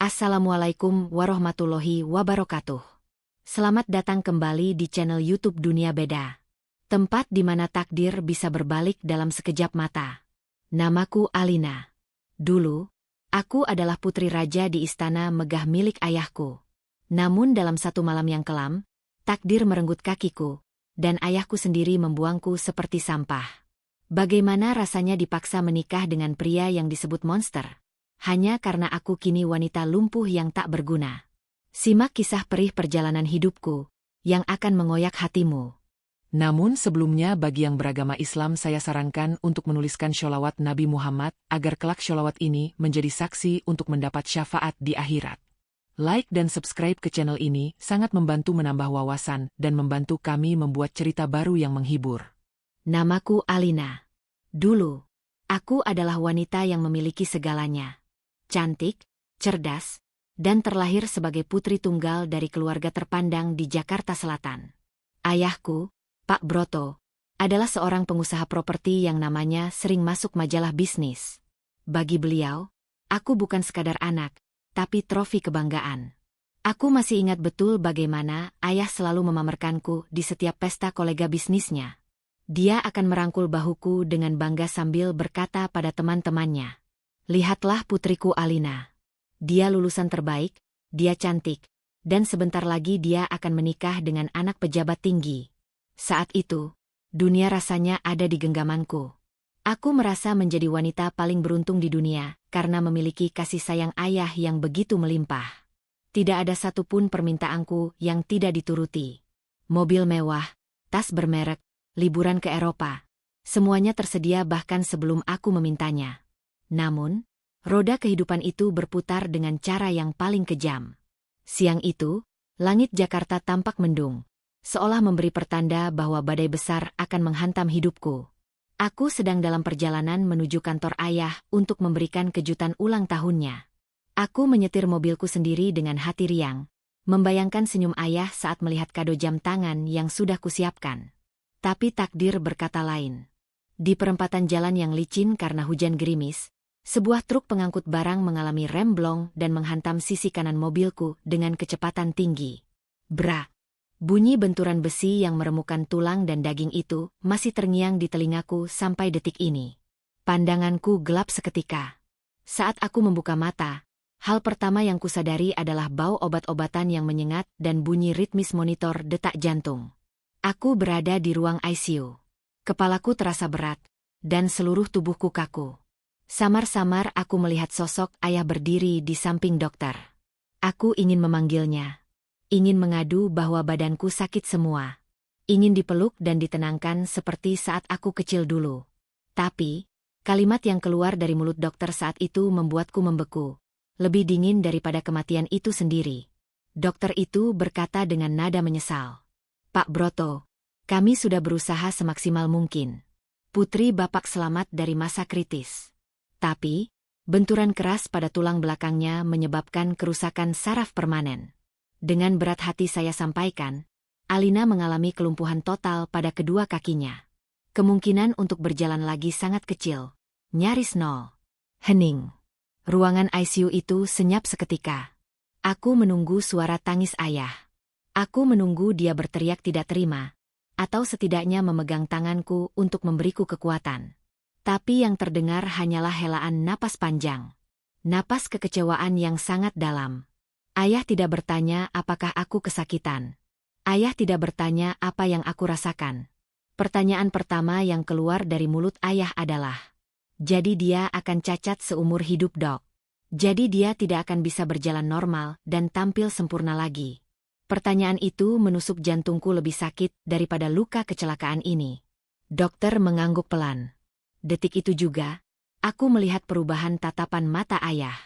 Assalamualaikum warahmatullahi wabarakatuh. Selamat datang kembali di channel YouTube Dunia Beda. Tempat di mana takdir bisa berbalik dalam sekejap mata. Namaku Alina. Dulu, aku adalah putri raja di istana megah milik ayahku. Namun dalam satu malam yang kelam, takdir merenggut kakiku, dan ayahku sendiri membuangku seperti sampah. Bagaimana rasanya dipaksa menikah dengan pria yang disebut monster? Hanya karena aku kini wanita lumpuh yang tak berguna. Simak kisah perih perjalanan hidupku, yang akan mengoyak hatimu. Namun sebelumnya bagi yang beragama Islam saya sarankan untuk menuliskan sholawat Nabi Muhammad, agar kelak sholawat ini menjadi saksi untuk mendapat syafaat di akhirat. Like dan subscribe ke channel ini sangat membantu menambah wawasan dan membantu kami membuat cerita baru yang menghibur. Namaku Alina. Dulu, aku adalah wanita yang memiliki segalanya. Cantik, cerdas, dan terlahir sebagai putri tunggal dari keluarga terpandang di Jakarta Selatan. Ayahku, Pak Broto, adalah seorang pengusaha properti yang namanya sering masuk majalah bisnis. Bagi beliau, aku bukan sekadar anak, tapi trofi kebanggaan. Aku masih ingat betul bagaimana ayah selalu memamerkanku di setiap pesta kolega bisnisnya. Dia akan merangkul bahuku dengan bangga sambil berkata pada teman-temannya, "Lihatlah putriku Alina. Dia lulusan terbaik, dia cantik, dan sebentar lagi dia akan menikah dengan anak pejabat tinggi." Saat itu, dunia rasanya ada di genggamanku. Aku merasa menjadi wanita paling beruntung di dunia, karena memiliki kasih sayang ayah yang begitu melimpah. Tidak ada satupun permintaanku yang tidak dituruti. Mobil mewah, tas bermerek, liburan ke Eropa. Semuanya tersedia bahkan sebelum aku memintanya. Namun, roda kehidupan itu berputar dengan cara yang paling kejam. Siang itu, langit Jakarta tampak mendung, seolah memberi pertanda bahwa badai besar akan menghantam hidupku. Aku sedang dalam perjalanan menuju kantor ayah untuk memberikan kejutan ulang tahunnya. Aku menyetir mobilku sendiri dengan hati riang, membayangkan senyum ayah saat melihat kado jam tangan yang sudah kusiapkan. Tapi takdir berkata lain. Di perempatan jalan yang licin karena hujan gerimis, sebuah truk pengangkut barang mengalami remblong dan menghantam sisi kanan mobilku dengan kecepatan tinggi. Brak! Bunyi benturan besi yang meremukkan tulang dan daging itu masih terngiang di telingaku sampai detik ini. Pandanganku gelap seketika. Saat aku membuka mata, hal pertama yang kusadari adalah bau obat-obatan yang menyengat dan bunyi ritmis monitor detak jantung. Aku berada di ruang ICU. Kepalaku terasa berat, dan seluruh tubuhku kaku. Samar-samar aku melihat sosok ayah berdiri di samping dokter. Aku ingin memanggilnya. Ingin mengadu bahwa badanku sakit semua. Ingin dipeluk dan ditenangkan seperti saat aku kecil dulu. Tapi, kalimat yang keluar dari mulut dokter saat itu membuatku membeku. Lebih dingin daripada kematian itu sendiri. Dokter itu berkata dengan nada menyesal. "Pak Broto, kami sudah berusaha semaksimal mungkin. Putri Bapak selamat dari masa kritis. Tapi, benturan keras pada tulang belakangnya menyebabkan kerusakan saraf permanen." Dengan berat hati saya sampaikan, Alina mengalami kelumpuhan total pada kedua kakinya. Kemungkinan untuk berjalan lagi sangat kecil, nyaris nol. Hening. Ruangan ICU itu senyap seketika. Aku menunggu suara tangis ayah. Aku menunggu dia berteriak tidak terima, atau setidaknya memegang tanganku untuk memberiku kekuatan. Tapi yang terdengar hanyalah helaan napas panjang. Napas kekecewaan yang sangat dalam. Ayah tidak bertanya apakah aku kesakitan. Ayah tidak bertanya apa yang aku rasakan. Pertanyaan pertama yang keluar dari mulut ayah adalah, "Jadi dia akan cacat seumur hidup, Dok? Jadi dia tidak akan bisa berjalan normal dan tampil sempurna lagi?" Pertanyaan itu menusuk jantungku lebih sakit daripada luka kecelakaan ini. Dokter mengangguk pelan. Detik itu juga, aku melihat perubahan tatapan mata ayah.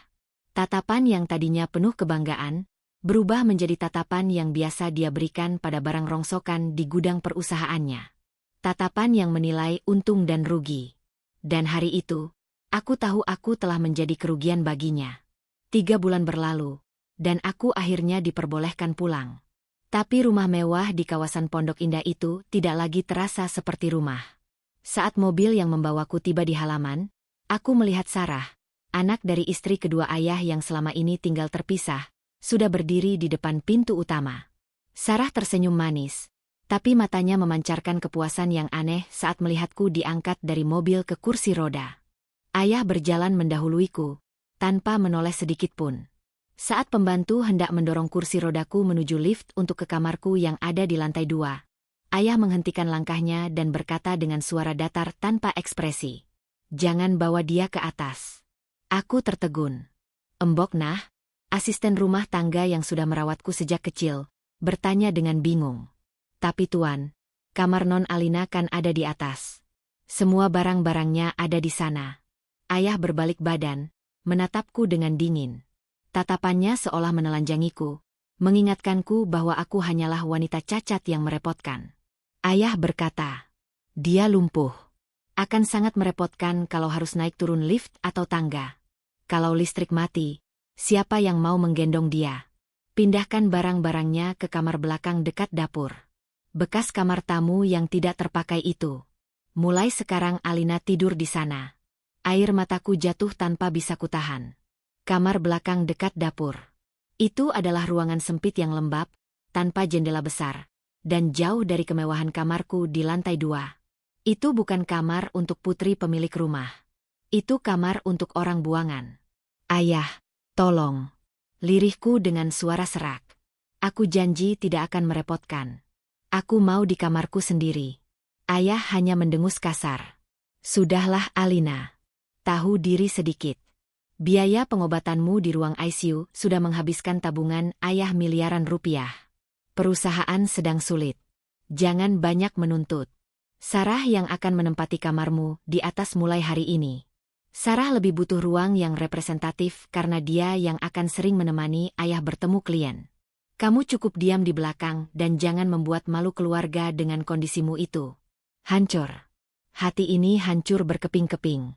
Tatapan yang tadinya penuh kebanggaan, berubah menjadi tatapan yang biasa dia berikan pada barang rongsokan di gudang perusahaannya. Tatapan yang menilai untung dan rugi. Dan hari itu, aku tahu aku telah menjadi kerugian baginya. 3 bulan berlalu, dan aku akhirnya diperbolehkan pulang. Tapi rumah mewah di kawasan Pondok Indah itu tidak lagi terasa seperti rumah. Saat mobil yang membawaku tiba di halaman, aku melihat Sarah, anak dari istri kedua ayah yang selama ini tinggal terpisah, sudah berdiri di depan pintu utama. Sarah tersenyum manis, tapi matanya memancarkan kepuasan yang aneh saat melihatku diangkat dari mobil ke kursi roda. Ayah berjalan mendahuluiku, tanpa menoleh sedikitpun. Saat pembantu hendak mendorong kursi rodaku menuju lift untuk ke kamarku yang ada di lantai 2, ayah menghentikan langkahnya dan berkata dengan suara datar tanpa ekspresi, "Jangan bawa dia ke atas." Aku tertegun. Embok Nah, asisten rumah tangga yang sudah merawatku sejak kecil, bertanya dengan bingung. "Tapi Tuan, kamar Non Alina kan ada di atas. Semua barang-barangnya ada di sana." Ayah berbalik badan, menatapku dengan dingin. Tatapannya seolah menelanjangiku, mengingatkanku bahwa aku hanyalah wanita cacat yang merepotkan. Ayah berkata, "Dia lumpuh. Akan sangat merepotkan kalau harus naik turun lift atau tangga. Kalau listrik mati, siapa yang mau menggendong dia? Pindahkan barang-barangnya ke kamar belakang dekat dapur. Bekas kamar tamu yang tidak terpakai itu. Mulai sekarang Alina tidur di sana." Air mataku jatuh tanpa bisa kutahan. Kamar belakang dekat dapur. Itu adalah ruangan sempit yang lembab, tanpa jendela besar, dan jauh dari kemewahan kamarku di lantai 2. Itu bukan kamar untuk putri pemilik rumah. Itu kamar untuk orang buangan. "Ayah, tolong." Lirihku dengan suara serak. "Aku janji tidak akan merepotkan. Aku mau di kamarku sendiri." Ayah hanya mendengus kasar. "Sudahlah Alina. Tahu diri sedikit. Biaya pengobatanmu di ruang ICU sudah menghabiskan tabungan ayah miliaran rupiah. Perusahaan sedang sulit. Jangan banyak menuntut. Sarah yang akan menempati kamarmu di atas mulai hari ini." Sarah lebih butuh ruang yang representatif karena dia yang akan sering menemani ayah bertemu klien. "Kamu cukup diam di belakang dan jangan membuat malu keluarga dengan kondisimu itu." Hancur. Hati ini hancur berkeping-keping.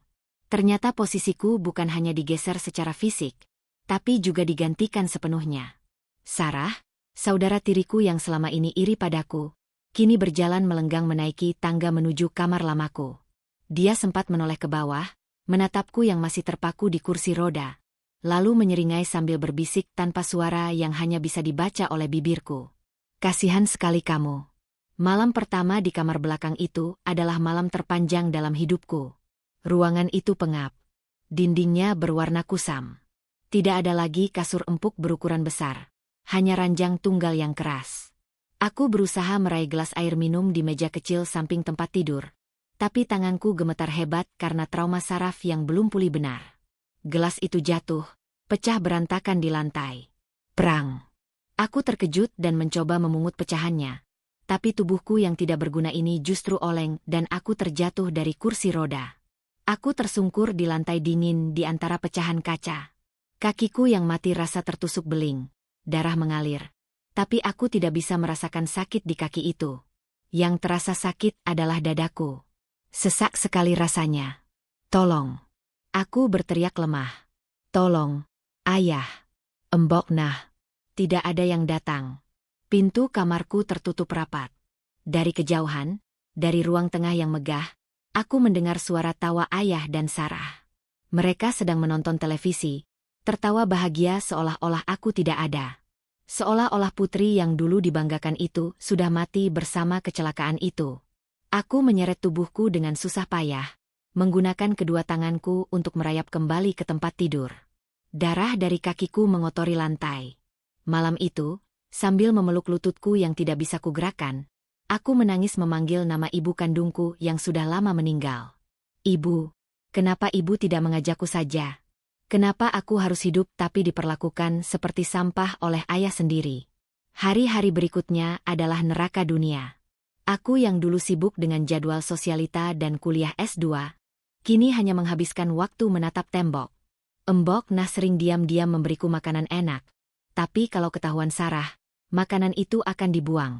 Ternyata posisiku bukan hanya digeser secara fisik, tapi juga digantikan sepenuhnya. Sarah, saudara tiriku yang selama ini iri padaku, kini berjalan melenggang menaiki tangga menuju kamar lamaku. Dia sempat menoleh ke bawah, menatapku yang masih terpaku di kursi roda, lalu menyeringai sambil berbisik tanpa suara yang hanya bisa dibaca oleh bibirku. "Kasihan sekali kamu. Malam pertama di kamar belakang itu adalah malam terpanjang dalam hidupku." Ruangan itu pengap. Dindingnya berwarna kusam. Tidak ada lagi kasur empuk berukuran besar. Hanya ranjang tunggal yang keras. Aku berusaha meraih gelas air minum di meja kecil samping tempat tidur. Tapi tanganku gemetar hebat karena trauma saraf yang belum pulih benar. Gelas itu jatuh, pecah berantakan di lantai. Prang. Aku terkejut dan mencoba memungut pecahannya. Tapi tubuhku yang tidak berguna ini justru oleng dan aku terjatuh dari kursi roda. Aku tersungkur di lantai dingin di antara pecahan kaca. Kakiku yang mati rasa tertusuk beling. Darah mengalir. Tapi aku tidak bisa merasakan sakit di kaki itu. Yang terasa sakit adalah dadaku. Sesak sekali rasanya. "Tolong." Aku berteriak lemah. "Tolong, ayah." Embok Nah. Tidak ada yang datang. Pintu kamarku tertutup rapat. Dari kejauhan, dari ruang tengah yang megah, aku mendengar suara tawa ayah dan Sarah. Mereka sedang menonton televisi, tertawa bahagia seolah-olah aku tidak ada. Seolah-olah putri yang dulu dibanggakan itu sudah mati bersama kecelakaan itu. Aku menyeret tubuhku dengan susah payah, menggunakan kedua tanganku untuk merayap kembali ke tempat tidur. Darah dari kakiku mengotori lantai. Malam itu, sambil memeluk lututku yang tidak bisa kugerakkan, aku menangis memanggil nama ibu kandungku yang sudah lama meninggal. "Ibu, kenapa ibu tidak mengajakku saja? Kenapa aku harus hidup tapi diperlakukan seperti sampah oleh ayah sendiri?" Hari-hari berikutnya adalah neraka dunia. Aku yang dulu sibuk dengan jadwal sosialita dan kuliah S2, kini hanya menghabiskan waktu menatap tembok. Embok Nah sering diam-diam memberiku makanan enak, tapi kalau ketahuan Sarah, makanan itu akan dibuang.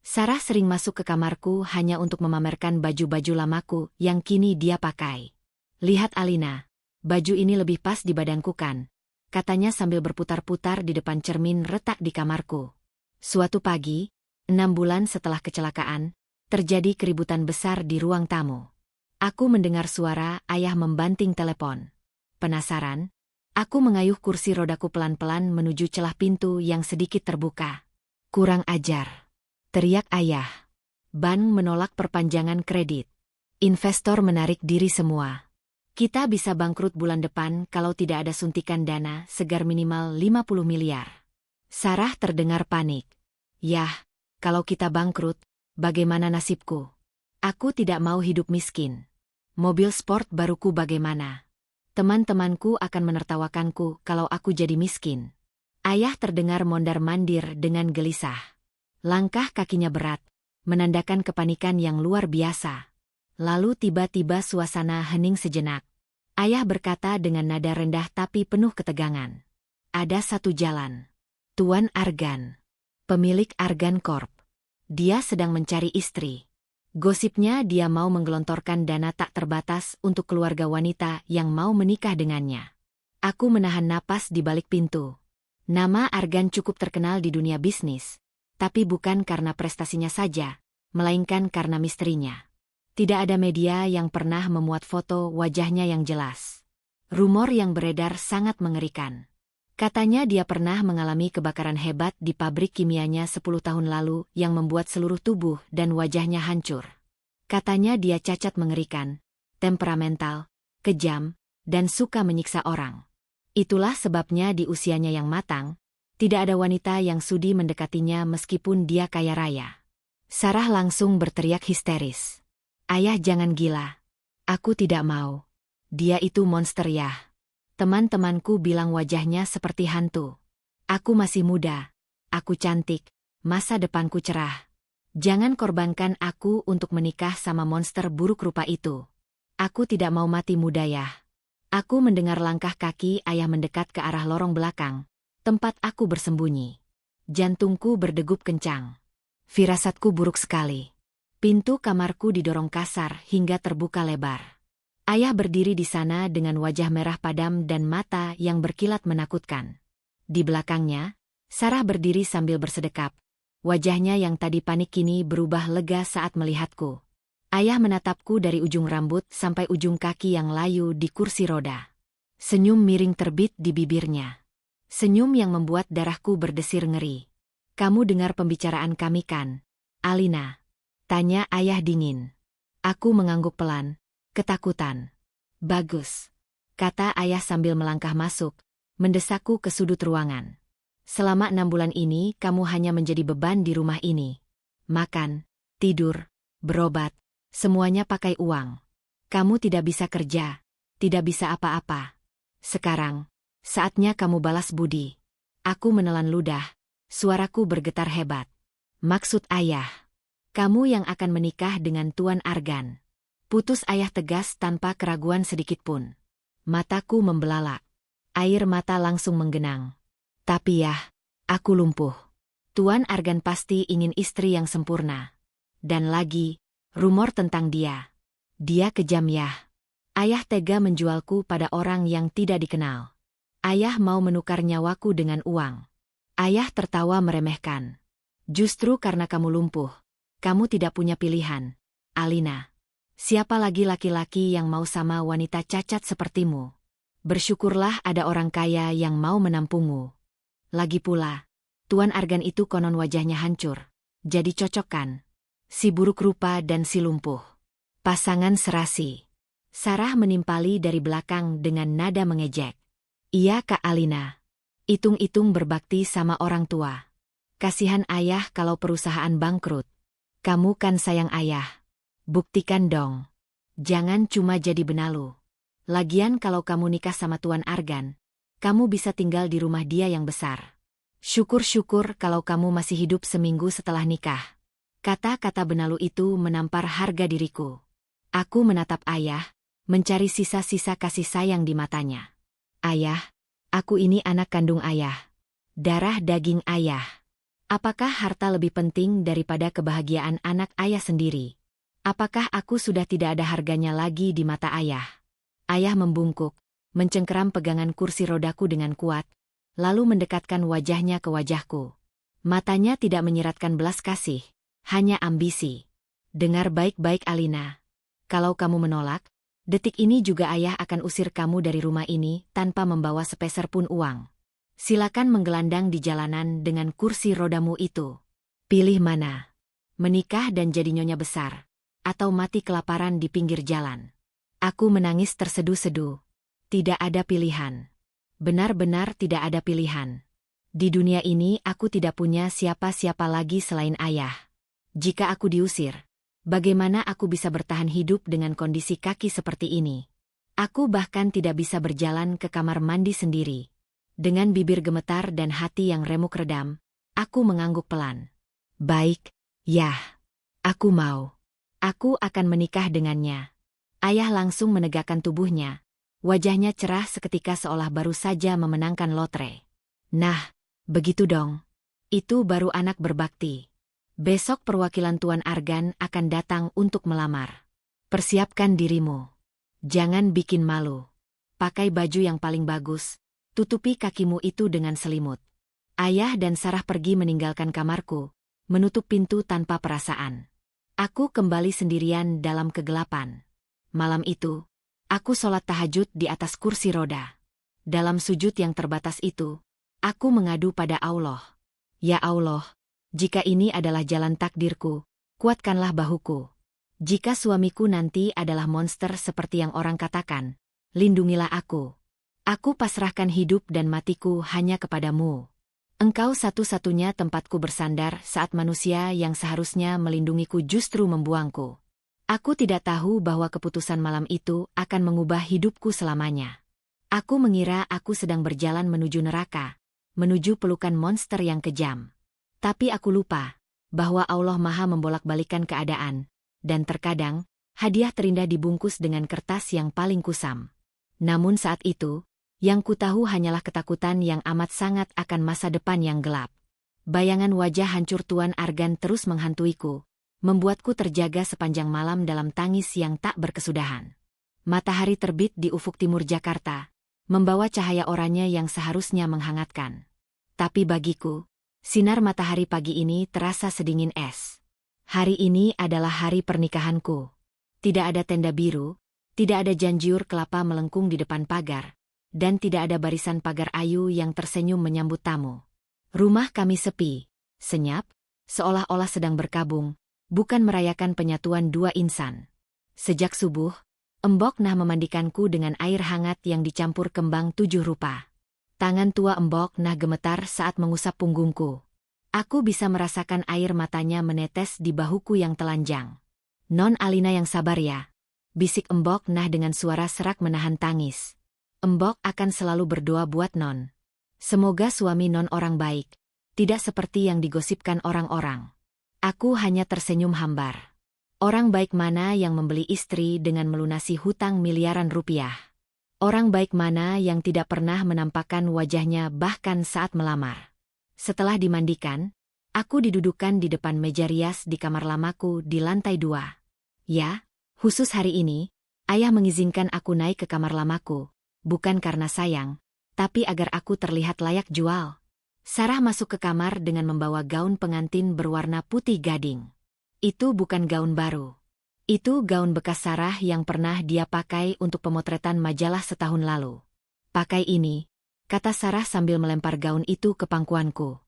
Sarah sering masuk ke kamarku hanya untuk memamerkan baju-baju lamaku yang kini dia pakai. "Lihat Alina, baju ini lebih pas di badanku kan?" katanya sambil berputar-putar di depan cermin retak di kamarku. Suatu pagi, 6 bulan setelah kecelakaan, terjadi keributan besar di ruang tamu. Aku mendengar suara ayah membanting telepon. penasaran? Aku mengayuh kursi rodaku pelan-pelan menuju celah pintu yang sedikit terbuka. Kurang ajar, teriak ayah. Bank menolak perpanjangan kredit. Investor menarik diri semua. Kita bisa bangkrut bulan depan kalau tidak ada suntikan dana segar minimal 50 miliar. Sarah terdengar panik. Yah, kalau kita bangkrut, bagaimana nasibku? Aku tidak mau hidup miskin. Mobil sport baruku bagaimana? Teman-temanku akan menertawakanku kalau aku jadi miskin. Ayah terdengar mondar-mandir dengan gelisah. Langkah kakinya berat, menandakan kepanikan yang luar biasa. Lalu tiba-tiba suasana hening sejenak. Ayah berkata dengan nada rendah tapi penuh ketegangan. Ada satu jalan. Tuan Argan, pemilik Argan Corp. Dia sedang mencari istri. Gosipnya dia mau menggelontorkan dana tak terbatas untuk keluarga wanita yang mau menikah dengannya. Aku menahan napas di balik pintu. Nama Argan cukup terkenal di dunia bisnis, tapi bukan karena prestasinya saja, melainkan karena misterinya. Tidak ada media yang pernah memuat foto wajahnya yang jelas. Rumor yang beredar sangat mengerikan. Katanya dia pernah mengalami kebakaran hebat di pabrik kimianya 10 tahun lalu yang membuat seluruh tubuh dan wajahnya hancur. Katanya dia cacat mengerikan, temperamental, kejam, dan suka menyiksa orang. Itulah sebabnya di usianya yang matang, tidak ada wanita yang sudi mendekatinya meskipun dia kaya raya. Sarah langsung berteriak histeris. Ayah jangan gila. Aku tidak mau. Dia itu monster ya. Teman-temanku bilang wajahnya seperti hantu. Aku masih muda. Aku cantik. Masa depanku cerah. Jangan korbankan aku untuk menikah sama monster buruk rupa itu. Aku tidak mau mati muda ya. Aku mendengar langkah kaki ayah mendekat ke arah lorong belakang, tempat aku bersembunyi. Jantungku berdegup kencang. Firasatku buruk sekali. Pintu kamarku didorong kasar hingga terbuka lebar. Ayah berdiri di sana dengan wajah merah padam dan mata yang berkilat menakutkan. Di belakangnya, Sarah berdiri sambil bersedekap. Wajahnya yang tadi panik kini berubah lega saat melihatku. Ayah menatapku dari ujung rambut sampai ujung kaki yang layu di kursi roda. Senyum miring terbit di bibirnya. Senyum yang membuat darahku berdesir ngeri. Kamu dengar pembicaraan kami kan, Alina? Tanya ayah dingin. Aku mengangguk pelan. Ketakutan. Bagus, kata ayah sambil melangkah masuk, mendesakku ke sudut ruangan. Selama 6 bulan ini kamu hanya menjadi beban di rumah ini. Makan, tidur, berobat, semuanya pakai uang. Kamu tidak bisa kerja, tidak bisa apa-apa. Sekarang, saatnya kamu balas budi. Aku menelan ludah, suaraku bergetar hebat. Maksud ayah, kamu yang akan menikah dengan Tuan Argan. Putus ayah tegas tanpa keraguan sedikitpun. Mataku membelalak. Air mata langsung menggenang. Tapi ya, aku lumpuh. Tuan Argan pasti ingin istri yang sempurna. Dan lagi, rumor tentang dia. Dia kejam ya. Ayah tega menjualku pada orang yang tidak dikenal. Ayah mau menukar nyawaku dengan uang. Ayah tertawa meremehkan. Justru karena kamu lumpuh, kamu tidak punya pilihan, Alina. Siapa lagi laki-laki yang mau sama wanita cacat sepertimu? Bersyukurlah ada orang kaya yang mau menampungmu. Lagi pula, Tuan Argan itu konon wajahnya hancur. Jadi cocok kan? Si buruk rupa dan si lumpuh. Pasangan serasi. Sarah menimpali dari belakang dengan nada mengejek. Iya Kak Alina. Itung-itung berbakti sama orang tua. Kasihan ayah kalau perusahaan bangkrut. Kamu kan sayang ayah. Buktikan dong. Jangan cuma jadi benalu. Lagian kalau kamu nikah sama Tuan Argan, kamu bisa tinggal di rumah dia yang besar. Syukur-syukur kalau kamu masih hidup seminggu setelah nikah. Kata-kata benalu itu menampar harga diriku. Aku menatap ayah, mencari sisa-sisa kasih sayang di matanya. Ayah, aku ini anak kandung ayah. Darah daging ayah. Apakah harta lebih penting daripada kebahagiaan anak ayah sendiri? Apakah aku sudah tidak ada harganya lagi di mata ayah? Ayah membungkuk, mencengkeram pegangan kursi rodaku dengan kuat, lalu mendekatkan wajahnya ke wajahku. Matanya tidak menyiratkan belas kasih, hanya ambisi. Dengar baik-baik Alina. Kalau kamu menolak, Detik ini juga ayah akan usir kamu dari rumah ini tanpa membawa sepeser pun uang. Silakan menggelandang di jalanan dengan kursi rodamu itu. Pilih mana? Menikah dan jadi nyonya besar, atau mati kelaparan di pinggir jalan? Aku menangis terseduh-seduh. Tidak ada pilihan. Benar-benar tidak ada pilihan. Di dunia ini aku tidak punya siapa-siapa lagi selain ayah. Jika aku diusir, bagaimana aku bisa bertahan hidup dengan kondisi kaki seperti ini? Aku bahkan tidak bisa berjalan ke kamar mandi sendiri. Dengan bibir gemetar dan hati yang remuk redam, aku mengangguk pelan. Baik, Yah. Aku mau. Aku akan menikah dengannya. Ayah langsung menegakkan tubuhnya. Wajahnya cerah seketika seolah baru saja memenangkan lotre. Nah, begitu dong. Itu baru anak berbakti. Besok perwakilan Tuan Argan akan datang untuk melamar. Persiapkan dirimu. Jangan bikin malu. Pakai baju yang paling bagus. Tutupi kakimu itu dengan selimut. Ayah dan Sarah pergi meninggalkan kamarku, menutup pintu tanpa perasaan. Aku kembali sendirian dalam kegelapan. Malam itu, aku sholat tahajud di atas kursi roda. Dalam sujud yang terbatas itu, aku mengadu pada Allah. Ya Allah, jika ini adalah jalan takdirku, kuatkanlah bahuku. Jika suamiku nanti adalah monster seperti yang orang katakan, lindungilah aku. Aku pasrahkan hidup dan matiku hanya kepadamu. Engkau satu-satunya tempatku bersandar saat manusia yang seharusnya melindungiku justru membuangku. Aku tidak tahu bahwa keputusan malam itu akan mengubah hidupku selamanya. Aku mengira aku sedang berjalan menuju neraka, menuju pelukan monster yang kejam. Tapi aku lupa bahwa Allah Maha membolak-balikan keadaan, dan terkadang hadiah terindah dibungkus dengan kertas yang paling kusam. Namun saat itu, yang kutahu hanyalah ketakutan yang amat sangat akan masa depan yang gelap. Bayangan wajah hancur Tuan Argan terus menghantuiku, membuatku terjaga sepanjang malam dalam tangis yang tak berkesudahan. Matahari terbit di ufuk timur Jakarta, membawa cahaya oranye yang seharusnya menghangatkan. Tapi bagiku, sinar matahari pagi ini terasa sedingin es. Hari ini adalah hari pernikahanku. Tidak ada tenda biru, tidak ada janjiur kelapa melengkung di depan pagar, dan tidak ada barisan pagar ayu yang tersenyum menyambut tamu. Rumah kami sepi, senyap, seolah-olah sedang berkabung, bukan merayakan penyatuan dua insan. Sejak subuh, Embok Nah memandikanku dengan air hangat yang dicampur kembang 7 rupa. Tangan tua Embok Nah gemetar saat mengusap punggungku. Aku bisa merasakan air matanya menetes di bahuku yang telanjang. Non Alina yang sabar ya, bisik Embok Nah dengan suara serak menahan tangis. Embok akan selalu berdoa buat Non. Semoga suami Non orang baik, tidak seperti yang digosipkan orang-orang. Aku hanya tersenyum hambar. Orang baik mana yang membeli istri dengan melunasi hutang miliaran rupiah? Orang baik mana yang tidak pernah menampakkan wajahnya bahkan saat melamar? Setelah dimandikan, aku didudukkan di depan meja rias di kamar lamaku di lantai 2. Ya, khusus hari ini, ayah mengizinkan aku naik ke kamar lamaku, bukan karena sayang, tapi agar aku terlihat layak jual. Sarah masuk ke kamar dengan membawa gaun pengantin berwarna putih gading. Itu bukan gaun baru. Itu gaun bekas Sarah yang pernah dia pakai untuk pemotretan majalah setahun lalu. Pakai ini, kata Sarah sambil melempar gaun itu ke pangkuanku.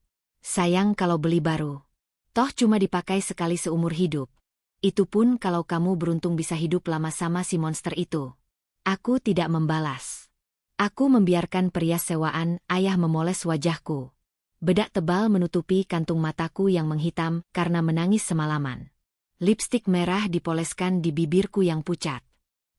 Sayang kalau beli baru. Toh cuma dipakai sekali seumur hidup. Itu pun kalau kamu beruntung bisa hidup lama sama si monster itu. Aku tidak membalas. Aku membiarkan perias sewaan ayah memoles wajahku. Bedak tebal menutupi kantung mataku yang menghitam karena menangis semalaman. Lipstik merah dipoleskan di bibirku yang pucat.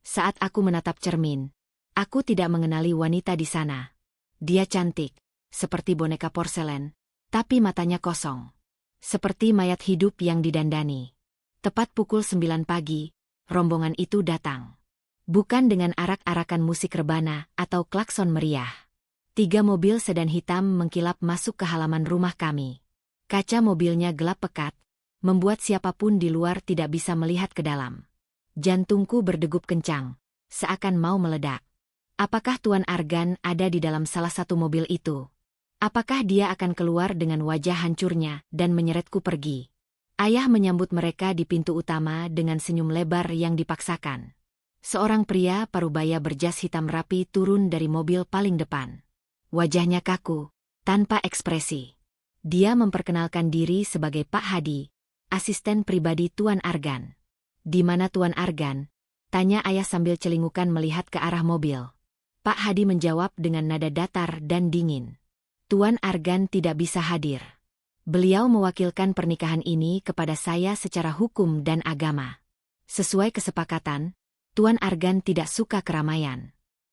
Saat aku menatap cermin, aku tidak mengenali wanita di sana. Dia cantik, seperti boneka porselen, tapi matanya kosong. Seperti mayat hidup yang didandani. Tepat pukul 9 pagi, rombongan itu datang. Bukan dengan arak-arakan musik rebana atau klakson meriah. 3 mobil sedan hitam mengkilap masuk ke halaman rumah kami. Kaca mobilnya gelap pekat, membuat siapapun di luar tidak bisa melihat ke dalam. Jantungku berdegup kencang, seakan mau meledak. Apakah Tuan Argan ada di dalam salah satu mobil itu? Apakah dia akan keluar dengan wajah hancurnya dan menyeretku pergi? Ayah menyambut mereka di pintu utama dengan senyum lebar yang dipaksakan. Seorang pria parubaya berjas hitam rapi turun dari mobil paling depan. Wajahnya kaku, tanpa ekspresi. Dia memperkenalkan diri sebagai Pak Hadi, asisten pribadi Tuan Argan. "Di mana Tuan Argan?" tanya ayah sambil celingukan melihat ke arah mobil. Pak Hadi menjawab dengan nada datar dan dingin. "Tuan Argan tidak bisa hadir. Beliau mewakilkan pernikahan ini kepada saya secara hukum dan agama. Sesuai kesepakatan, Tuan Argan tidak suka keramaian."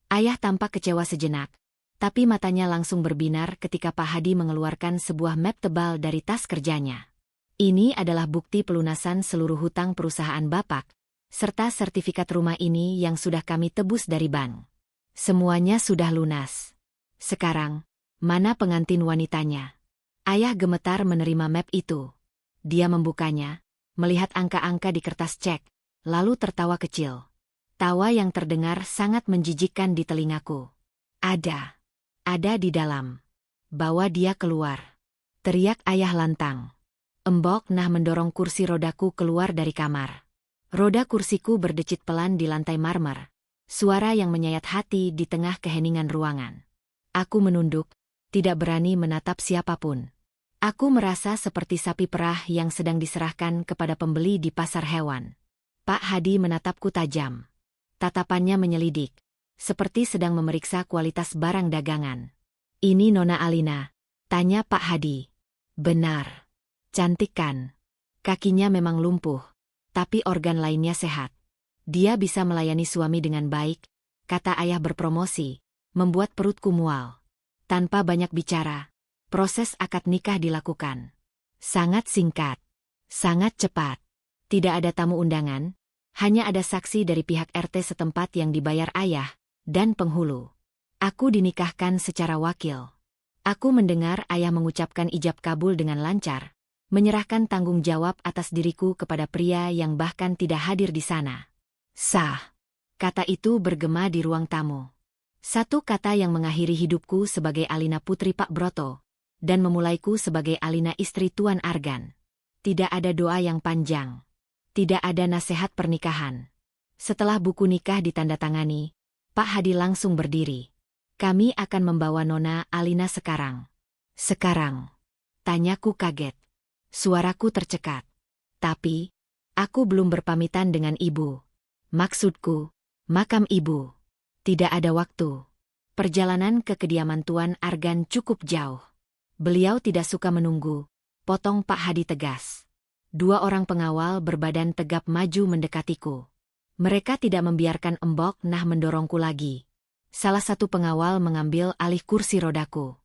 Ayah tampak kecewa sejenak, tapi matanya langsung berbinar ketika Pak Hadi mengeluarkan sebuah map tebal dari tas kerjanya. "Ini adalah bukti pelunasan seluruh hutang perusahaan Bapak, serta sertifikat rumah ini yang sudah kami tebus dari bank. Semuanya sudah lunas. Sekarang, mana pengantin wanitanya?" Ayah gemetar menerima map itu. Dia membukanya, melihat angka-angka di kertas cek, lalu tertawa kecil. Tawa yang terdengar sangat menjijikkan di telingaku. Ada di dalam. Bawa dia keluar," teriak ayah lantang. Embok Nah mendorong kursi rodaku keluar dari kamar. Roda kursiku berdecit pelan di lantai marmer, suara yang menyayat hati di tengah keheningan ruangan. Aku menunduk, tidak berani menatap siapapun. Aku merasa seperti sapi perah yang sedang diserahkan kepada pembeli di pasar hewan. Pak Hadi menatapku tajam. Tatapannya menyelidik, seperti sedang memeriksa kualitas barang dagangan. "Ini Nona Alina?" tanya Pak Hadi. "Benar. Cantik kan? Kakinya memang lumpuh, tapi organ lainnya sehat. Dia bisa melayani suami dengan baik," kata ayah berpromosi, membuat perutku mual. Tanpa banyak bicara, proses akad nikah dilakukan. Sangat singkat, sangat cepat. Tidak ada tamu undangan, hanya ada saksi dari pihak RT setempat yang dibayar ayah, dan penghulu. Aku dinikahkan secara wakil. Aku mendengar ayah mengucapkan ijab kabul dengan lancar, menyerahkan tanggung jawab atas diriku kepada pria yang bahkan tidak hadir di sana. "Sah." Kata itu bergema di ruang tamu. Satu kata yang mengakhiri hidupku sebagai Alina putri Pak Broto, dan memulaiku sebagai Alina istri Tuan Argan. Tidak ada doa yang panjang. Tidak ada nasihat pernikahan. Setelah buku nikah ditandatangani, Pak Hadi langsung berdiri. "Kami akan membawa Nona Alina sekarang." "Sekarang?" tanyaku kaget. Suaraku tercekat. "Tapi, aku belum berpamitan dengan ibu. Maksudku, makam ibu. Tidak ada waktu." Perjalanan ke kediaman Tuan Argan cukup jauh. Beliau tidak suka menunggu, potong Pak Hadi tegas. Dua orang pengawal berbadan tegap maju mendekatiku. Mereka tidak membiarkan Embok Nah mendorongku lagi. Salah satu pengawal mengambil alih kursi rodaku.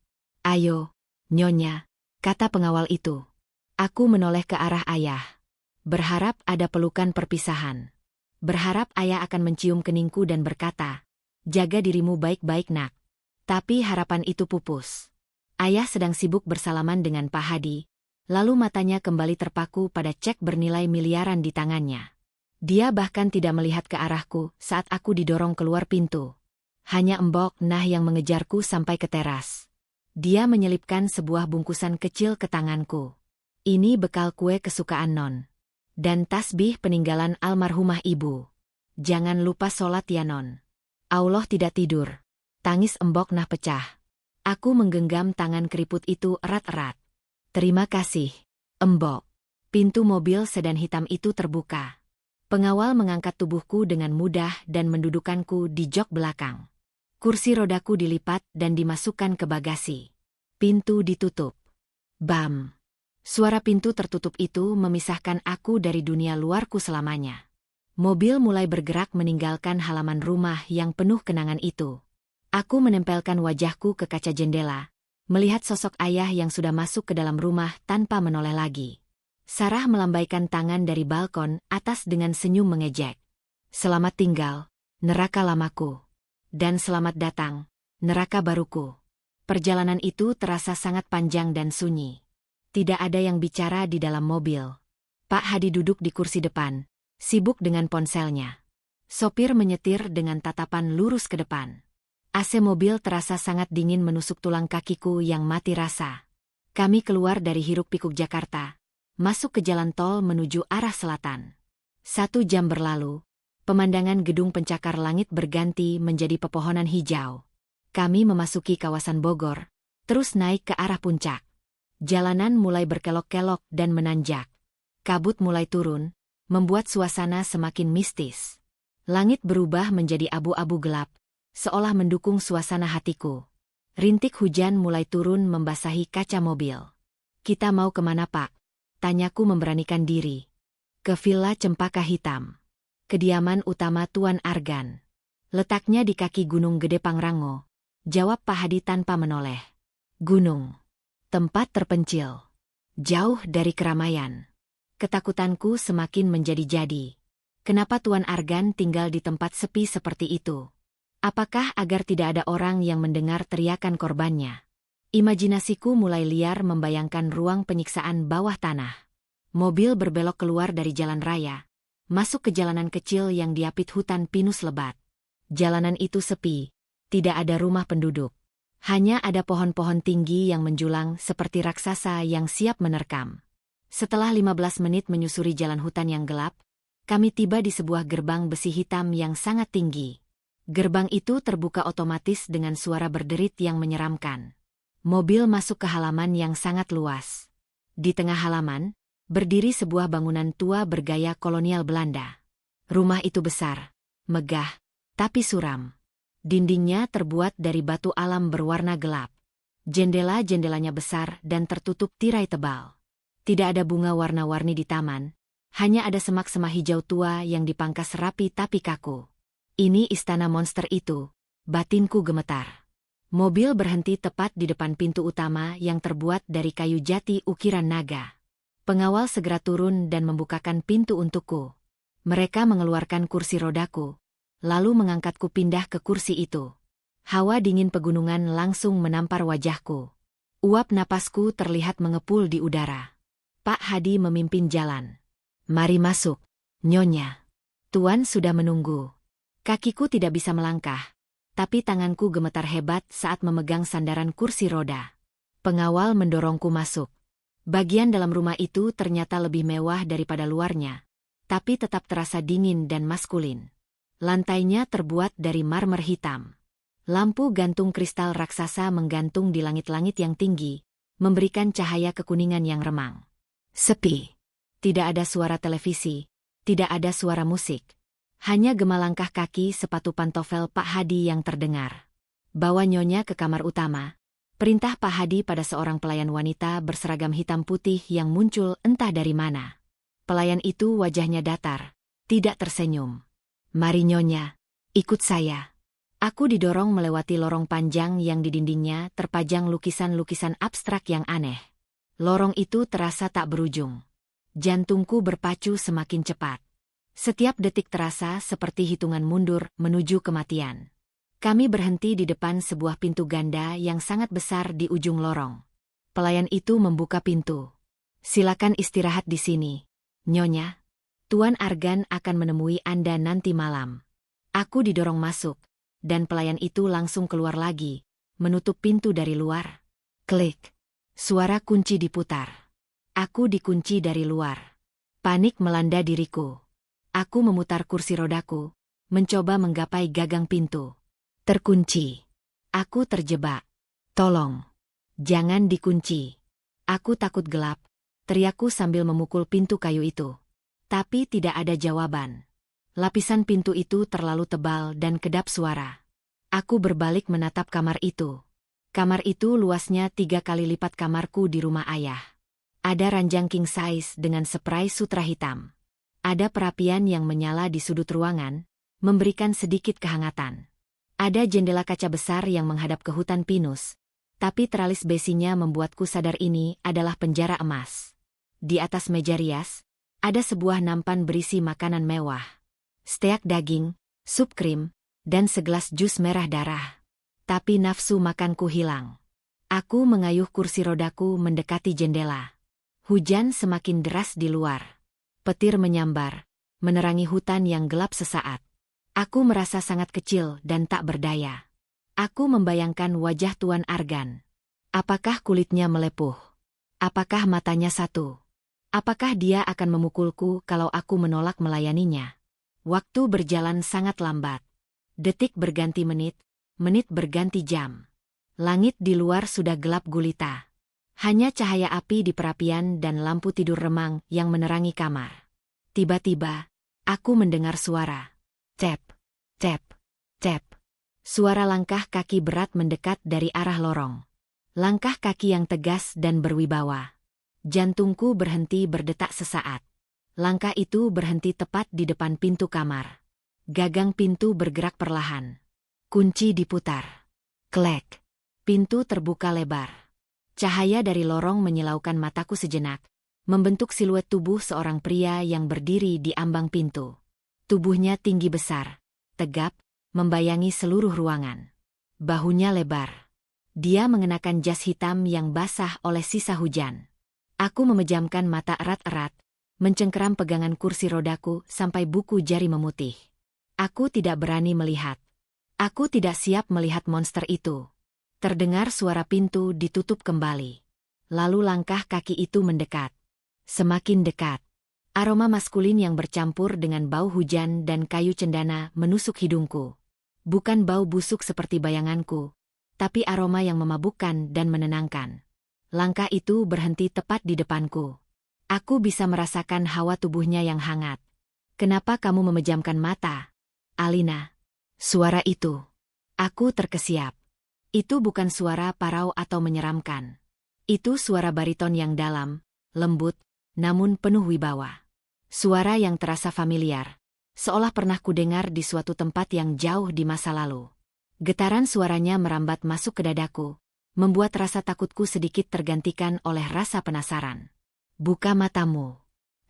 "Ayo, Nyonya," kata pengawal itu. Aku menoleh ke arah ayah. Berharap ada pelukan perpisahan. Berharap ayah akan mencium keningku dan berkata, "Jaga dirimu baik-baik nak." Tapi harapan itu pupus. Ayah sedang sibuk bersalaman dengan Pak Hadi, lalu matanya kembali terpaku pada cek bernilai miliaran di tangannya. Dia bahkan tidak melihat ke arahku saat aku didorong keluar pintu. Hanya Embok Nah yang mengejarku sampai ke teras. Dia menyelipkan sebuah bungkusan kecil ke tanganku. "Ini bekal kue kesukaan Non. Dan tasbih peninggalan almarhumah ibu. Jangan lupa sholat ya Non." "Allah tidak tidur." Tangis Embok Nah pecah. Aku menggenggam tangan keriput itu erat-erat. "Terima kasih, Embok." Pintu mobil sedan hitam itu terbuka. Pengawal mengangkat tubuhku dengan mudah dan mendudukkanku di jok belakang. Kursi rodaku dilipat dan dimasukkan ke bagasi. Pintu ditutup. Bam! Suara pintu tertutup itu memisahkan aku dari dunia luarku selamanya. Mobil mulai bergerak meninggalkan halaman rumah yang penuh kenangan itu. Aku menempelkan wajahku ke kaca jendela, melihat sosok ayah yang sudah masuk ke dalam rumah tanpa menoleh lagi. Sarah melambaikan tangan dari balkon atas dengan senyum mengejek. "Selamat tinggal, neraka lamaku. Dan selamat datang, neraka baruku." Perjalanan itu terasa sangat panjang dan sunyi. Tidak ada yang bicara di dalam mobil. Pak Hadi duduk di kursi depan, sibuk dengan ponselnya. Sopir menyetir dengan tatapan lurus ke depan. AC mobil terasa sangat dingin menusuk tulang kakiku yang mati rasa. Kami keluar dari hiruk-pikuk Jakarta, masuk ke jalan tol menuju arah selatan. 1 jam berlalu, Pemandangan gedung pencakar langit berganti menjadi pepohonan hijau. Kami memasuki kawasan Bogor, terus naik ke arah puncak. Jalanan mulai berkelok-kelok dan menanjak. Kabut mulai turun, membuat suasana semakin mistis. Langit berubah menjadi abu-abu gelap, seolah mendukung suasana hatiku. Rintik hujan mulai turun membasahi kaca mobil. "Kita mau kemana, Pak?" tanyaku memberanikan diri. "Ke Villa Cempaka Hitam. Kediaman utama Tuan Argan. Letaknya di kaki Gunung Gede Pangrango," jawab Pak Hadi tanpa menoleh. Gunung. Tempat terpencil. Jauh dari keramaian. Ketakutanku semakin menjadi-jadi. Kenapa Tuan Argan tinggal di tempat sepi seperti itu? Apakah agar tidak ada orang yang mendengar teriakan korbannya? Imajinasiku mulai liar membayangkan ruang penyiksaan bawah tanah. Mobil berbelok keluar dari jalan raya, masuk ke jalanan kecil yang diapit hutan pinus lebat. Jalanan itu sepi, tidak ada rumah penduduk. Hanya ada pohon-pohon tinggi yang menjulang seperti raksasa yang siap menerkam. Setelah 15 menit menyusuri jalan hutan yang gelap, kami tiba di sebuah gerbang besi hitam yang sangat tinggi. Gerbang itu terbuka otomatis dengan suara berderit yang menyeramkan. Mobil masuk ke halaman yang sangat luas. Di tengah halaman, berdiri sebuah bangunan tua bergaya kolonial Belanda. Rumah itu besar, megah, tapi suram. Dindingnya terbuat dari batu alam berwarna gelap. Jendela-jendelanya besar dan tertutup tirai tebal. Tidak ada bunga warna-warni di taman, hanya ada semak-semak hijau tua yang dipangkas rapi tapi kaku. Ini istana monster itu, batinku gemetar. Mobil berhenti tepat di depan pintu utama yang terbuat dari kayu jati ukiran naga. Pengawal segera turun dan membukakan pintu untukku. Mereka mengeluarkan kursi rodaku, lalu mengangkatku pindah ke kursi itu. Hawa dingin pegunungan langsung menampar wajahku. Uap napasku terlihat mengepul di udara. Pak Hadi memimpin jalan. "Mari masuk, Nyonya. Tuan sudah menunggu." Kakiku tidak bisa melangkah, tapi tanganku gemetar hebat saat memegang sandaran kursi roda. Pengawal mendorongku masuk. Bagian dalam rumah itu ternyata lebih mewah daripada luarnya, tapi tetap terasa dingin dan maskulin. Lantainya terbuat dari marmer hitam. Lampu gantung kristal raksasa menggantung di langit-langit yang tinggi, memberikan cahaya kekuningan yang remang. Sepi. Tidak ada suara televisi, tidak ada suara musik. Hanya gema langkah kaki sepatu pantofel Pak Hadi yang terdengar. "Bawa Nyonya ke kamar utama," perintah Pak Hadi pada seorang pelayan wanita berseragam hitam putih yang muncul entah dari mana. Pelayan itu wajahnya datar, tidak tersenyum. "Mari Nyonya, ikut saya." Aku didorong melewati lorong panjang yang di dindingnya terpajang lukisan-lukisan abstrak yang aneh. Lorong itu terasa tak berujung. Jantungku berpacu semakin cepat. Setiap detik terasa seperti hitungan mundur menuju kematian. Kami berhenti di depan sebuah pintu ganda yang sangat besar di ujung lorong. Pelayan itu membuka pintu. "Silakan istirahat di sini, Nyonya. Tuan Argan akan menemui Anda nanti malam." Aku didorong masuk, dan pelayan itu langsung keluar lagi, menutup pintu dari luar. Klik. Suara kunci diputar. Aku dikunci dari luar. Panik melanda diriku. Aku memutar kursi rodaku, mencoba menggapai gagang pintu. Terkunci. Aku terjebak. "Tolong. Jangan dikunci." Aku takut gelap, teriakku sambil memukul pintu kayu itu. Tapi tidak ada jawaban. Lapisan pintu itu terlalu tebal dan kedap suara. Aku berbalik menatap kamar itu. Kamar itu luasnya 3 kali lipat kamarku di rumah ayah. Ada ranjang king size dengan spray sutra hitam. Ada perapian yang menyala di sudut ruangan, memberikan sedikit kehangatan. Ada jendela kaca besar yang menghadap ke hutan pinus, tapi teralis besinya membuatku sadar ini adalah penjara emas. Di atas meja rias, ada sebuah nampan berisi makanan mewah. Steak daging, sup krim, dan segelas jus merah darah. Tapi nafsu makanku hilang. Aku mengayuh kursi rodaku mendekati jendela. Hujan semakin deras di luar. Petir menyambar, menerangi hutan yang gelap sesaat. Aku merasa sangat kecil dan tak berdaya. Aku membayangkan wajah Tuan Argan. Apakah kulitnya melepuh? Apakah matanya satu? Apakah dia akan memukulku kalau aku menolak melayaninya? Waktu berjalan sangat lambat. Detik berganti menit, menit berganti jam. Langit di luar sudah gelap gulita. Hanya cahaya api di perapian dan lampu tidur remang yang menerangi kamar. Tiba-tiba, aku mendengar suara. Cep, cep, cep. Suara langkah kaki berat mendekat dari arah lorong. Langkah kaki yang tegas dan berwibawa. Jantungku berhenti berdetak sesaat. Langkah itu berhenti tepat di depan pintu kamar. Gagang pintu bergerak perlahan. Kunci diputar. Klek. Pintu terbuka lebar. Cahaya dari lorong menyilaukan mataku sejenak, membentuk siluet tubuh seorang pria yang berdiri di ambang pintu. Tubuhnya tinggi besar, tegap, membayangi seluruh ruangan. Bahunya lebar. Dia mengenakan jas hitam yang basah oleh sisa hujan. Aku memejamkan mata erat-erat, mencengkeram pegangan kursi rodaku sampai buku jari memutih. Aku tidak berani melihat. Aku tidak siap melihat monster itu. Terdengar suara pintu ditutup kembali. Lalu langkah kaki itu mendekat. Semakin dekat. Aroma maskulin yang bercampur dengan bau hujan dan kayu cendana menusuk hidungku. Bukan bau busuk seperti bayanganku, tapi aroma yang memabukkan dan menenangkan. Langkah itu berhenti tepat di depanku. Aku bisa merasakan hawa tubuhnya yang hangat. Kenapa kamu memejamkan mata, Alina? Suara itu. Aku terkesiap. Itu bukan suara parau atau menyeramkan. Itu suara bariton yang dalam, lembut, namun penuh wibawa. Suara yang terasa familiar, seolah pernah kudengar di suatu tempat yang jauh di masa lalu. Getaran suaranya merambat masuk ke dadaku, membuat rasa takutku sedikit tergantikan oleh rasa penasaran. Buka matamu.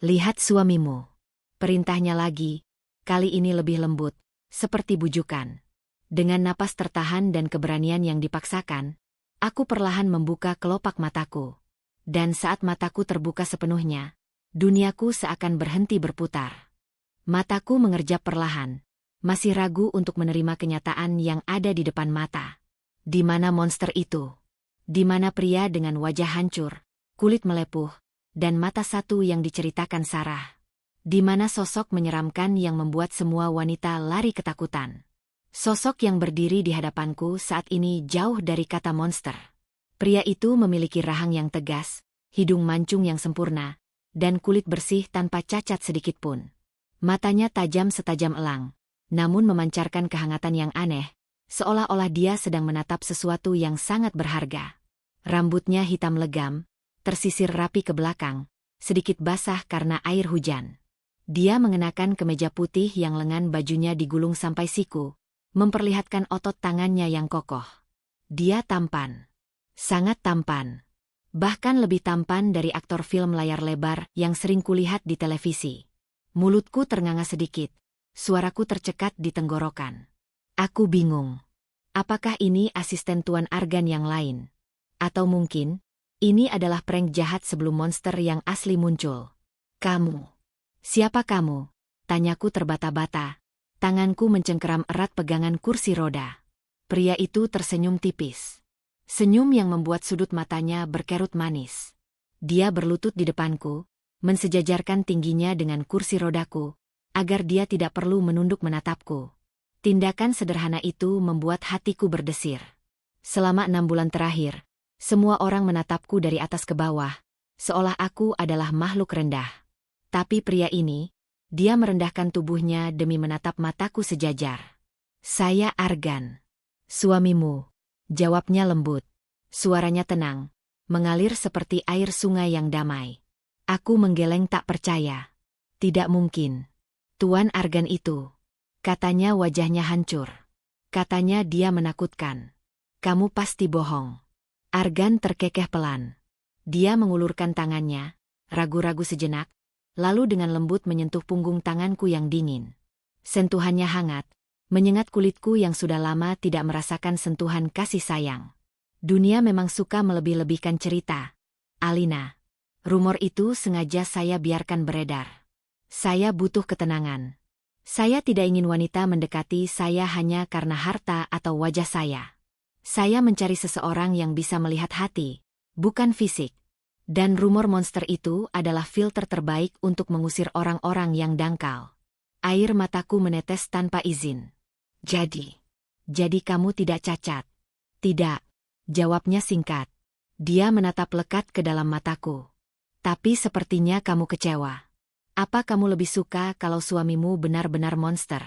Lihat suamimu. Perintahnya lagi, kali ini lebih lembut, seperti bujukan. Dengan napas tertahan dan keberanian yang dipaksakan, aku perlahan membuka kelopak mataku. Dan saat mataku terbuka sepenuhnya, duniaku seakan berhenti berputar. Mataku mengerjap perlahan, masih ragu untuk menerima kenyataan yang ada di depan mata. Di mana monster itu? Di mana pria dengan wajah hancur, kulit melepuh, dan mata satu yang diceritakan Sarah? Di mana sosok menyeramkan yang membuat semua wanita lari ketakutan? Sosok yang berdiri di hadapanku saat ini jauh dari kata monster. Pria itu memiliki rahang yang tegas, hidung mancung yang sempurna, dan kulit bersih tanpa cacat sedikitpun. Matanya tajam setajam elang, namun memancarkan kehangatan yang aneh, seolah-olah dia sedang menatap sesuatu yang sangat berharga. Rambutnya hitam legam, tersisir rapi ke belakang, sedikit basah karena air hujan. Dia mengenakan kemeja putih yang lengan bajunya digulung sampai siku, memperlihatkan otot tangannya yang kokoh. Dia tampan. Sangat tampan. Bahkan lebih tampan dari aktor film layar lebar yang sering kulihat di televisi. Mulutku ternganga sedikit, suaraku tercekat di tenggorokan. Aku bingung. Apakah ini asisten Tuan Argan yang lain? Atau mungkin, ini adalah prank jahat sebelum monster yang asli muncul. Kamu. Siapa kamu? Tanyaku terbata-bata. Tanganku mencengkeram erat pegangan kursi roda. Pria itu tersenyum tipis. Senyum yang membuat sudut matanya berkerut manis. Dia berlutut di depanku, mensejajarkan tingginya dengan kursi rodaku, agar dia tidak perlu menunduk menatapku. Tindakan sederhana itu membuat hatiku berdesir. Selama 6 bulan terakhir, semua orang menatapku dari atas ke bawah, seolah aku adalah makhluk rendah. Tapi pria ini, dia merendahkan tubuhnya demi menatap mataku sejajar. Saya Argan. Suamimu, jawabnya lembut. Suaranya tenang, mengalir seperti air sungai yang damai. Aku menggeleng tak percaya. Tidak mungkin. Tuan Argan itu. Katanya wajahnya hancur. Katanya dia menakutkan. Kamu pasti bohong. Argan terkekeh pelan. Dia mengulurkan tangannya, ragu-ragu sejenak, lalu dengan lembut menyentuh punggung tanganku yang dingin. Sentuhannya hangat, menyengat kulitku yang sudah lama tidak merasakan sentuhan kasih sayang. Dunia memang suka melebih-lebihkan cerita. Alina. Rumor itu sengaja saya biarkan beredar. Saya butuh ketenangan. Saya tidak ingin wanita mendekati saya hanya karena harta atau wajah saya. Saya mencari seseorang yang bisa melihat hati, bukan fisik. Dan rumor monster itu adalah filter terbaik untuk mengusir orang-orang yang dangkal. Air mataku menetes tanpa izin. Jadi kamu tidak cacat? Tidak, jawabnya singkat. Dia menatap lekat ke dalam mataku. Tapi sepertinya kamu kecewa. Apa kamu lebih suka kalau suamimu benar-benar monster?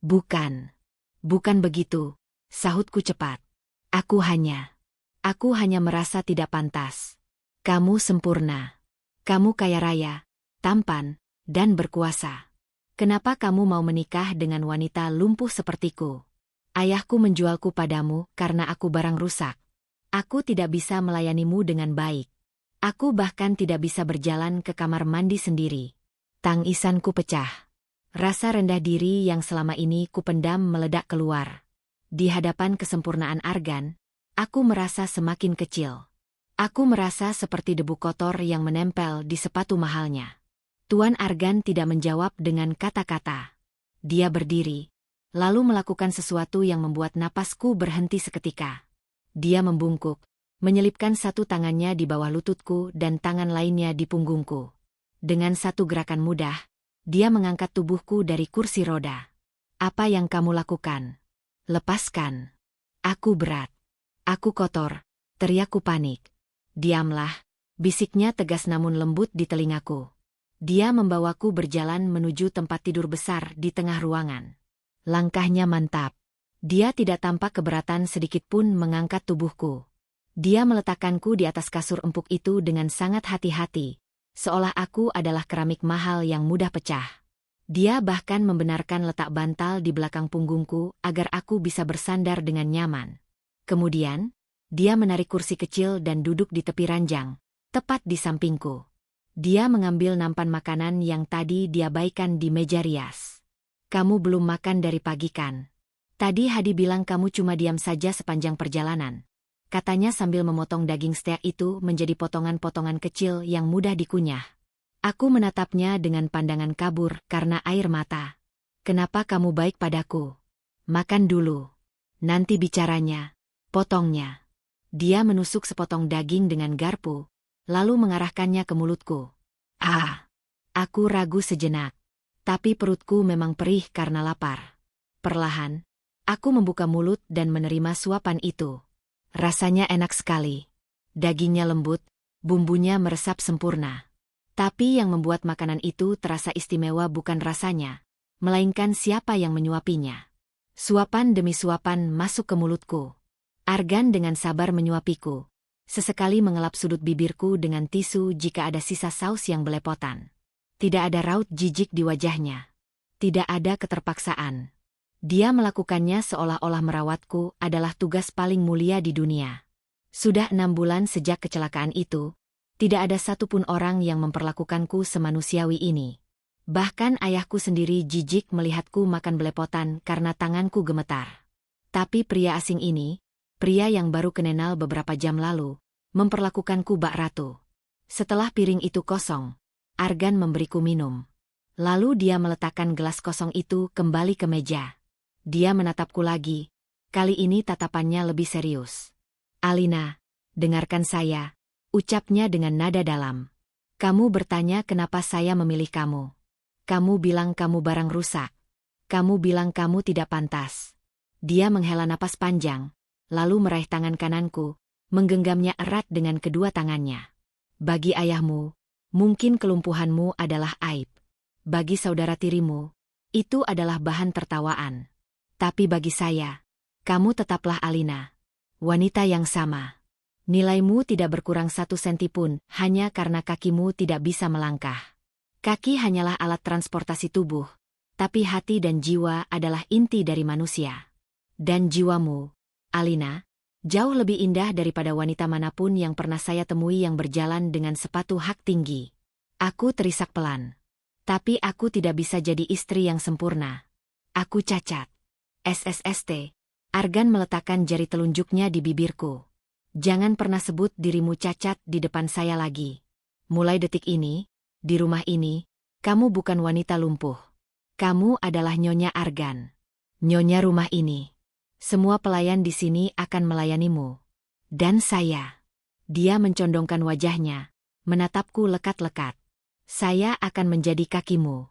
Bukan begitu, sahutku cepat. Aku hanya merasa tidak pantas. Kamu sempurna. Kamu kaya raya, tampan, dan berkuasa. Kenapa kamu mau menikah dengan wanita lumpuh sepertiku? Ayahku menjualku padamu karena aku barang rusak. Aku tidak bisa melayanimu dengan baik. Aku bahkan tidak bisa berjalan ke kamar mandi sendiri. Tangisanku pecah. Rasa rendah diri yang selama ini kupendam meledak keluar. Di hadapan kesempurnaan Argan, aku merasa semakin kecil. Aku merasa seperti debu kotor yang menempel di sepatu mahalnya. Tuan Argan tidak menjawab dengan kata-kata. Dia berdiri, lalu melakukan sesuatu yang membuat napasku berhenti seketika. Dia membungkuk, menyelipkan satu tangannya di bawah lututku dan tangan lainnya di punggungku. Dengan satu gerakan mudah, dia mengangkat tubuhku dari kursi roda. Apa yang kamu lakukan? Lepaskan. Aku berat. Aku kotor, teriakku panik. Diamlah, bisiknya tegas namun lembut di telingaku. Dia membawaku berjalan menuju tempat tidur besar di tengah ruangan. Langkahnya mantap. Dia tidak tampak keberatan sedikitpun mengangkat tubuhku. Dia meletakkanku di atas kasur empuk itu dengan sangat hati-hati, seolah aku adalah keramik mahal yang mudah pecah. Dia bahkan membenarkan letak bantal di belakang punggungku agar aku bisa bersandar dengan nyaman. Kemudian, dia menarik kursi kecil dan duduk di tepi ranjang, tepat di sampingku. Dia mengambil nampan makanan yang tadi dia baikan di meja rias. Kamu belum makan dari pagi kan? Tadi Hadi bilang kamu cuma diam saja sepanjang perjalanan. Katanya sambil memotong daging steak itu menjadi potongan-potongan kecil yang mudah dikunyah. Aku menatapnya dengan pandangan kabur karena air mata. Kenapa kamu baik padaku? Makan dulu. Nanti bicaranya. Potongnya. Dia menusuk sepotong daging dengan garpu, lalu mengarahkannya ke mulutku. Aku ragu sejenak. Tapi perutku memang perih karena lapar. Perlahan, aku membuka mulut dan menerima suapan itu. Rasanya enak sekali. Dagingnya lembut, bumbunya meresap sempurna. Tapi yang membuat makanan itu terasa istimewa bukan rasanya, melainkan siapa yang menyuapinya. Suapan demi suapan masuk ke mulutku. Argan dengan sabar menyuapiku. Sesekali mengelap sudut bibirku dengan tisu jika ada sisa saus yang belepotan. Tidak ada raut jijik di wajahnya. Tidak ada keterpaksaan. Dia melakukannya seolah-olah merawatku adalah tugas paling mulia di dunia. Sudah 6 bulan sejak kecelakaan itu, tidak ada satupun orang yang memperlakukanku semanusiawi ini. Bahkan ayahku sendiri jijik melihatku makan belepotan karena tanganku gemetar. Tapi pria asing ini, pria yang baru kenal beberapa jam lalu, memperlakukanku bak ratu. Setelah piring itu kosong, Argan memberiku minum. Lalu dia meletakkan gelas kosong itu kembali ke meja. Dia menatapku lagi, kali ini tatapannya lebih serius. Alina, dengarkan saya, ucapnya dengan nada dalam. Kamu bertanya kenapa saya memilih kamu. Kamu bilang kamu barang rusak. Kamu bilang kamu tidak pantas. Dia menghela napas panjang, lalu meraih tangan kananku, menggenggamnya erat dengan kedua tangannya. Bagi ayahmu, mungkin kelumpuhanmu adalah aib. Bagi saudara tirimu, itu adalah bahan tertawaan. Tapi bagi saya, kamu tetaplah Alina. Wanita yang sama. Nilaimu tidak berkurang 1 senti pun hanya karena kakimu tidak bisa melangkah. Kaki hanyalah alat transportasi tubuh, tapi hati dan jiwa adalah inti dari manusia. Dan jiwamu, Alina, jauh lebih indah daripada wanita manapun yang pernah saya temui yang berjalan dengan sepatu hak tinggi. Aku terisak pelan. Tapi aku tidak bisa jadi istri yang sempurna. Aku cacat. SSST. Argan meletakkan jari telunjuknya di bibirku. Jangan pernah sebut dirimu cacat di depan saya lagi. Mulai detik ini, di rumah ini, kamu bukan wanita lumpuh. Kamu adalah Nyonya Argan. Nyonya rumah ini. Semua pelayan di sini akan melayanimu. Dan saya. Dia mencondongkan wajahnya, menatapku lekat-lekat. Saya akan menjadi kakimu.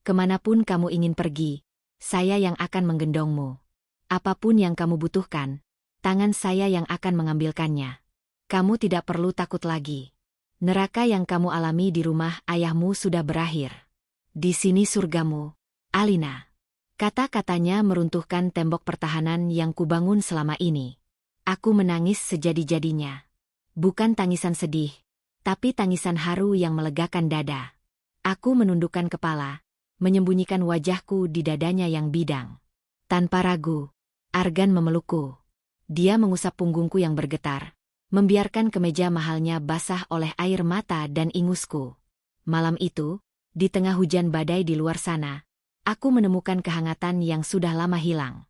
Kemanapun kamu ingin pergi, saya yang akan menggendongmu. Apapun yang kamu butuhkan, tangan saya yang akan mengambilkannya. Kamu tidak perlu takut lagi. Neraka yang kamu alami di rumah ayahmu sudah berakhir. Di sini surgamu, Alina. Kata-katanya meruntuhkan tembok pertahanan yang kubangun selama ini. Aku menangis sejadi-jadinya. Bukan tangisan sedih, tapi tangisan haru yang melegakan dada. Aku menundukkan kepala, menyembunyikan wajahku di dadanya yang bidang. Tanpa ragu, Argan memelukku. Dia mengusap punggungku yang bergetar, membiarkan kemeja mahalnya basah oleh air mata dan ingusku. Malam itu, di tengah hujan badai di luar sana, aku menemukan kehangatan yang sudah lama hilang.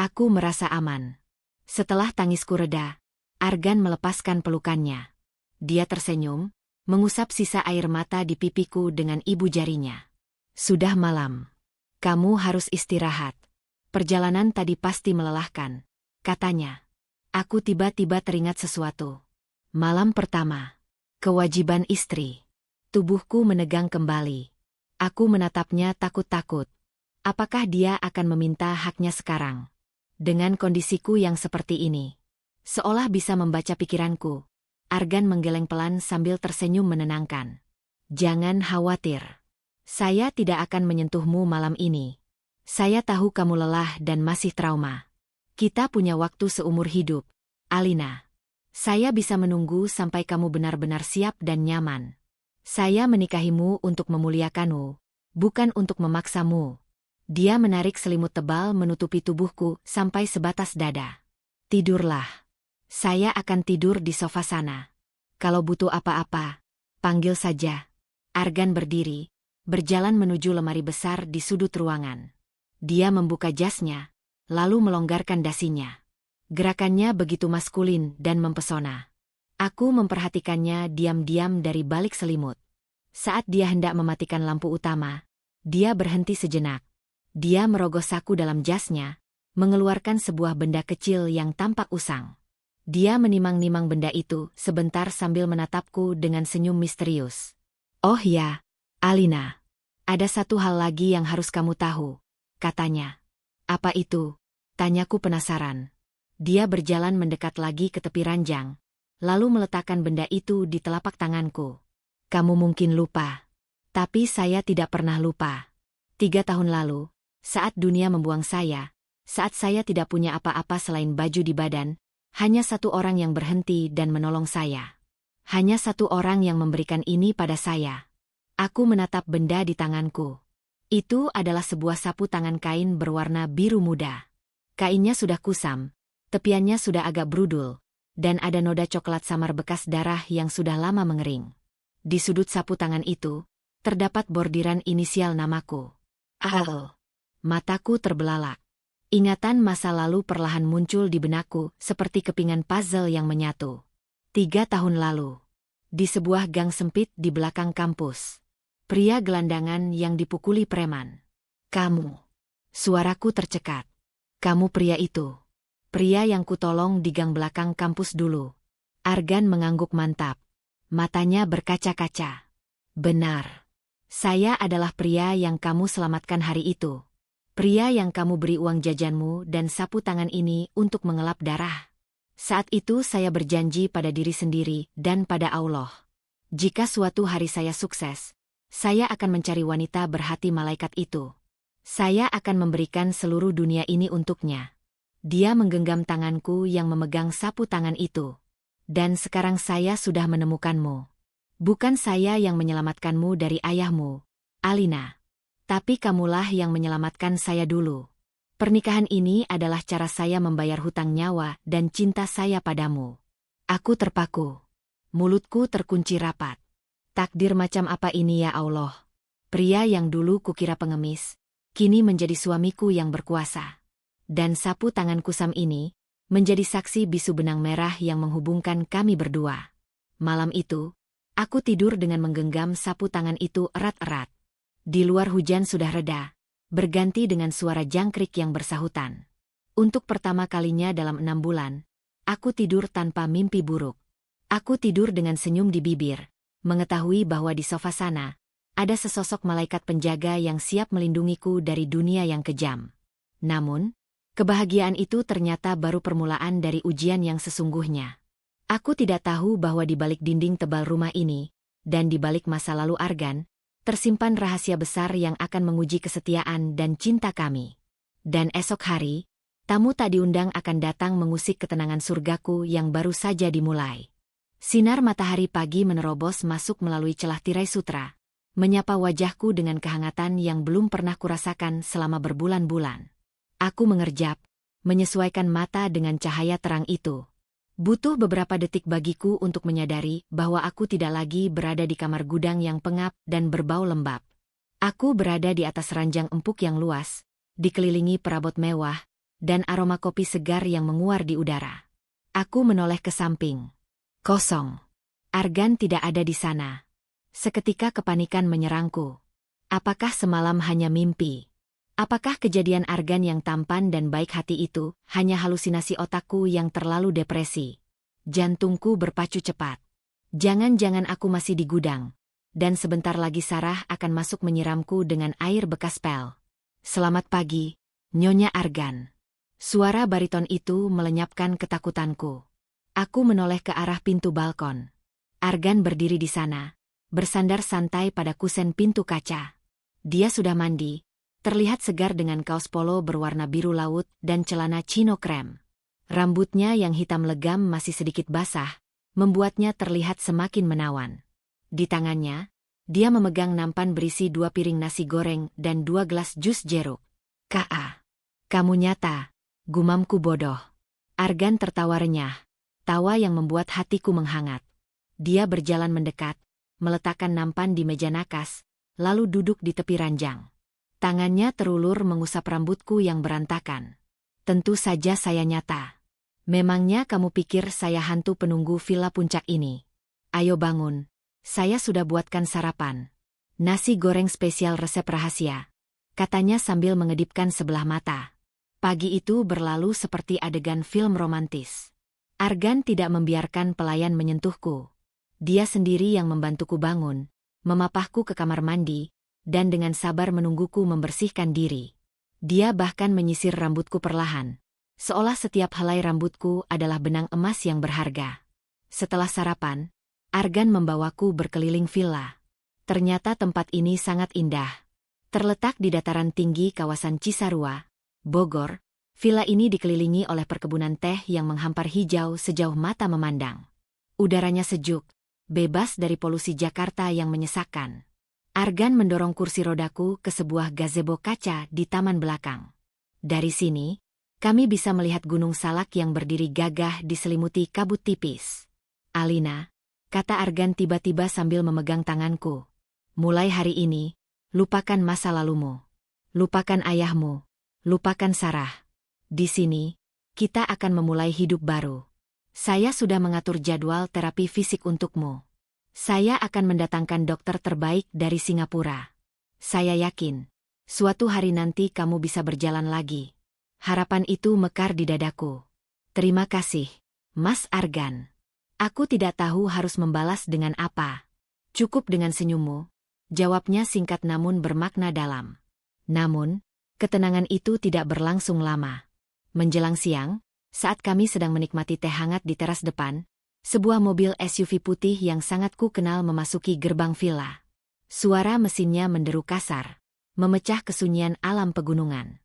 Aku merasa aman. Setelah tangisku reda, Argan melepaskan pelukannya. Dia tersenyum, mengusap sisa air mata di pipiku dengan ibu jarinya. Sudah malam. Kamu harus istirahat. Perjalanan tadi pasti melelahkan, katanya. Aku tiba-tiba teringat sesuatu. Malam pertama. Kewajiban istri. Tubuhku menegang kembali. Aku menatapnya takut-takut. Apakah dia akan meminta haknya sekarang? Dengan kondisiku yang seperti ini. Seolah bisa membaca pikiranku, Argan menggeleng pelan sambil tersenyum menenangkan. Jangan khawatir. Saya tidak akan menyentuhmu malam ini. Saya tahu kamu lelah dan masih trauma. Kita punya waktu seumur hidup, Alina. Saya bisa menunggu sampai kamu benar-benar siap dan nyaman. Saya menikahimu untuk memuliakanmu, bukan untuk memaksamu. Dia menarik selimut tebal menutupi tubuhku sampai sebatas dada. Tidurlah. Saya akan tidur di sofa sana. Kalau butuh apa-apa, panggil saja. Argan berdiri, berjalan menuju lemari besar di sudut ruangan. Dia membuka jasnya, lalu melonggarkan dasinya. Gerakannya begitu maskulin dan mempesona. Aku memperhatikannya diam-diam dari balik selimut. Saat dia hendak mematikan lampu utama, dia berhenti sejenak. Dia merogoh saku dalam jasnya, mengeluarkan sebuah benda kecil yang tampak usang. Dia menimang-nimang benda itu sebentar sambil menatapku dengan senyum misterius. Oh ya, Alina. Ada satu hal lagi yang harus kamu tahu, katanya. Apa itu? Tanyaku penasaran. Dia berjalan mendekat lagi ke tepi ranjang, lalu meletakkan benda itu di telapak tanganku. Kamu mungkin lupa. Tapi saya tidak pernah lupa. 3 tahun lalu, saat dunia membuang saya, saat saya tidak punya apa-apa selain baju di badan, hanya satu orang yang berhenti dan menolong saya. Hanya satu orang yang memberikan ini pada saya. Aku menatap benda di tanganku. Itu adalah sebuah sapu tangan kain berwarna biru muda. Kainnya sudah kusam, tepiannya sudah agak brudul, dan ada noda coklat samar bekas darah yang sudah lama mengering. Di sudut sapu tangan itu, terdapat bordiran inisial namaku. Al. Mataku terbelalak. Ingatan masa lalu perlahan muncul di benakku seperti kepingan puzzle yang menyatu. 3 tahun lalu. Di sebuah gang sempit di belakang kampus. Pria gelandangan yang dipukuli preman. Kamu. Suaraku tercekat. Kamu pria itu. Pria yang kutolong di gang belakang kampus dulu. Argan mengangguk mantap. Matanya berkaca-kaca. Benar. Saya adalah pria yang kamu selamatkan hari itu. Pria yang kamu beri uang jajanmu dan sapu tangan ini untuk mengelap darah. Saat itu saya berjanji pada diri sendiri dan pada Allah. Jika suatu hari saya sukses, saya akan mencari wanita berhati malaikat itu. Saya akan memberikan seluruh dunia ini untuknya. Dia menggenggam tanganku yang memegang sapu tangan itu. Dan sekarang saya sudah menemukanmu. Bukan saya yang menyelamatkanmu dari ayahmu, Alina. Tapi kamulah yang menyelamatkan saya dulu. Pernikahan ini adalah cara saya membayar hutang nyawa dan cinta saya padamu. Aku terpaku. Mulutku terkunci rapat. Takdir macam apa ini ya Allah? Pria yang dulu kukira pengemis, kini menjadi suamiku yang berkuasa. Dan sapu tangan kusam ini, menjadi saksi bisu benang merah yang menghubungkan kami berdua. Malam itu, aku tidur dengan menggenggam sapu tangan itu erat-erat. Di luar hujan sudah reda, berganti dengan suara jangkrik yang bersahutan. Untuk pertama kalinya dalam 6 bulan, aku tidur tanpa mimpi buruk. Aku tidur dengan senyum di bibir, mengetahui bahwa di sofa sana, ada sesosok malaikat penjaga yang siap melindungiku dari dunia yang kejam. Namun, kebahagiaan itu ternyata baru permulaan dari ujian yang sesungguhnya. Aku tidak tahu bahwa di balik dinding tebal rumah ini, dan di balik masa lalu Argan, tersimpan rahasia besar yang akan menguji kesetiaan dan cinta kami. Dan esok hari, tamu tak diundang akan datang mengusik ketenangan surgaku yang baru saja dimulai. Sinar matahari pagi menerobos masuk melalui celah tirai sutra, menyapa wajahku dengan kehangatan yang belum pernah kurasakan selama berbulan-bulan. Aku mengerjap, menyesuaikan mata dengan cahaya terang itu. Butuh beberapa detik bagiku untuk menyadari bahwa aku tidak lagi berada di kamar gudang yang pengap dan berbau lembab. Aku berada di atas ranjang empuk yang luas, dikelilingi perabot mewah, dan aroma kopi segar yang menguar di udara. Aku menoleh ke samping. Kosong. Argan tidak ada di sana. Seketika kepanikan menyerangku. Apakah semalam hanya mimpi? Apakah kejadian Argan yang tampan dan baik hati itu hanya halusinasi otakku yang terlalu depresi? Jantungku berpacu cepat. Jangan-jangan aku masih di gudang. Dan sebentar lagi Sarah akan masuk menyiramku dengan air bekas pel. Selamat pagi, Nyonya Argan. Suara bariton itu melenyapkan ketakutanku. Aku menoleh ke arah pintu balkon. Argan berdiri di sana, bersandar santai pada kusen pintu kaca. Dia sudah mandi, terlihat segar dengan kaos polo berwarna biru laut dan celana chino krem. Rambutnya yang hitam legam masih sedikit basah, membuatnya terlihat semakin menawan. Di tangannya, dia memegang nampan berisi 2 piring nasi goreng dan 2 gelas jus jeruk. "Ka, kamu nyata," gumamku bodoh. Argan tertawa renyah, tawa yang membuat hatiku menghangat. Dia berjalan mendekat, meletakkan nampan di meja nakas, lalu duduk di tepi ranjang. Tangannya terulur mengusap rambutku yang berantakan. "Tentu saja saya nyata. Memangnya kamu pikir saya hantu penunggu villa puncak ini? Ayo bangun, saya sudah buatkan sarapan. Nasi goreng spesial resep rahasia," katanya sambil mengedipkan sebelah mata. Pagi itu berlalu seperti adegan film romantis. Argan tidak membiarkan pelayan menyentuhku. Dia sendiri yang membantuku bangun, memapahku ke kamar mandi, dan dengan sabar menungguku membersihkan diri. Dia bahkan menyisir rambutku perlahan, seolah setiap helai rambutku adalah benang emas yang berharga. Setelah sarapan, Argan membawaku berkeliling villa. Ternyata tempat ini sangat indah. Terletak di dataran tinggi kawasan Cisarua, Bogor, villa ini dikelilingi oleh perkebunan teh yang menghampar hijau sejauh mata memandang. Udaranya sejuk, bebas dari polusi Jakarta yang menyesakkan. Argan mendorong kursi rodaku ke sebuah gazebo kaca di taman belakang. Dari sini, kami bisa melihat Gunung Salak yang berdiri gagah diselimuti kabut tipis. "Alina," kata Argan tiba-tiba sambil memegang tanganku. "Mulai hari ini, lupakan masa lalumu. Lupakan ayahmu. Lupakan Sarah. Di sini, kita akan memulai hidup baru. Saya sudah mengatur jadwal terapi fisik untukmu. Saya akan mendatangkan dokter terbaik dari Singapura. Saya yakin, suatu hari nanti kamu bisa berjalan lagi." Harapan itu mekar di dadaku. "Terima kasih, Mas Argan. Aku tidak tahu harus membalas dengan apa. Cukup dengan senyummu," jawabnya singkat namun bermakna dalam. Namun, ketenangan itu tidak berlangsung lama. Menjelang siang, saat kami sedang menikmati teh hangat di teras depan, sebuah mobil SUV putih yang sangat ku kenal memasuki gerbang villa. Suara mesinnya menderu kasar, memecah kesunyian alam pegunungan.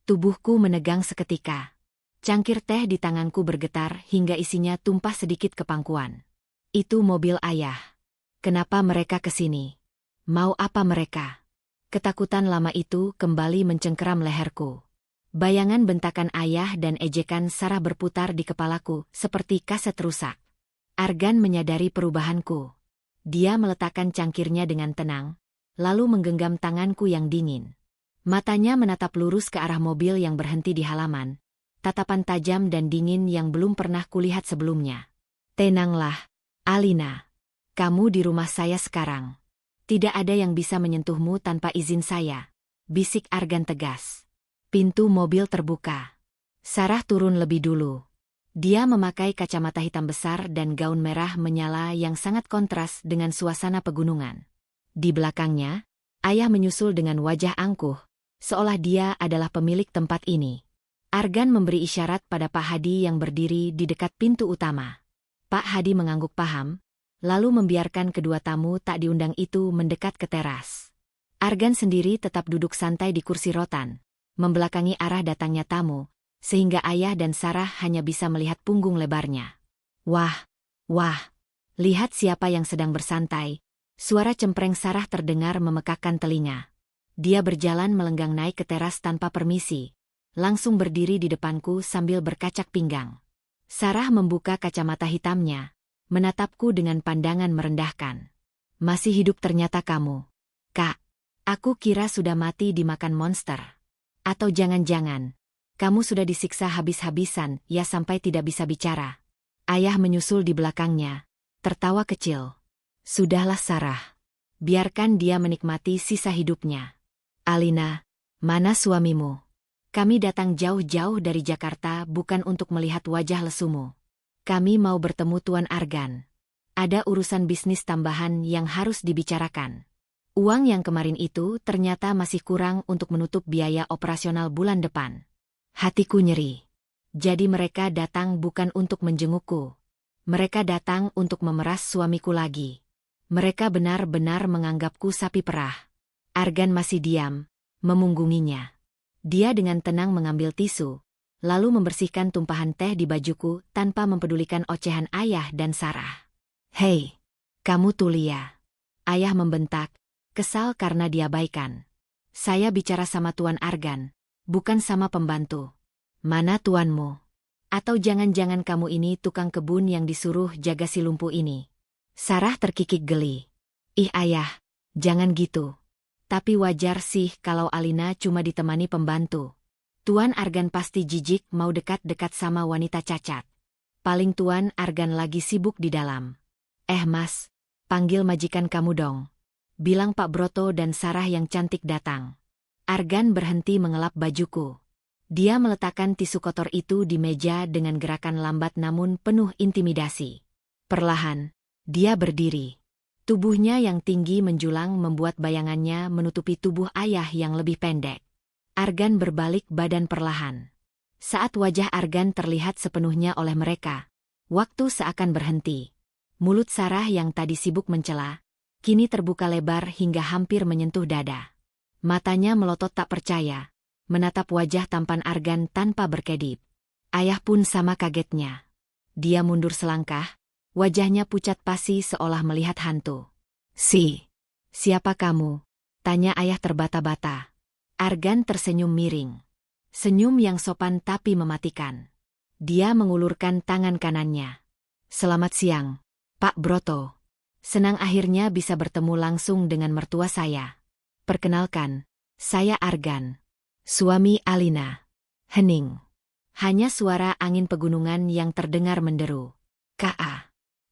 Tubuhku menegang seketika. Cangkir teh di tanganku bergetar hingga isinya tumpah sedikit ke pangkuan. Itu mobil ayah. Kenapa mereka ke sini? Mau apa mereka? Ketakutan lama itu kembali mencengkeram leherku. Bayangan bentakan ayah dan ejekan Sarah berputar di kepalaku seperti kaset rusak. Argan menyadari perubahanku. Dia meletakkan cangkirnya dengan tenang, lalu menggenggam tanganku yang dingin. Matanya menatap lurus ke arah mobil yang berhenti di halaman, tatapan tajam dan dingin yang belum pernah kulihat sebelumnya. "Tenanglah, Alina. Kamu di rumah saya sekarang. Tidak ada yang bisa menyentuhmu tanpa izin saya," bisik Argan tegas. Pintu mobil terbuka. Sarah turun lebih dulu. Dia memakai kacamata hitam besar dan gaun merah menyala yang sangat kontras dengan suasana pegunungan. Di belakangnya, ayah menyusul dengan wajah angkuh, seolah dia adalah pemilik tempat ini. Argan memberi isyarat pada Pak Hadi yang berdiri di dekat pintu utama. Pak Hadi mengangguk paham, lalu membiarkan kedua tamu tak diundang itu mendekat ke teras. Argan sendiri tetap duduk santai di kursi rotan, membelakangi arah datangnya tamu, sehingga ayah dan Sarah hanya bisa melihat punggung lebarnya. Wah, lihat siapa yang sedang bersantai. Suara cempreng Sarah terdengar memekakkan telinga. Dia berjalan melenggang naik ke teras tanpa permisi, langsung berdiri di depanku sambil berkacak pinggang. Sarah membuka kacamata hitamnya, menatapku dengan pandangan merendahkan. Masih hidup ternyata kamu. Kak, aku kira sudah mati dimakan monster. Atau jangan-jangan, kamu sudah disiksa habis-habisan ya sampai tidak bisa bicara. Ayah menyusul di belakangnya, tertawa kecil. Sudahlah Sarah. Biarkan dia menikmati sisa hidupnya. Alina, mana suamimu? Kami datang jauh-jauh dari Jakarta bukan untuk melihat wajah lesumu. Kami mau bertemu Tuan Argan. Ada urusan bisnis tambahan yang harus dibicarakan. Uang yang kemarin itu ternyata masih kurang untuk menutup biaya operasional bulan depan. Hatiku nyeri. Jadi mereka datang bukan untuk menjengukku. Mereka datang untuk memeras suamiku lagi. Mereka benar-benar menganggapku sapi perah. Argan masih diam, memunggunginya. Dia dengan tenang mengambil tisu, lalu membersihkan tumpahan teh di bajuku tanpa mempedulikan ocehan ayah dan Sarah. Hei, kamu Tulia. Ayah membentak, kesal karena diabaikan. Saya bicara sama Tuan Argan, bukan sama pembantu. Mana tuanmu? Atau jangan-jangan kamu ini tukang kebun yang disuruh jaga si lumpuh ini? Sarah terkikik geli. Ih ayah, jangan gitu. Tapi wajar sih kalau Alina cuma ditemani pembantu. Tuan Argan pasti jijik mau dekat-dekat sama wanita cacat. Paling Tuan Argan lagi sibuk di dalam. Mas, panggil majikan kamu dong. Bilang Pak Broto dan Sarah yang cantik datang. Argan berhenti mengelap bajuku. Dia meletakkan tisu kotor itu di meja dengan gerakan lambat namun penuh intimidasi. Perlahan, dia berdiri. Tubuhnya yang tinggi menjulang membuat bayangannya menutupi tubuh ayah yang lebih pendek. Argan berbalik badan perlahan. Saat wajah Argan terlihat sepenuhnya oleh mereka, waktu seakan berhenti. Mulut Sarah yang tadi sibuk mencela, kini terbuka lebar hingga hampir menyentuh dada. Matanya melotot tak percaya, menatap wajah tampan Argan tanpa berkedip. Ayah pun sama kagetnya. Dia mundur selangkah, wajahnya pucat pasi seolah melihat hantu. Siapa kamu? Tanya ayah terbata-bata. Argan tersenyum miring. Senyum yang sopan tapi mematikan. Dia mengulurkan tangan kanannya. Selamat siang, Pak Broto. Senang akhirnya bisa bertemu langsung dengan mertua saya. Perkenalkan, saya Argan. Suami Alina. Hening. Hanya suara angin pegunungan yang terdengar menderu. Kak,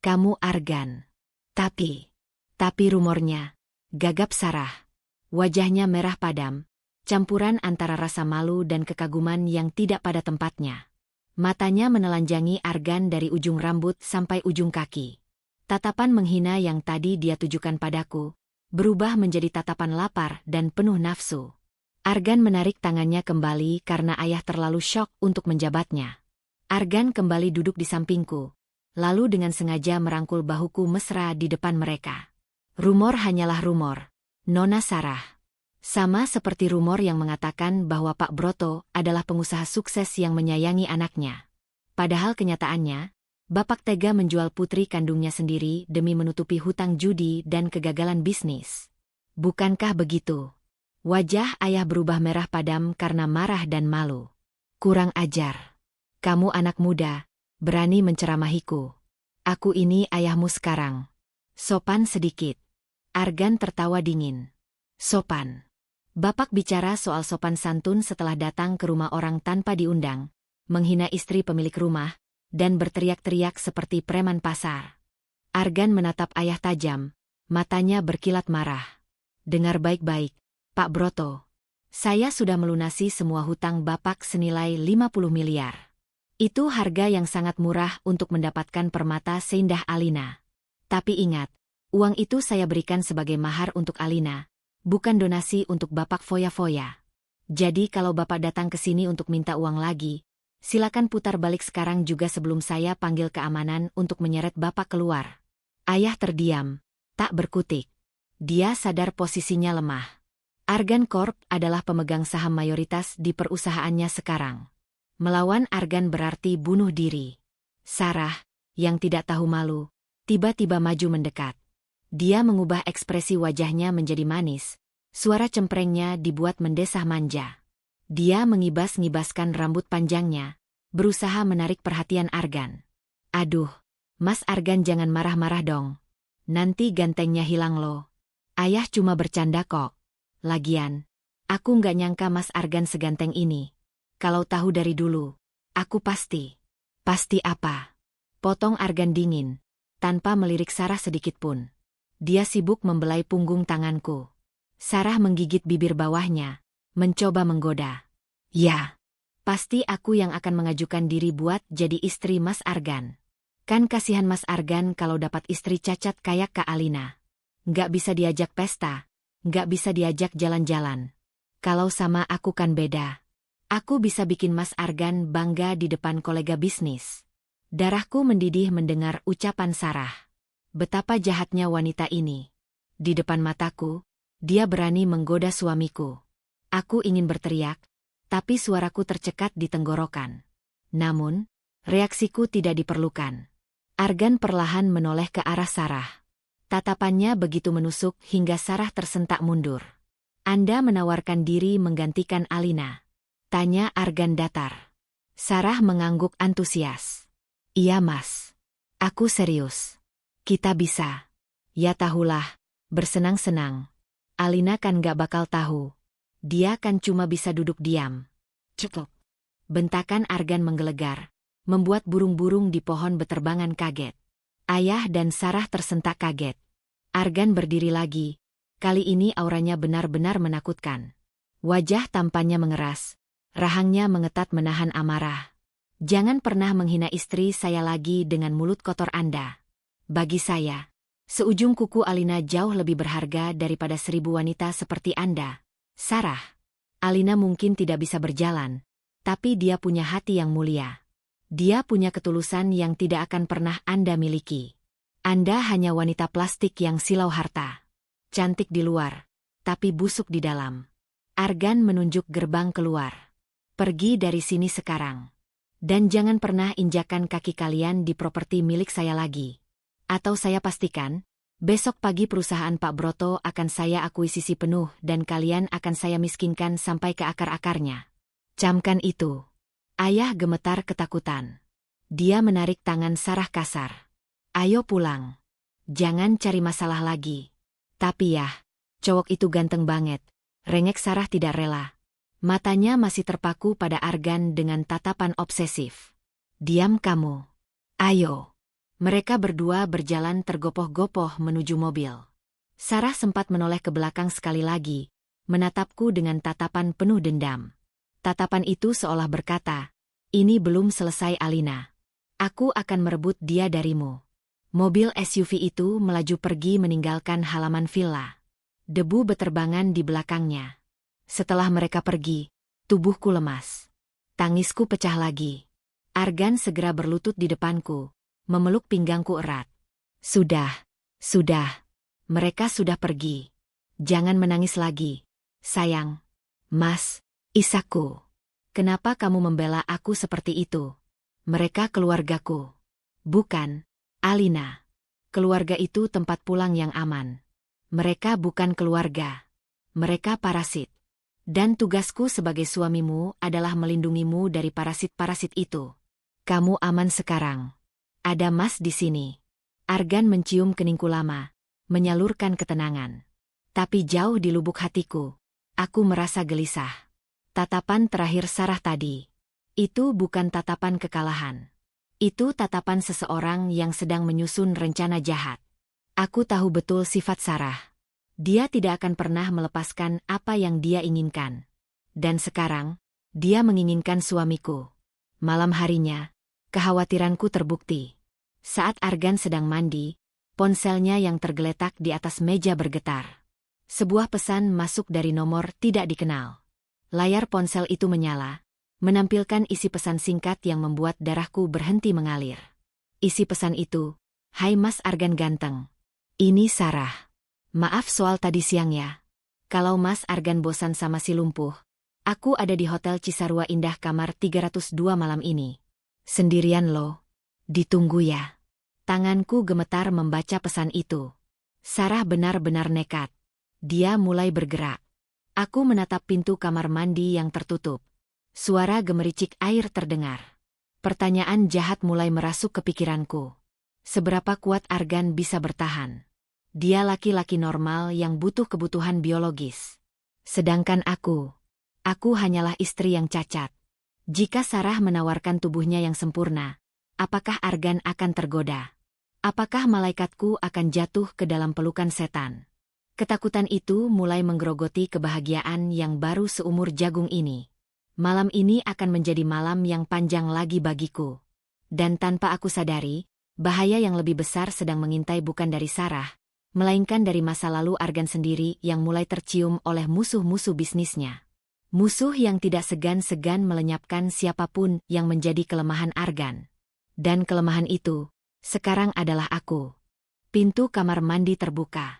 kamu Argan. Tapi rumornya, gagap Sarah. Wajahnya merah padam, campuran antara rasa malu dan kekaguman yang tidak pada tempatnya. Matanya menelanjangi Argan dari ujung rambut sampai ujung kaki. Tatapan menghina yang tadi dia tujukan padaku, berubah menjadi tatapan lapar dan penuh nafsu. Argan menarik tangannya kembali karena ayah terlalu syok untuk menjabatnya. Argan kembali duduk di sampingku, lalu dengan sengaja merangkul bahuku mesra di depan mereka. Rumor hanyalah rumor, Nona Sarah. Sama seperti rumor yang mengatakan bahwa Pak Broto adalah pengusaha sukses yang menyayangi anaknya. Padahal kenyataannya, Bapak tega menjual putri kandungnya sendiri demi menutupi hutang judi dan kegagalan bisnis. Bukankah begitu? Wajah ayah berubah merah padam karena marah dan malu. Kurang ajar. Kamu anak muda, berani menceramahiku. Aku ini ayahmu sekarang. Sopan sedikit. Argan tertawa dingin. Sopan. Bapak bicara soal sopan santun setelah datang ke rumah orang tanpa diundang, menghina istri pemilik rumah, dan berteriak-teriak seperti preman pasar. Argan menatap ayah tajam, matanya berkilat marah. Dengar baik-baik, Pak Broto. Saya sudah melunasi semua hutang Bapak senilai 50 miliar. Itu harga yang sangat murah untuk mendapatkan permata seindah Alina. Tapi ingat, Uang itu saya berikan sebagai mahar untuk Alina, bukan donasi untuk Bapak foya-foya. Jadi kalau Bapak datang ke sini untuk minta uang lagi, silakan putar balik sekarang juga sebelum saya panggil keamanan untuk menyeret Bapak keluar. Ayah terdiam, tak berkutik. Dia sadar posisinya lemah. Argan Corp adalah pemegang saham mayoritas di perusahaannya sekarang. Melawan Argan berarti bunuh diri. Sarah, yang tidak tahu malu, tiba-tiba maju mendekat. Dia mengubah ekspresi wajahnya menjadi manis. Suara cemprengnya dibuat mendesah manja. Dia ngibas-ngibaskan rambut panjangnya, berusaha menarik perhatian Argan. Aduh, Mas Argan jangan marah-marah dong. Nanti gantengnya hilang loh. Ayah cuma bercanda kok. Lagian, aku nggak nyangka Mas Argan seganteng ini. Kalau tahu dari dulu, aku pasti. Pasti apa? Potong Argan dingin, tanpa melirik Sarah sedikit pun. Dia sibuk membelai punggung tanganku. Sarah menggigit bibir bawahnya, mencoba menggoda. Ya, pasti aku yang akan mengajukan diri buat jadi istri Mas Argan. Kan kasihan Mas Argan kalau dapat istri cacat kayak Kak Alina. Nggak bisa diajak pesta, nggak bisa diajak jalan-jalan. Kalau sama aku kan beda. Aku bisa bikin Mas Argan bangga di depan kolega bisnis. Darahku mendidih mendengar ucapan Sarah. Betapa jahatnya wanita ini. Di depan mataku, dia berani menggoda suamiku. Aku ingin berteriak, tapi suaraku tercekat di tenggorokan. Namun, reaksiku tidak diperlukan. Argan perlahan menoleh ke arah Sarah. Tatapannya begitu menusuk hingga Sarah tersentak mundur. Anda menawarkan diri menggantikan Alina? Tanya Argan datar. Sarah mengangguk antusias. Iya Mas. Aku serius. Kita bisa. Ya tahulah, bersenang-senang. Alina kan gak bakal tahu. Dia kan cuma bisa duduk diam. Cukup. Bentakan Argan menggelegar, membuat burung-burung di pohon beterbangan kaget. Ayah dan Sarah tersentak kaget. Argan berdiri lagi. Kali ini auranya benar-benar menakutkan. Wajah tampannya mengeras. Rahangnya mengetat menahan amarah. Jangan pernah menghina istri saya lagi dengan mulut kotor Anda. Bagi saya, seujung kuku Alina jauh lebih berharga daripada 1000 wanita seperti Anda. Sarah. Alina mungkin tidak bisa berjalan, tapi dia punya hati yang mulia. Dia punya ketulusan yang tidak akan pernah Anda miliki. Anda hanya wanita plastik yang silau harta. Cantik di luar, tapi busuk di dalam. Argan menunjuk gerbang keluar. Pergi dari sini sekarang. Dan jangan pernah injakan kaki kalian di properti milik saya lagi. Atau saya pastikan, besok pagi perusahaan Pak Broto akan saya akuisisi penuh dan kalian akan saya miskinkan sampai ke akar-akarnya. Camkan itu. Ayah gemetar ketakutan. Dia menarik tangan Sarah kasar. Ayo pulang. Jangan cari masalah lagi. Tapi ya, cowok itu ganteng banget. Rengek Sarah tidak rela. Matanya masih terpaku pada Argan dengan tatapan obsesif. Diam kamu. Ayo. Mereka berdua berjalan tergopoh-gopoh menuju mobil. Sarah sempat menoleh ke belakang sekali lagi, menatapku dengan tatapan penuh dendam. Tatapan itu seolah berkata, ini belum selesai Alina. Aku akan merebut dia darimu. Mobil SUV itu melaju pergi meninggalkan halaman villa. Debu beterbangan di belakangnya. Setelah mereka pergi, tubuhku lemas. Tangisku pecah lagi. Argan segera berlutut di depanku, memeluk pinggangku erat. Sudah. Mereka sudah pergi. Jangan menangis lagi. Sayang. Mas, Isaku. Kenapa kamu membela aku seperti itu? Mereka keluargaku. Bukan, Alina. Keluarga itu tempat pulang yang aman. Mereka bukan keluarga. Mereka parasit. Dan tugasku sebagai suamimu adalah melindungimu dari parasit-parasit itu. Kamu aman sekarang. Ada Mas di sini. Argan mencium keningku lama, menyalurkan ketenangan. Tapi jauh di lubuk hatiku, aku merasa gelisah. Tatapan terakhir Sarah tadi. Itu bukan tatapan kekalahan. Itu tatapan seseorang yang sedang menyusun rencana jahat. Aku tahu betul sifat Sarah. Dia tidak akan pernah melepaskan apa yang dia inginkan. Dan sekarang, dia menginginkan suamiku. Malam harinya, kekhawatiranku terbukti. Saat Argan sedang mandi, ponselnya yang tergeletak di atas meja bergetar. Sebuah pesan masuk dari nomor tidak dikenal. Layar ponsel itu menyala, menampilkan isi pesan singkat yang membuat darahku berhenti mengalir. Isi pesan itu, "Hai Mas Argan ganteng. Ini Sarah. Maaf soal tadi siang ya. Kalau Mas Argan bosan sama si lumpuh, aku ada di Hotel Cisarua Indah kamar 302 malam ini. Sendirian loh. Ditunggu ya." Tanganku gemetar membaca pesan itu. Sarah benar-benar nekat. Dia mulai bergerak. Aku menatap pintu kamar mandi yang tertutup. Suara gemericik air terdengar. Pertanyaan jahat mulai merasuk ke pikiranku. Seberapa kuat Argan bisa bertahan? Dia laki-laki normal yang butuh kebutuhan biologis. Sedangkan aku hanyalah istri yang cacat. Jika Sarah menawarkan tubuhnya yang sempurna, apakah Argan akan tergoda? Apakah malaikatku akan jatuh ke dalam pelukan setan? Ketakutan itu mulai menggerogoti kebahagiaan yang baru seumur jagung ini. Malam ini akan menjadi malam yang panjang lagi bagiku. Dan tanpa aku sadari, bahaya yang lebih besar sedang mengintai bukan dari Sarah, melainkan dari masa lalu Argan sendiri yang mulai tercium oleh musuh-musuh bisnisnya. Musuh yang tidak segan-segan melenyapkan siapapun yang menjadi kelemahan Argan. Dan kelemahan itu, sekarang adalah aku. Pintu kamar mandi terbuka.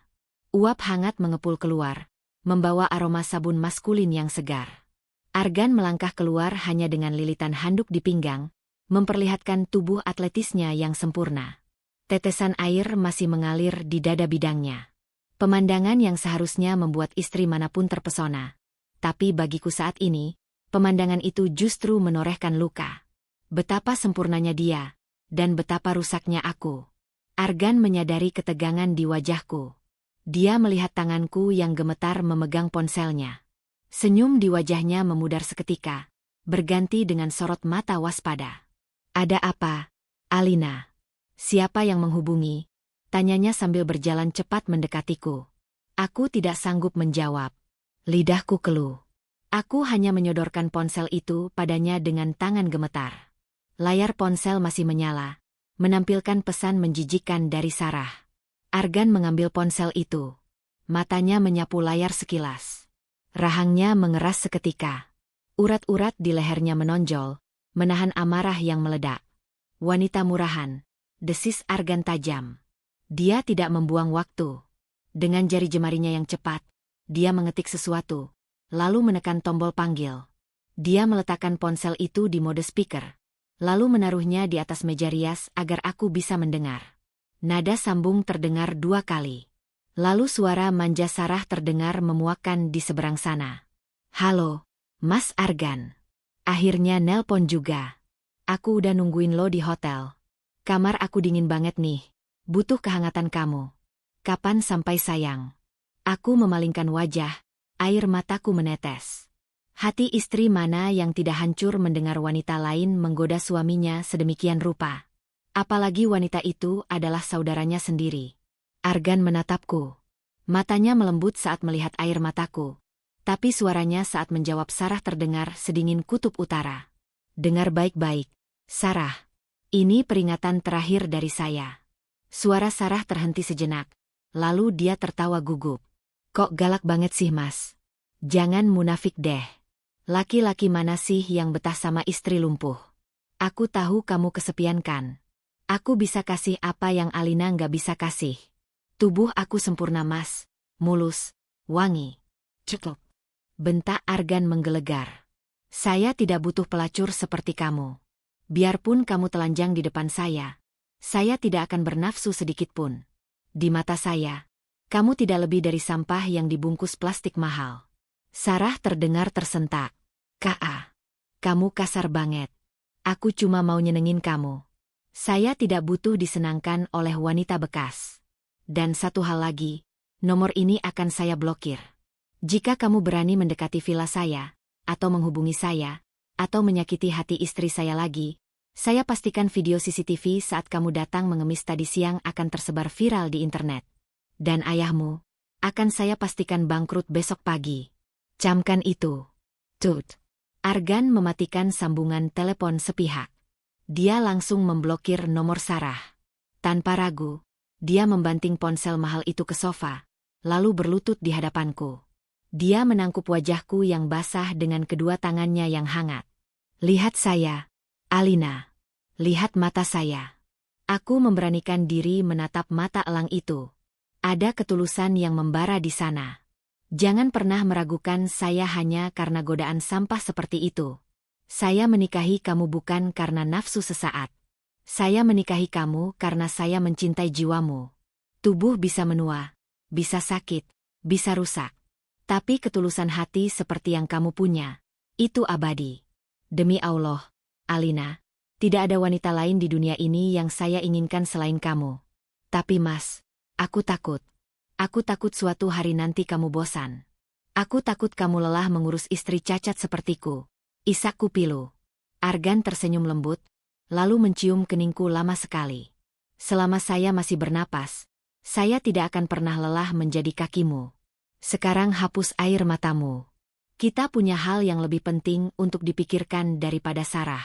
Uap hangat mengepul keluar, membawa aroma sabun maskulin yang segar. Argan melangkah keluar hanya dengan lilitan handuk di pinggang, memperlihatkan tubuh atletisnya yang sempurna. Tetesan air masih mengalir di dada bidangnya. Pemandangan yang seharusnya membuat istri manapun terpesona. Tapi bagiku saat ini, pemandangan itu justru menorehkan luka. Betapa sempurnanya dia, dan betapa rusaknya aku. Argan menyadari ketegangan di wajahku. Dia melihat tanganku yang gemetar memegang ponselnya. Senyum di wajahnya memudar seketika, berganti dengan sorot mata waspada. "Ada apa, Alina? Siapa yang menghubungi?" tanyanya sambil berjalan cepat mendekatiku. Aku tidak sanggup menjawab. Lidahku keluh. Aku hanya menyodorkan ponsel itu padanya dengan tangan gemetar. Layar ponsel masih menyala, menampilkan pesan menjijikkan dari Sarah. Argan mengambil ponsel itu. Matanya menyapu layar sekilas. Rahangnya mengeras seketika. Urat-urat di lehernya menonjol, menahan amarah yang meledak. "Wanita murahan," desis Argan tajam. Dia tidak membuang waktu. Dengan jari jemarinya yang cepat, dia mengetik sesuatu, lalu menekan tombol panggil. Dia meletakkan ponsel itu di mode speaker, lalu menaruhnya di atas meja rias agar aku bisa mendengar. Nada sambung terdengar 2 kali. Lalu suara manja Sarah terdengar memuakkan di seberang sana. "Halo, Mas Argan. Akhirnya nelpon juga. Aku udah nungguin lo di hotel. Kamar aku dingin banget nih. Butuh kehangatan kamu. Kapan sampai sayang?" Aku memalingkan wajah, air mataku menetes. Hati istri mana yang tidak hancur mendengar wanita lain menggoda suaminya sedemikian rupa? Apalagi wanita itu adalah saudaranya sendiri. Argan menatapku. Matanya melembut saat melihat air mataku. Tapi suaranya saat menjawab Sarah terdengar sedingin kutub utara. "Dengar baik-baik, Sarah. Ini peringatan terakhir dari saya." Suara Sarah terhenti sejenak. Lalu dia tertawa gugup. "Kok galak banget sih, Mas? Jangan munafik deh. Laki-laki mana sih yang betah sama istri lumpuh? Aku tahu kamu kesepian kan? Aku bisa kasih apa yang Alina nggak bisa kasih. Tubuh aku sempurna, Mas. Mulus, wangi." "Cukup," bentak Argan menggelegar. "Saya tidak butuh pelacur seperti kamu. Biarpun kamu telanjang di depan saya tidak akan bernafsu sedikitpun. Di mata saya, kamu tidak lebih dari sampah yang dibungkus plastik mahal." Sarah terdengar tersentak. "Ka, kamu kasar banget. Aku cuma mau nyenengin kamu. Saya tidak butuh disenangkan oleh wanita bekas. Dan satu hal lagi, nomor ini akan saya blokir. Jika kamu berani mendekati villa saya, atau menghubungi saya, atau menyakiti hati istri saya lagi, saya pastikan video CCTV saat kamu datang mengemis tadi siang akan tersebar viral di internet. Dan ayahmu akan saya pastikan bangkrut besok pagi. Camkan itu." Tut. Argan mematikan sambungan telepon sepihak. Dia langsung memblokir nomor Sarah. Tanpa ragu, Dia membanting ponsel mahal itu ke sofa, lalu berlutut di hadapanku. Dia menangkup wajahku yang basah dengan kedua tangannya yang hangat. Lihat saya, Alina. Lihat mata saya. Aku memberanikan diri menatap mata elang itu. Ada ketulusan yang membara di sana. Jangan pernah meragukan saya hanya karena godaan sampah seperti itu. Saya menikahi kamu bukan karena nafsu sesaat. Saya menikahi kamu karena saya mencintai jiwamu. Tubuh bisa menua, bisa sakit, bisa rusak. Tapi ketulusan hati seperti yang kamu punya, itu abadi. Demi Allah, Alina, tidak ada wanita lain di dunia ini yang saya inginkan selain kamu. Tapi Mas, aku takut. Aku takut suatu hari nanti kamu bosan. Aku takut kamu lelah mengurus istri cacat sepertiku. Isakku pilu. Argan tersenyum lembut, lalu mencium keningku lama sekali. Selama saya masih bernapas, saya tidak akan pernah lelah menjadi kakimu. Sekarang hapus air matamu. Kita punya hal yang lebih penting untuk dipikirkan daripada Sarah.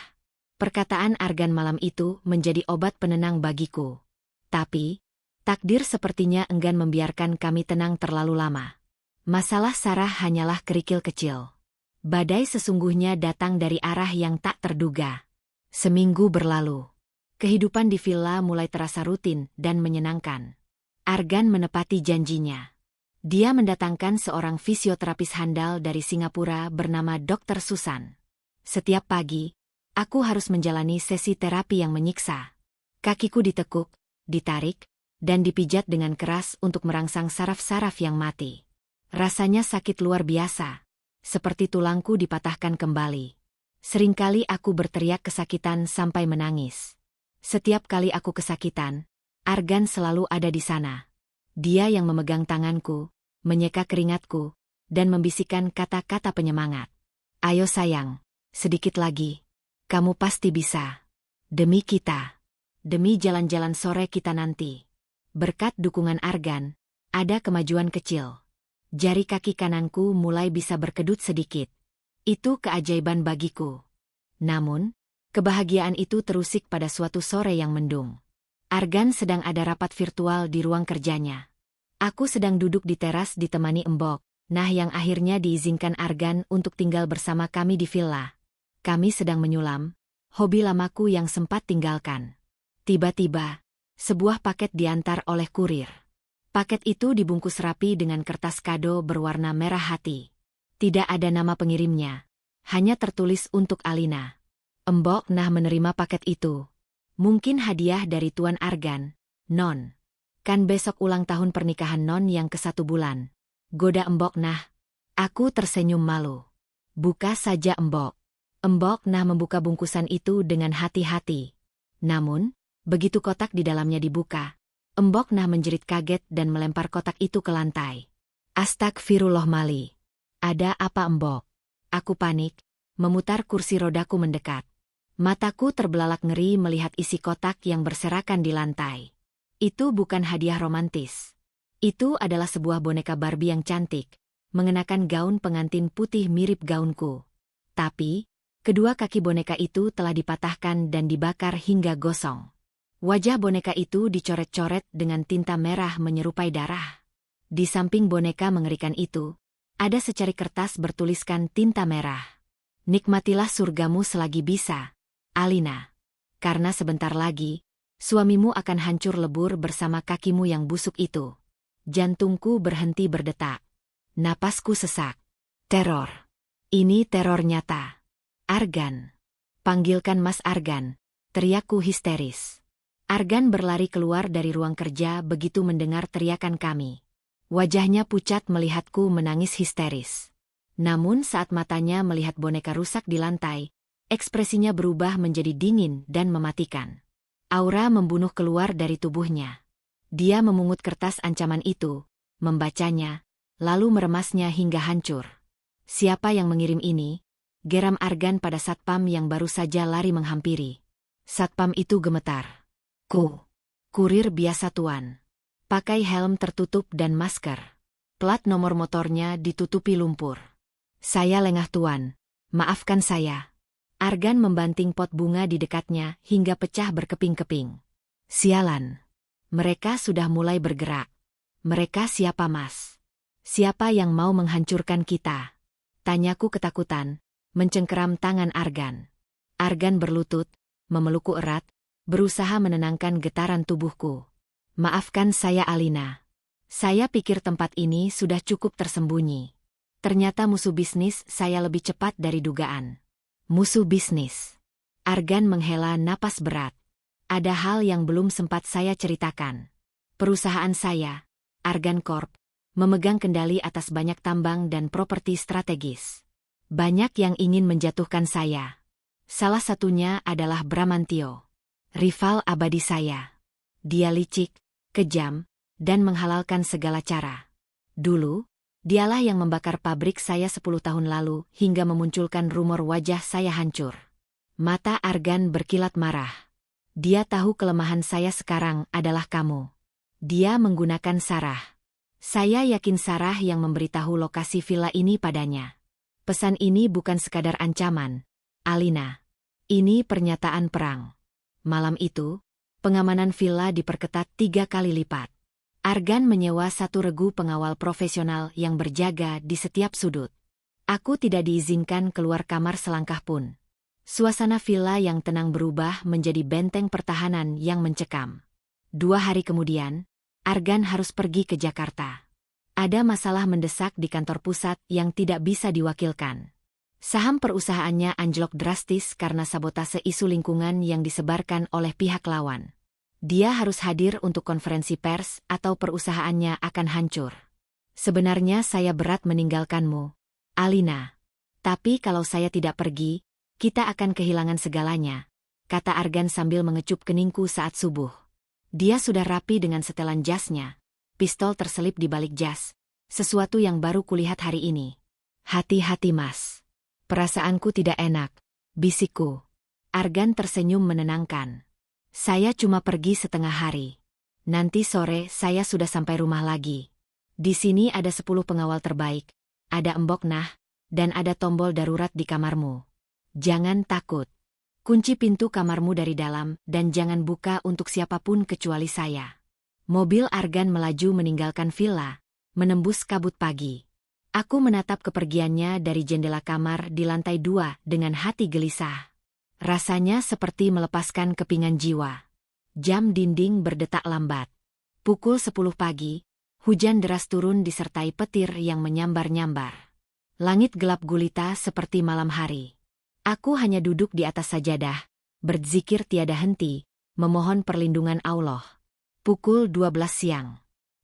Perkataan Argan malam itu menjadi obat penenang bagiku. Tapi, takdir sepertinya enggan membiarkan kami tenang terlalu lama. Masalah Sarah hanyalah kerikil kecil. Badai sesungguhnya datang dari arah yang tak terduga. Seminggu berlalu. Kehidupan di villa mulai terasa rutin dan menyenangkan. Argan menepati janjinya. Dia mendatangkan seorang fisioterapis handal dari Singapura bernama Dr. Susan. Setiap pagi, aku harus menjalani sesi terapi yang menyiksa. Kakiku ditekuk, ditarik, dan dipijat dengan keras untuk merangsang saraf-saraf yang mati. Rasanya sakit luar biasa, seperti tulangku dipatahkan kembali. Seringkali aku berteriak kesakitan sampai menangis. Setiap kali aku kesakitan, Argan selalu ada di sana. Dia yang memegang tanganku, menyeka keringatku, dan membisikkan kata-kata penyemangat. Ayo sayang, sedikit lagi. Kamu pasti bisa. Demi kita. Demi jalan-jalan sore kita nanti. Berkat dukungan Argan, ada kemajuan kecil. Jari kaki kananku mulai bisa berkedut sedikit. Itu keajaiban bagiku. Namun, kebahagiaan itu terusik pada suatu sore yang mendung. Argan sedang ada rapat virtual di ruang kerjanya. Aku sedang duduk di teras ditemani Embok, nah yang akhirnya diizinkan Argan untuk tinggal bersama kami di villa. Kami sedang menyulam, hobi lamaku yang sempat tinggalkan. Tiba-tiba, sebuah paket diantar oleh kurir. Paket itu dibungkus rapi dengan kertas kado berwarna merah hati. Tidak ada nama pengirimnya, hanya tertulis untuk Alina. Embok Nah menerima paket itu. Mungkin hadiah dari Tuan Argan, Non. Kan besok ulang tahun pernikahan Non yang ke-1 bulan. Goda Embok Nah. Aku tersenyum malu. Buka saja Embok. Embok Nah membuka bungkusan itu dengan hati-hati. Namun, begitu kotak di dalamnya dibuka, Embok Nah menjerit kaget dan melempar kotak itu ke lantai. Astagfirullah Mali. Ada apa Embok? Aku panik, memutar kursi rodaku mendekat. Mataku terbelalak ngeri melihat isi kotak yang berserakan di lantai. Itu bukan hadiah romantis. Itu adalah sebuah boneka Barbie yang cantik, mengenakan gaun pengantin putih mirip gaunku. Tapi, kedua kaki boneka itu telah dipatahkan dan dibakar hingga gosong. Wajah boneka itu dicoret-coret dengan tinta merah menyerupai darah. Di samping boneka mengerikan itu, ada secari kertas bertuliskan tinta merah. Nikmatilah surgamu selagi bisa, Alina. Karena sebentar lagi, suamimu akan hancur lebur bersama kakimu yang busuk itu. Jantungku berhenti berdetak. Napasku sesak. Teror. Ini teror nyata. Argan. Panggilkan Mas Argan, teriakku histeris. Argan berlari keluar dari ruang kerja begitu mendengar teriakan kami. Wajahnya pucat melihatku menangis histeris. Namun saat matanya melihat boneka rusak di lantai, ekspresinya berubah menjadi dingin dan mematikan. Aura membunuh keluar dari tubuhnya. Dia memungut kertas ancaman itu, membacanya, lalu meremasnya hingga hancur. Siapa yang mengirim ini? Geram Argan pada satpam yang baru saja lari menghampiri. Satpam itu gemetar. Kurir biasa tuan. Pakai helm tertutup dan masker. Plat nomor motornya ditutupi lumpur. Saya lengah tuan, maafkan saya. Argan membanting pot bunga di dekatnya hingga pecah berkeping-keping. Sialan. Mereka sudah mulai bergerak. Mereka siapa, Mas? Siapa yang mau menghancurkan kita? Tanyaku ketakutan, mencengkeram tangan Argan. Argan berlutut, memelukku erat, berusaha menenangkan getaran tubuhku. Maafkan saya, Alina. Saya pikir tempat ini sudah cukup tersembunyi. Ternyata musuh bisnis saya lebih cepat dari dugaan. Musuh bisnis. Argan menghela napas berat. Ada hal yang belum sempat saya ceritakan. Perusahaan saya, Argan Corp, memegang kendali atas banyak tambang dan properti strategis. Banyak yang ingin menjatuhkan saya. Salah satunya adalah Bramantio, rival abadi saya. Dia licik, kejam, dan menghalalkan segala cara. Dulu, dialah yang membakar pabrik saya 10 tahun lalu hingga memunculkan rumor wajah saya hancur. Mata Argan berkilat marah. Dia tahu kelemahan saya sekarang adalah kamu. Dia menggunakan Sarah. Saya yakin Sarah yang memberitahu lokasi villa ini padanya. Pesan ini bukan sekadar ancaman, Alina. Ini pernyataan perang. Malam itu, pengamanan villa diperketat 3 kali lipat. Argan menyewa 1 regu pengawal profesional yang berjaga di setiap sudut. Aku tidak diizinkan keluar kamar selangkah pun. Suasana villa yang tenang berubah menjadi benteng pertahanan yang mencekam. 2 hari kemudian, Argan harus pergi ke Jakarta. Ada masalah mendesak di kantor pusat yang tidak bisa diwakilkan. Saham perusahaannya anjlok drastis karena sabotase isu lingkungan yang disebarkan oleh pihak lawan. Dia harus hadir untuk konferensi pers atau perusahaannya akan hancur. Sebenarnya saya berat meninggalkanmu, Alina. Tapi kalau saya tidak pergi, kita akan kehilangan segalanya, kata Argan sambil mengecup keningku saat subuh. Dia sudah rapi dengan setelan jasnya. Pistol terselip di balik jas, sesuatu yang baru kulihat hari ini. Hati-hati, Mas. Perasaanku tidak enak, bisikku. Argan tersenyum menenangkan. Saya cuma pergi setengah hari. Nanti sore saya sudah sampai rumah lagi. Di sini ada 10 pengawal terbaik, ada embok nah, dan ada tombol darurat di kamarmu. Jangan takut. Kunci pintu kamarmu dari dalam dan jangan buka untuk siapapun kecuali saya. Mobil Argan melaju meninggalkan villa, menembus kabut pagi. Aku menatap kepergiannya dari jendela kamar di lantai 2 dengan hati gelisah. Rasanya seperti melepaskan kepingan jiwa. Jam dinding berdetak lambat. Pukul 10 pagi, hujan deras turun disertai petir yang menyambar-nyambar. Langit gelap gulita seperti malam hari. Aku hanya duduk di atas sajadah, berzikir tiada henti, memohon perlindungan Allah. Pukul 12 siang.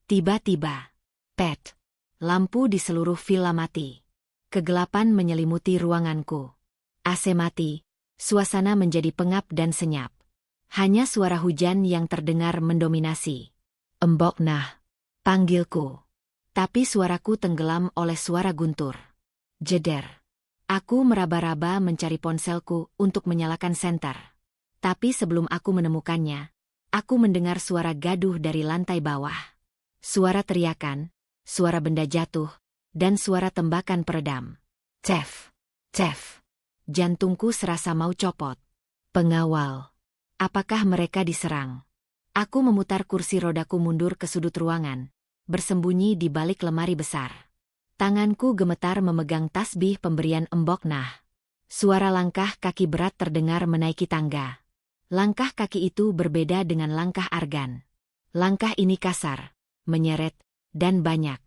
Tiba-tiba, pet. Lampu di seluruh villa mati. Kegelapan menyelimuti ruanganku. AC mati. Suasana menjadi pengap dan senyap. Hanya suara hujan yang terdengar mendominasi. Embok nah, panggilku. Tapi suaraku tenggelam oleh suara guntur. Jeder. Aku meraba-raba mencari ponselku untuk menyalakan senter. Tapi sebelum aku menemukannya, aku mendengar suara gaduh dari lantai bawah. Suara teriakan, suara benda jatuh, dan suara tembakan peredam. Cef, cef. Jantungku serasa mau copot. Pengawal. Apakah mereka diserang? Aku memutar kursi rodaku mundur ke sudut ruangan, bersembunyi di balik lemari besar. Tanganku gemetar memegang tasbih pemberian embok nah. Suara langkah kaki berat terdengar menaiki tangga. Langkah kaki itu berbeda dengan langkah Argan. Langkah ini kasar, menyeret, dan banyak.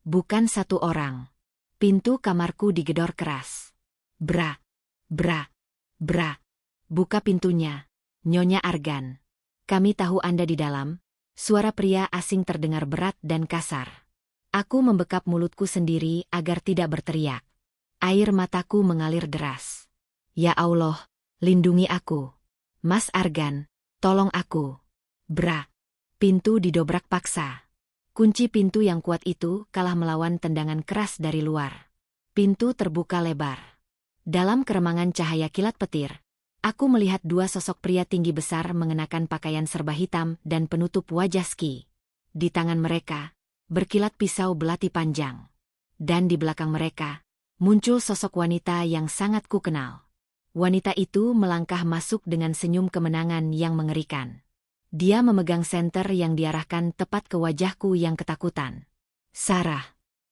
Bukan 1 orang. Pintu kamarku digedor keras. Bra. Bra. Bra. Buka pintunya, Nyonya Argan. Kami tahu Anda di dalam. Suara pria asing terdengar berat dan kasar. Aku membekap mulutku sendiri agar tidak berteriak. Air mataku mengalir deras. Ya Allah, lindungi aku. Mas Argan, tolong aku. Bra. Pintu didobrak paksa. Kunci pintu yang kuat itu kalah melawan tendangan keras dari luar. Pintu terbuka lebar. Dalam keremangan cahaya kilat petir, aku melihat 2 sosok pria tinggi besar mengenakan pakaian serba hitam dan penutup wajah ski. Di tangan mereka, berkilat pisau belati panjang. Dan di belakang mereka, muncul sosok wanita yang sangat kukenal. Wanita itu melangkah masuk dengan senyum kemenangan yang mengerikan. Dia memegang senter yang diarahkan tepat ke wajahku yang ketakutan. Sarah.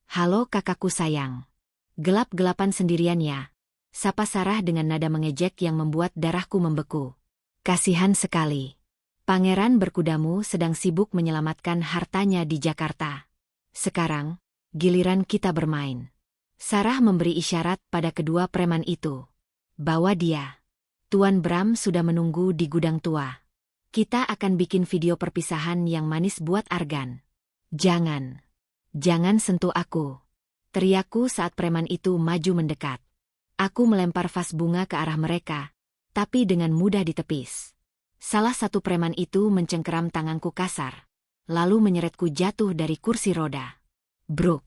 Halo kakakku sayang. Gelap-gelapan sendirian ya. Sapa Sarah dengan nada mengejek yang membuat darahku membeku. Kasihan sekali. Pangeran berkudamu sedang sibuk menyelamatkan hartanya di Jakarta. Sekarang, giliran kita bermain. Sarah memberi isyarat pada kedua preman itu. Bawa dia. Tuan Bram sudah menunggu di gudang tua. Kita akan bikin video perpisahan yang manis buat Argan. Jangan. Jangan sentuh aku. Teriakku saat preman itu maju mendekat. Aku melempar vas bunga ke arah mereka, tapi dengan mudah ditepis. Salah satu preman itu mencengkeram tanganku kasar, lalu menyeretku jatuh dari kursi roda. Bruk.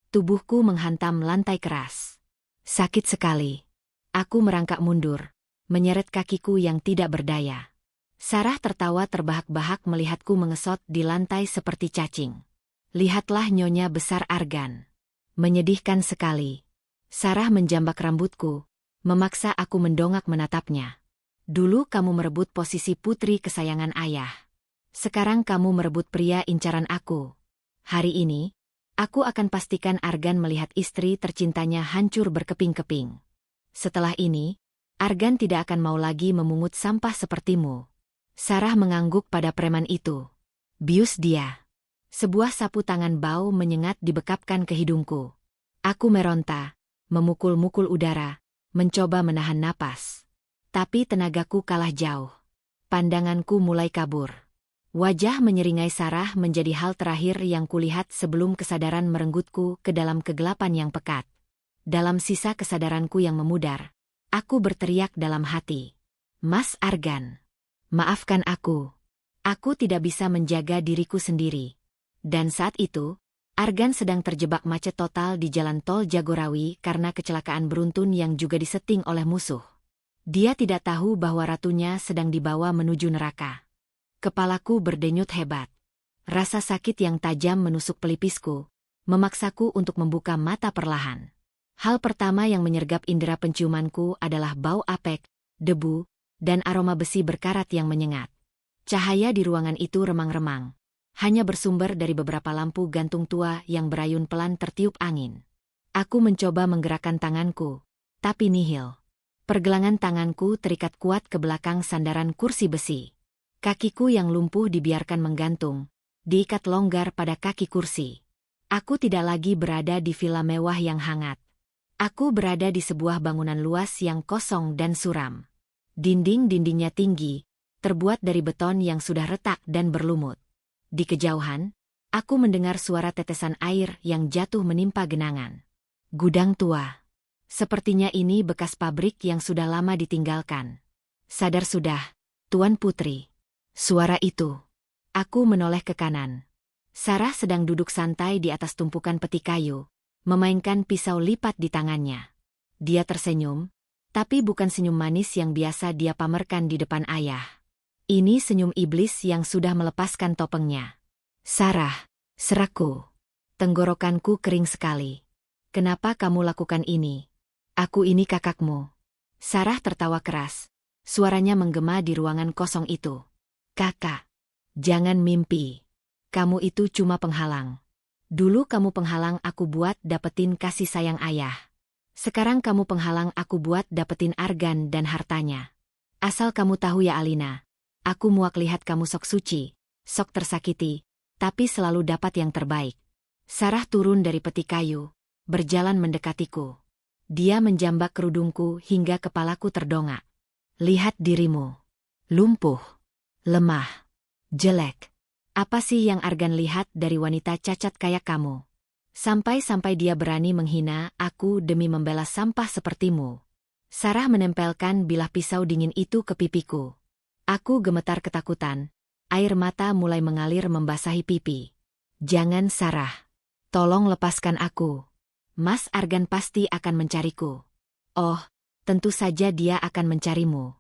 Tubuhku menghantam lantai keras. Sakit sekali. Aku merangkak mundur, menyeret kakiku yang tidak berdaya. Sarah tertawa terbahak-bahak melihatku mengesot di lantai seperti cacing. Lihatlah nyonya besar Argan. Menyedihkan sekali. Sarah menjambak rambutku, memaksa aku mendongak menatapnya. Dulu kamu merebut posisi putri kesayangan ayah. Sekarang kamu merebut pria incaran aku. Hari ini, aku akan pastikan Argan melihat istri tercintanya hancur berkeping-keping. Setelah ini, Argan tidak akan mau lagi memungut sampah sepertimu. Sarah mengangguk pada preman itu. Bius dia. Sebuah sapu tangan bau menyengat dibekapkan ke hidungku. Aku meronta, memukul-mukul udara, mencoba menahan napas. Tapi tenagaku kalah jauh. Pandanganku mulai kabur. Wajah menyeringai Sarah menjadi hal terakhir yang kulihat sebelum kesadaran merenggutku ke dalam kegelapan yang pekat. Dalam sisa kesadaranku yang memudar, aku berteriak dalam hati. Mas Argan. Maafkan aku. Aku tidak bisa menjaga diriku sendiri. Dan saat itu, Argan sedang terjebak macet total di jalan tol Jagorawi karena kecelakaan beruntun yang juga diseting oleh musuh. Dia tidak tahu bahwa ratunya sedang dibawa menuju neraka. Kepalaku berdenyut hebat. Rasa sakit yang tajam menusuk pelipisku, memaksaku untuk membuka mata perlahan. Hal pertama yang menyergap indera penciumanku adalah bau apek, debu, dan aroma besi berkarat yang menyengat. Cahaya di ruangan itu remang-remang, hanya bersumber dari beberapa lampu gantung tua yang berayun pelan tertiup angin. Aku mencoba menggerakkan tanganku, tapi nihil. Pergelangan tanganku terikat kuat ke belakang sandaran kursi besi. Kakiku yang lumpuh dibiarkan menggantung, diikat longgar pada kaki kursi. Aku tidak lagi berada di villa mewah yang hangat. Aku berada di sebuah bangunan luas yang kosong dan suram. Dinding-dindingnya tinggi, terbuat dari beton yang sudah retak dan berlumut. Di kejauhan, aku mendengar suara tetesan air yang jatuh menimpa genangan. Gudang tua. Sepertinya ini bekas pabrik yang sudah lama ditinggalkan. Sadar sudah, Tuan Putri. Suara itu. Aku menoleh ke kanan. Sarah sedang duduk santai di atas tumpukan peti kayu, memainkan pisau lipat di tangannya. Dia tersenyum, tapi bukan senyum manis yang biasa dia pamerkan di depan ayah. Ini senyum iblis yang sudah melepaskan topengnya. Sarah, serakku. Tenggorokanku kering sekali. Kenapa kamu lakukan ini? Aku ini kakakmu. Sarah tertawa keras. Suaranya menggema di ruangan kosong itu. Kakak, jangan mimpi. Kamu itu cuma penghalang. Dulu kamu penghalang aku buat dapetin kasih sayang ayah. Sekarang kamu penghalang aku buat dapetin Argan dan hartanya. Asal kamu tahu ya Alina, aku muak lihat kamu sok suci, sok tersakiti, tapi selalu dapat yang terbaik. Sarah turun dari peti kayu, berjalan mendekatiku. Dia menjambak kerudungku hingga kepalaku terdongak. Lihat dirimu. Lumpuh. Lemah. Jelek. Apa sih yang Argan lihat dari wanita cacat kayak kamu? Sampai-sampai dia berani menghina aku demi membela sampah sepertimu. Sarah menempelkan bilah pisau dingin itu ke pipiku. Aku gemetar ketakutan. Air mata mulai mengalir membasahi pipi. Jangan Sarah. Tolong lepaskan aku. Mas Argan pasti akan mencariku. Oh, tentu saja dia akan mencarimu.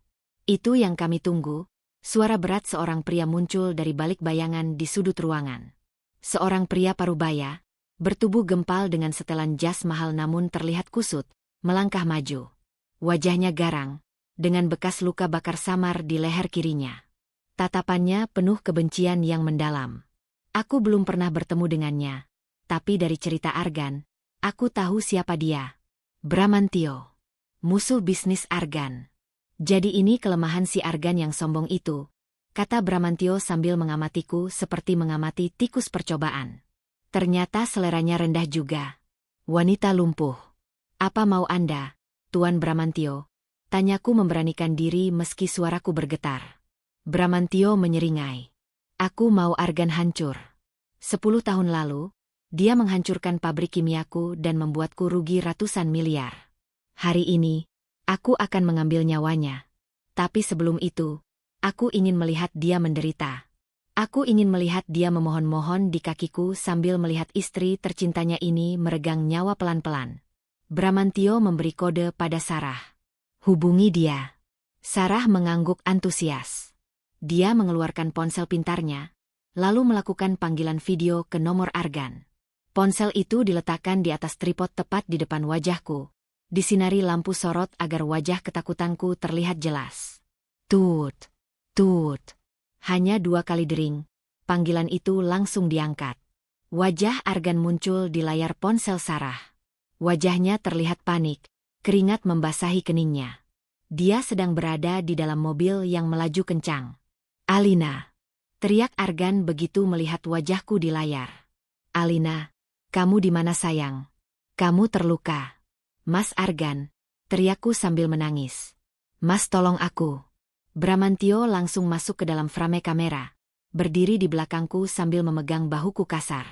Itu yang kami tunggu. Suara berat seorang pria muncul dari balik bayangan di sudut ruangan. Seorang pria parubaya, bertubuh gempal dengan setelan jas mahal namun terlihat kusut, melangkah maju. Wajahnya garang, dengan bekas luka bakar samar di leher kirinya. Tatapannya penuh kebencian yang mendalam. Aku belum pernah bertemu dengannya, tapi dari cerita Argan, aku tahu siapa dia. Bramantio. Musuh bisnis Argan. Jadi ini kelemahan si Argan yang sombong itu, kata Bramantio sambil mengamatiku seperti mengamati tikus percobaan. Ternyata seleranya rendah juga. Wanita lumpuh. Apa mau Anda, Tuan Bramantio? Tanyaku memberanikan diri meski suaraku bergetar. Bramantio menyeringai. Aku mau Argan hancur. 10 tahun lalu, dia menghancurkan pabrik kimiaku dan membuatku rugi ratusan miliar. Hari ini, aku akan mengambil nyawanya. Tapi sebelum itu, aku ingin melihat dia menderita. Aku ingin melihat dia memohon-mohon di kakiku sambil melihat istri tercintanya ini meregang nyawa pelan-pelan. Bramantio memberi kode pada Sarah. Hubungi dia. Sarah mengangguk antusias. Dia mengeluarkan ponsel pintarnya, lalu melakukan panggilan video ke nomor Argan. Ponsel itu diletakkan di atas tripod tepat di depan wajahku. Disinari lampu sorot agar wajah ketakutanku terlihat jelas. Tut, tut. Hanya 2 kali dering, panggilan itu langsung diangkat. Wajah Argan muncul di layar ponsel Sarah. Wajahnya terlihat panik, keringat membasahi keningnya. Dia sedang berada di dalam mobil yang melaju kencang. Alina, teriak Argan begitu melihat wajahku di layar. Alina, kamu di mana sayang? Kamu terluka. Mas Argan, teriakku sambil menangis. Mas tolong aku. Bramantio langsung masuk ke dalam frame kamera, berdiri di belakangku sambil memegang bahuku kasar.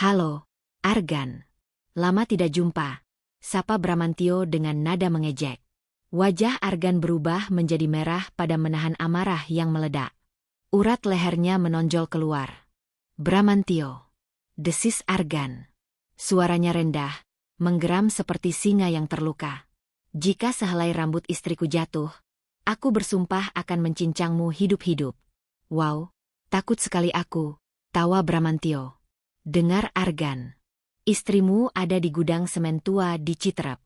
Halo, Argan. Lama tidak jumpa, sapa Bramantio dengan nada mengejek. Wajah Argan berubah menjadi merah pada menahan amarah yang meledak. Urat lehernya menonjol keluar. Bramantio. Desis Argan. Suaranya rendah, menggeram seperti singa yang terluka. Jika sehelai rambut istriku jatuh, aku bersumpah akan mencincangmu hidup-hidup. Wow, takut sekali aku, tawa Bramantio. Dengar Argan. Istrimu ada di gudang semen tua di Citerep.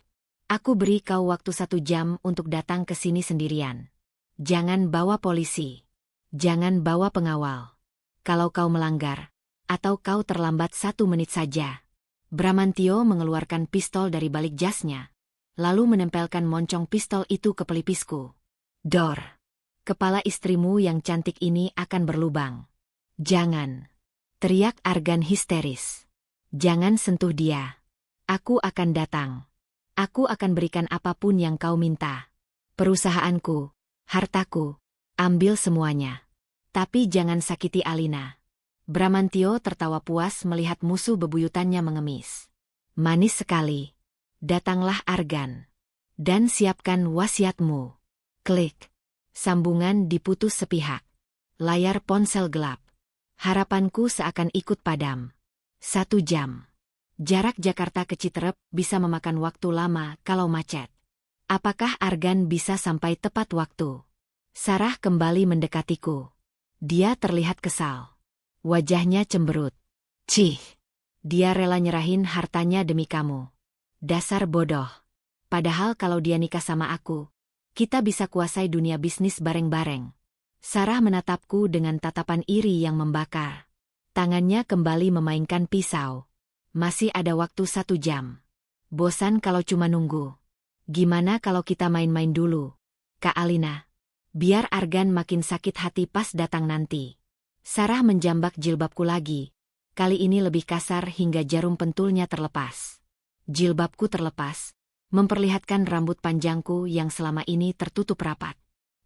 Aku beri kau waktu 1 jam untuk datang ke sini sendirian. Jangan bawa polisi. Jangan bawa pengawal. Kalau kau melanggar, atau kau terlambat 1 menit saja. Bramantio mengeluarkan pistol dari balik jasnya, lalu menempelkan moncong pistol itu ke pelipisku. Dor. Kepala istrimu yang cantik ini akan berlubang. Jangan. Teriak Argan histeris. Jangan sentuh dia. Aku akan datang. Aku akan berikan apapun yang kau minta. Perusahaanku, hartaku, ambil semuanya. Tapi jangan sakiti Alina. Bramantio tertawa puas melihat musuh bebuyutannya mengemis. Manis sekali. Datanglah Argan. Dan siapkan wasiatmu. Klik. Sambungan diputus sepihak. Layar ponsel gelap. Harapanku seakan ikut padam. 1 jam. Jarak Jakarta ke Citerep bisa memakan waktu lama kalau macet. Apakah Argan bisa sampai tepat waktu? Sarah kembali mendekatiku. Dia terlihat kesal. Wajahnya cemberut. Cih. Dia rela nyerahin hartanya demi kamu. Dasar bodoh. Padahal kalau dia nikah sama aku, kita bisa kuasai dunia bisnis bareng-bareng. Sarah menatapku dengan tatapan iri yang membakar. Tangannya kembali memainkan pisau. Masih ada waktu 1 jam. Bosan kalau cuma nunggu. Gimana kalau kita main-main dulu, Kak Alina? Biar Argan makin sakit hati pas datang nanti. Sarah menjambak jilbabku lagi. Kali ini lebih kasar hingga jarum pentulnya terlepas. Jilbabku terlepas, memperlihatkan rambut panjangku yang selama ini tertutup rapat.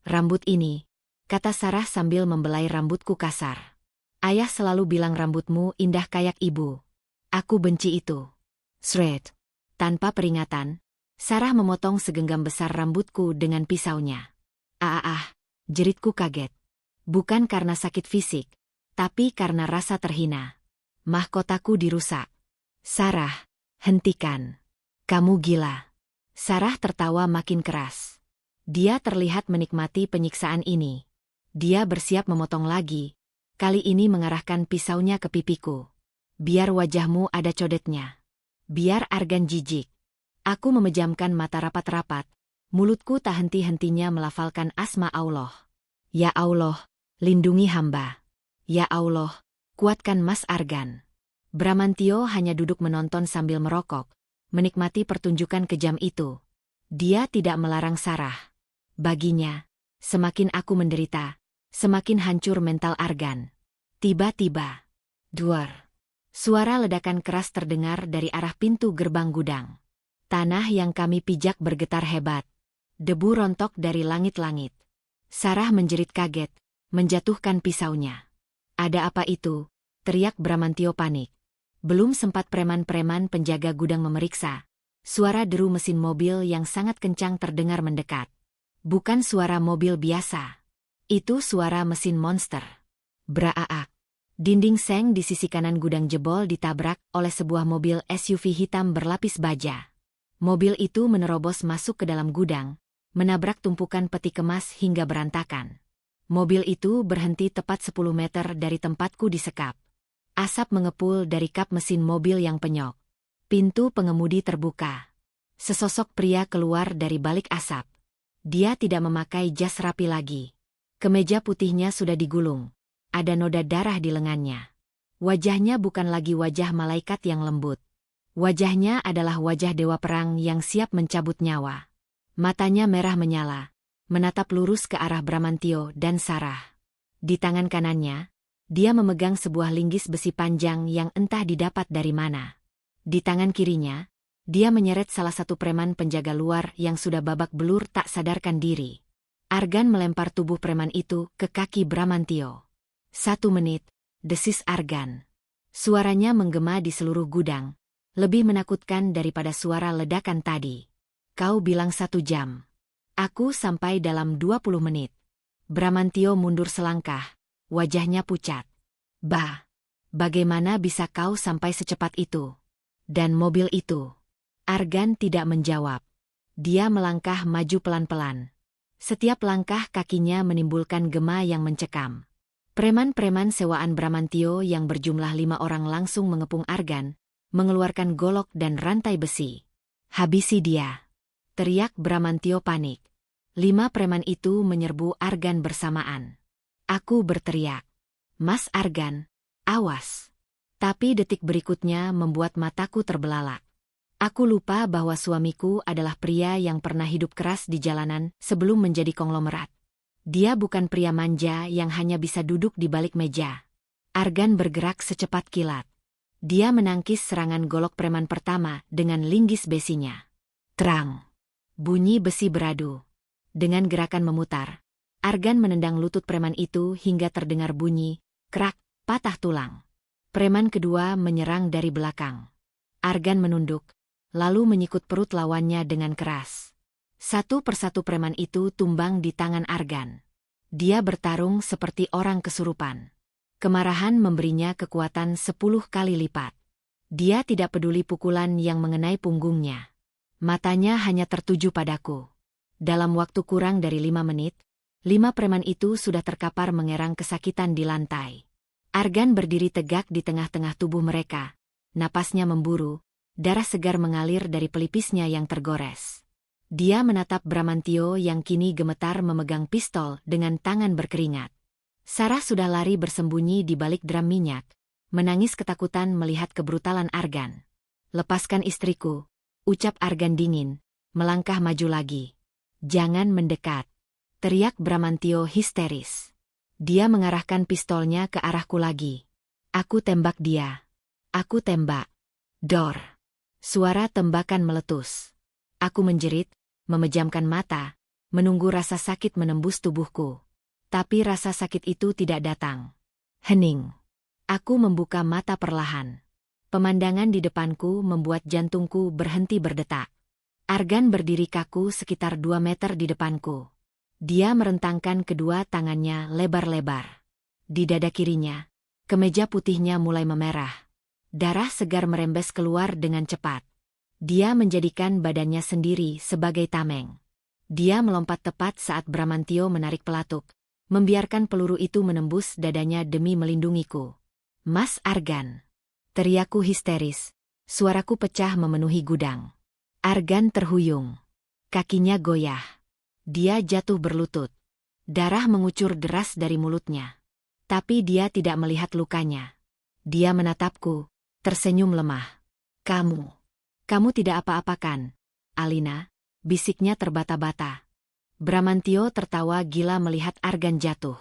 Rambut ini, kata Sarah sambil membelai rambutku kasar. Ayah selalu bilang rambutmu indah kayak ibu. Aku benci itu. Shred. Tanpa peringatan, Sarah memotong segenggam besar rambutku dengan pisaunya. Jeritku kaget. Bukan karena sakit fisik, tapi karena rasa terhina. Mahkotaku dirusak. Sarah, hentikan. Kamu gila. Sarah tertawa makin keras. Dia terlihat menikmati penyiksaan ini. Dia bersiap memotong lagi, kali ini mengarahkan pisaunya ke pipiku. Biar wajahmu ada codetnya. Biar Argan jijik. Aku memejamkan mata rapat-rapat, mulutku tak henti-hentinya melafalkan asma Allah. Ya Allah, Lindungi hamba. Ya Allah, kuatkan Mas Argan. Bramantio hanya duduk menonton sambil merokok, menikmati pertunjukan kejam itu. Dia tidak melarang Sarah. Baginya, semakin aku menderita, semakin hancur mental Argan. Tiba-tiba, duar. Suara ledakan keras terdengar dari arah pintu gerbang gudang. Tanah yang kami pijak bergetar hebat. Debu rontok dari langit-langit. Sarah menjerit kaget, menjatuhkan pisaunya. Ada apa itu? Teriak Bramantio panik. Belum sempat preman-preman penjaga gudang memeriksa. Suara deru mesin mobil yang sangat kencang terdengar mendekat. Bukan suara mobil biasa. Itu suara mesin monster. Braaak. Dinding seng di sisi kanan gudang jebol ditabrak oleh sebuah mobil SUV hitam berlapis baja. Mobil itu menerobos masuk ke dalam gudang, menabrak tumpukan peti kemas hingga berantakan. Mobil itu berhenti tepat 10 meter dari tempatku disekap. Asap mengepul dari kap mesin mobil yang penyok. Pintu pengemudi terbuka. Sesosok pria keluar dari balik asap. Dia tidak memakai jas rapi lagi. Kemeja putihnya sudah digulung. Ada noda darah di lengannya. Wajahnya bukan lagi wajah malaikat yang lembut. Wajahnya adalah wajah dewa perang yang siap mencabut nyawa. Matanya merah menyala, menatap lurus ke arah Bramantio dan Sarah. Di tangan kanannya, dia memegang sebuah linggis besi panjang yang entah didapat dari mana. Di tangan kirinya, dia menyeret salah satu preman penjaga luar yang sudah babak belur tak sadarkan diri. Argan melempar tubuh preman itu ke kaki Bramantio. 1 menit, desis Argan. Suaranya menggema di seluruh gudang, lebih menakutkan daripada suara ledakan tadi. Kau bilang 1 jam. Aku sampai dalam 20 menit. Bramantio mundur selangkah, wajahnya pucat. Bah, bagaimana bisa kau sampai secepat itu? Dan mobil itu? Argan tidak menjawab. Dia melangkah maju pelan-pelan. Setiap langkah kakinya menimbulkan gema yang mencekam. Preman-preman sewaan Bramantio yang berjumlah 5 orang langsung mengepung Argan, mengeluarkan golok dan rantai besi. Habisi dia! Teriak Bramantio panik. 5 preman itu menyerbu Argan bersamaan. Aku berteriak, Mas Argan, awas! Tapi detik berikutnya membuat mataku terbelalak. Aku lupa bahwa suamiku adalah pria yang pernah hidup keras di jalanan sebelum menjadi konglomerat. Dia bukan pria manja yang hanya bisa duduk di balik meja. Argan bergerak secepat kilat. Dia menangkis serangan golok preman pertama dengan linggis besinya. Terang! Bunyi besi beradu. Dengan gerakan memutar, Argan menendang lutut preman itu hingga terdengar bunyi, krak, patah tulang. Preman kedua menyerang dari belakang. Argan menunduk, lalu menyikut perut lawannya dengan keras. Satu persatu preman itu tumbang di tangan Argan. Dia bertarung seperti orang kesurupan. Kemarahan memberinya kekuatan 10 kali lipat. Dia tidak peduli pukulan yang mengenai punggungnya. Matanya hanya tertuju padaku. Dalam waktu kurang dari 5 menit, 5 preman itu sudah terkapar mengerang kesakitan di lantai. Argan berdiri tegak di tengah-tengah tubuh mereka. Napasnya memburu, darah segar mengalir dari pelipisnya yang tergores. Dia menatap Bramantio yang kini gemetar memegang pistol dengan tangan berkeringat. Sarah sudah lari bersembunyi di balik drum minyak, menangis ketakutan melihat kebrutalan Argan. Lepaskan istriku, ucap Argan dingin, melangkah maju lagi. Jangan mendekat, teriak Bramantio histeris. Dia mengarahkan pistolnya ke arahku lagi. Aku tembak dia. Aku tembak. Dor. Suara tembakan meletus. Aku menjerit, memejamkan mata, menunggu rasa sakit menembus tubuhku. Tapi rasa sakit itu tidak datang. Hening. Aku membuka mata perlahan. Pemandangan di depanku membuat jantungku berhenti berdetak. Argan berdiri kaku sekitar 2 meter di depanku. Dia merentangkan kedua tangannya lebar-lebar. Di dada kirinya, kemeja putihnya mulai memerah. Darah segar merembes keluar dengan cepat. Dia menjadikan badannya sendiri sebagai tameng. Dia melompat tepat saat Bramantio menarik pelatuk, membiarkan peluru itu menembus dadanya demi melindungiku. Mas Argan! Teriakku histeris, suaraku pecah memenuhi gudang. Argan terhuyung. Kakinya goyah. Dia jatuh berlutut. Darah mengucur deras dari mulutnya. Tapi dia tidak melihat lukanya. Dia menatapku, tersenyum lemah. Kamu tidak apa-apakan, Alina, bisiknya terbata-bata. Bramantio tertawa gila melihat Argan jatuh.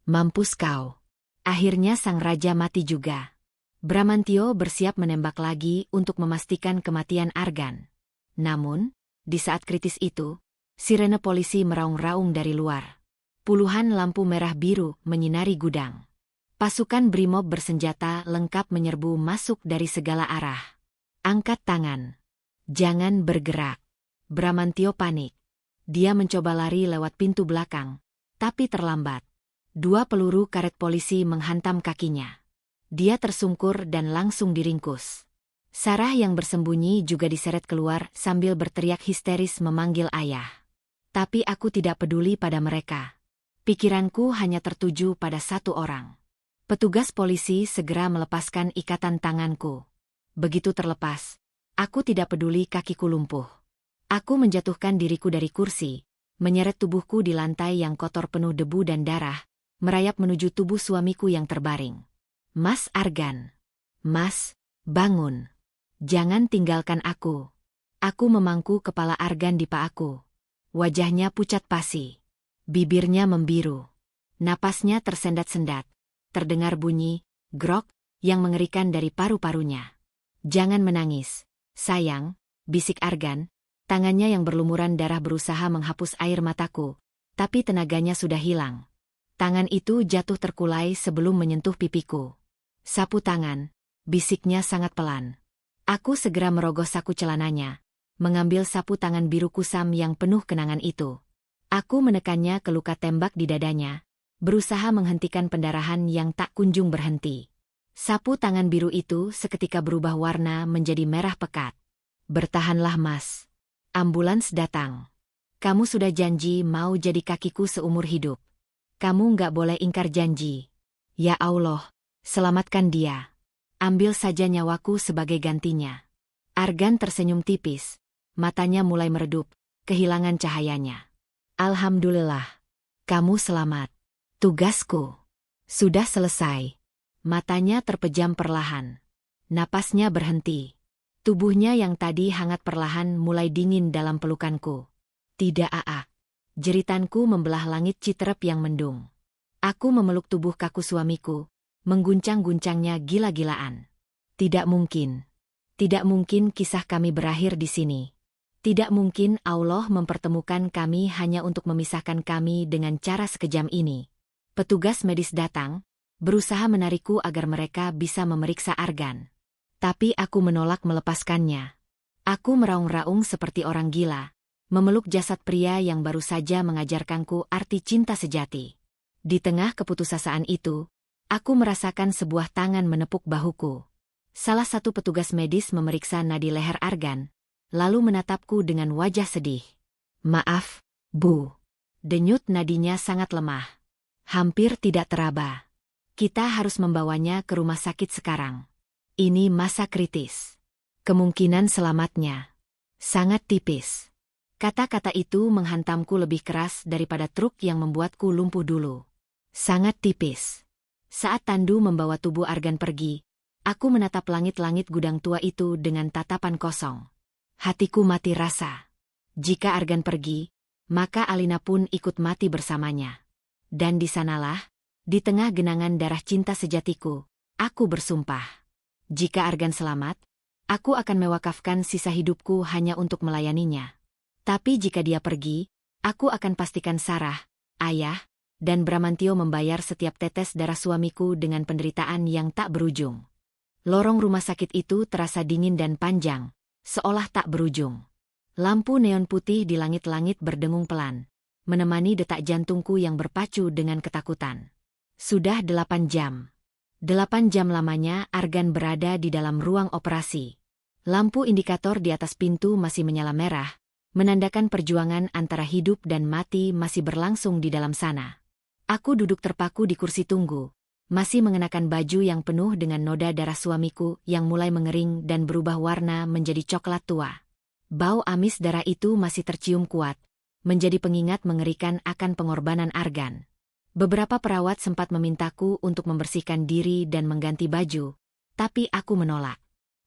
Mampus kau. Akhirnya sang raja mati juga. Bramantio bersiap menembak lagi untuk memastikan kematian Argan. Namun, di saat kritis itu, sirene polisi meraung-raung dari luar. Puluhan lampu merah biru menyinari gudang. Pasukan brimob bersenjata lengkap menyerbu masuk dari segala arah. Angkat tangan. Jangan bergerak. Bramantio panik. Dia mencoba lari lewat pintu belakang, tapi terlambat. 2 peluru karet polisi menghantam kakinya. Dia tersungkur dan langsung diringkus. Sarah yang bersembunyi juga diseret keluar sambil berteriak histeris memanggil ayah. Tapi aku tidak peduli pada mereka. Pikiranku hanya tertuju pada satu orang. Petugas polisi segera melepaskan ikatan tanganku. Begitu terlepas, aku tidak peduli kakiku lumpuh. Aku menjatuhkan diriku dari kursi, menyeret tubuhku di lantai yang kotor penuh debu dan darah, merayap menuju tubuh suamiku yang terbaring. Mas Argan. Mas, bangun. Jangan tinggalkan aku. Aku memangku kepala Argan di pahaku. Wajahnya pucat pasi. Bibirnya membiru. Napasnya tersendat-sendat. Terdengar bunyi, grok, yang mengerikan dari paru-parunya. Jangan menangis, sayang, bisik Argan. Tangannya yang berlumuran darah berusaha menghapus air mataku, tapi tenaganya sudah hilang. Tangan itu jatuh terkulai sebelum menyentuh pipiku. Sapu tangan, bisiknya sangat pelan. Aku segera merogoh saku celananya, mengambil sapu tangan biru kusam yang penuh kenangan itu. Aku menekannya ke luka tembak di dadanya, berusaha menghentikan pendarahan yang tak kunjung berhenti. Sapu tangan biru itu seketika berubah warna menjadi merah pekat. Bertahanlah Mas. Ambulans datang. Kamu sudah janji mau jadi kakiku seumur hidup. Kamu nggak boleh ingkar janji. Ya Allah, selamatkan dia. Ambil saja nyawaku sebagai gantinya. Argan tersenyum tipis. Matanya mulai meredup, kehilangan cahayanya. Alhamdulillah. Kamu selamat. Tugasku sudah selesai. Matanya terpejam perlahan. Napasnya berhenti. Tubuhnya yang tadi hangat perlahan mulai dingin dalam pelukanku. Tidak Aa. Jeritanku membelah langit Citerep yang mendung. Aku memeluk tubuh kaku suamiku, mengguncang-guncangnya gila-gilaan. Tidak mungkin. Tidak mungkin kisah kami berakhir di sini. Tidak mungkin Allah mempertemukan kami hanya untuk memisahkan kami dengan cara sekejam ini. Petugas medis datang, berusaha menarikku agar mereka bisa memeriksa Argan. Tapi aku menolak melepaskannya. Aku meraung-raung seperti orang gila, memeluk jasad pria yang baru saja mengajarkanku arti cinta sejati. Di tengah keputusasaan itu, aku merasakan sebuah tangan menepuk bahuku. Salah satu petugas medis memeriksa nadi leher Argan, lalu menatapku dengan wajah sedih. Maaf, Bu. Denyut nadinya sangat lemah. Hampir tidak teraba. Kita harus membawanya ke rumah sakit sekarang. Ini masa kritis. Kemungkinan selamatnya sangat tipis. Kata-kata itu menghantamku lebih keras daripada truk yang membuatku lumpuh dulu. Sangat tipis. Saat Tandu membawa tubuh Argan pergi, aku menatap langit-langit gudang tua itu dengan tatapan kosong. Hatiku mati rasa. Jika Argan pergi, maka Alina pun ikut mati bersamanya. Dan di sanalah, di tengah genangan darah cinta sejatiku, aku bersumpah. Jika Argan selamat, aku akan mewakafkan sisa hidupku hanya untuk melayaninya. Tapi jika dia pergi, aku akan pastikan Sarah, ayah, dan Bramantio membayar setiap tetes darah suamiku dengan penderitaan yang tak berujung. Lorong rumah sakit itu terasa dingin dan panjang, seolah tak berujung. Lampu neon putih di langit-langit berdengung pelan, menemani detak jantungku yang berpacu dengan ketakutan. Sudah 8 jam. 8 jam lamanya Argan berada di dalam ruang operasi. Lampu indikator di atas pintu masih menyala merah, menandakan perjuangan antara hidup dan mati masih berlangsung di dalam sana. Aku duduk terpaku di kursi tunggu, masih mengenakan baju yang penuh dengan noda darah suamiku yang mulai mengering dan berubah warna menjadi coklat tua. Bau amis darah itu masih tercium kuat, menjadi pengingat mengerikan akan pengorbanan Argan. Beberapa perawat sempat memintaku untuk membersihkan diri dan mengganti baju, tapi aku menolak.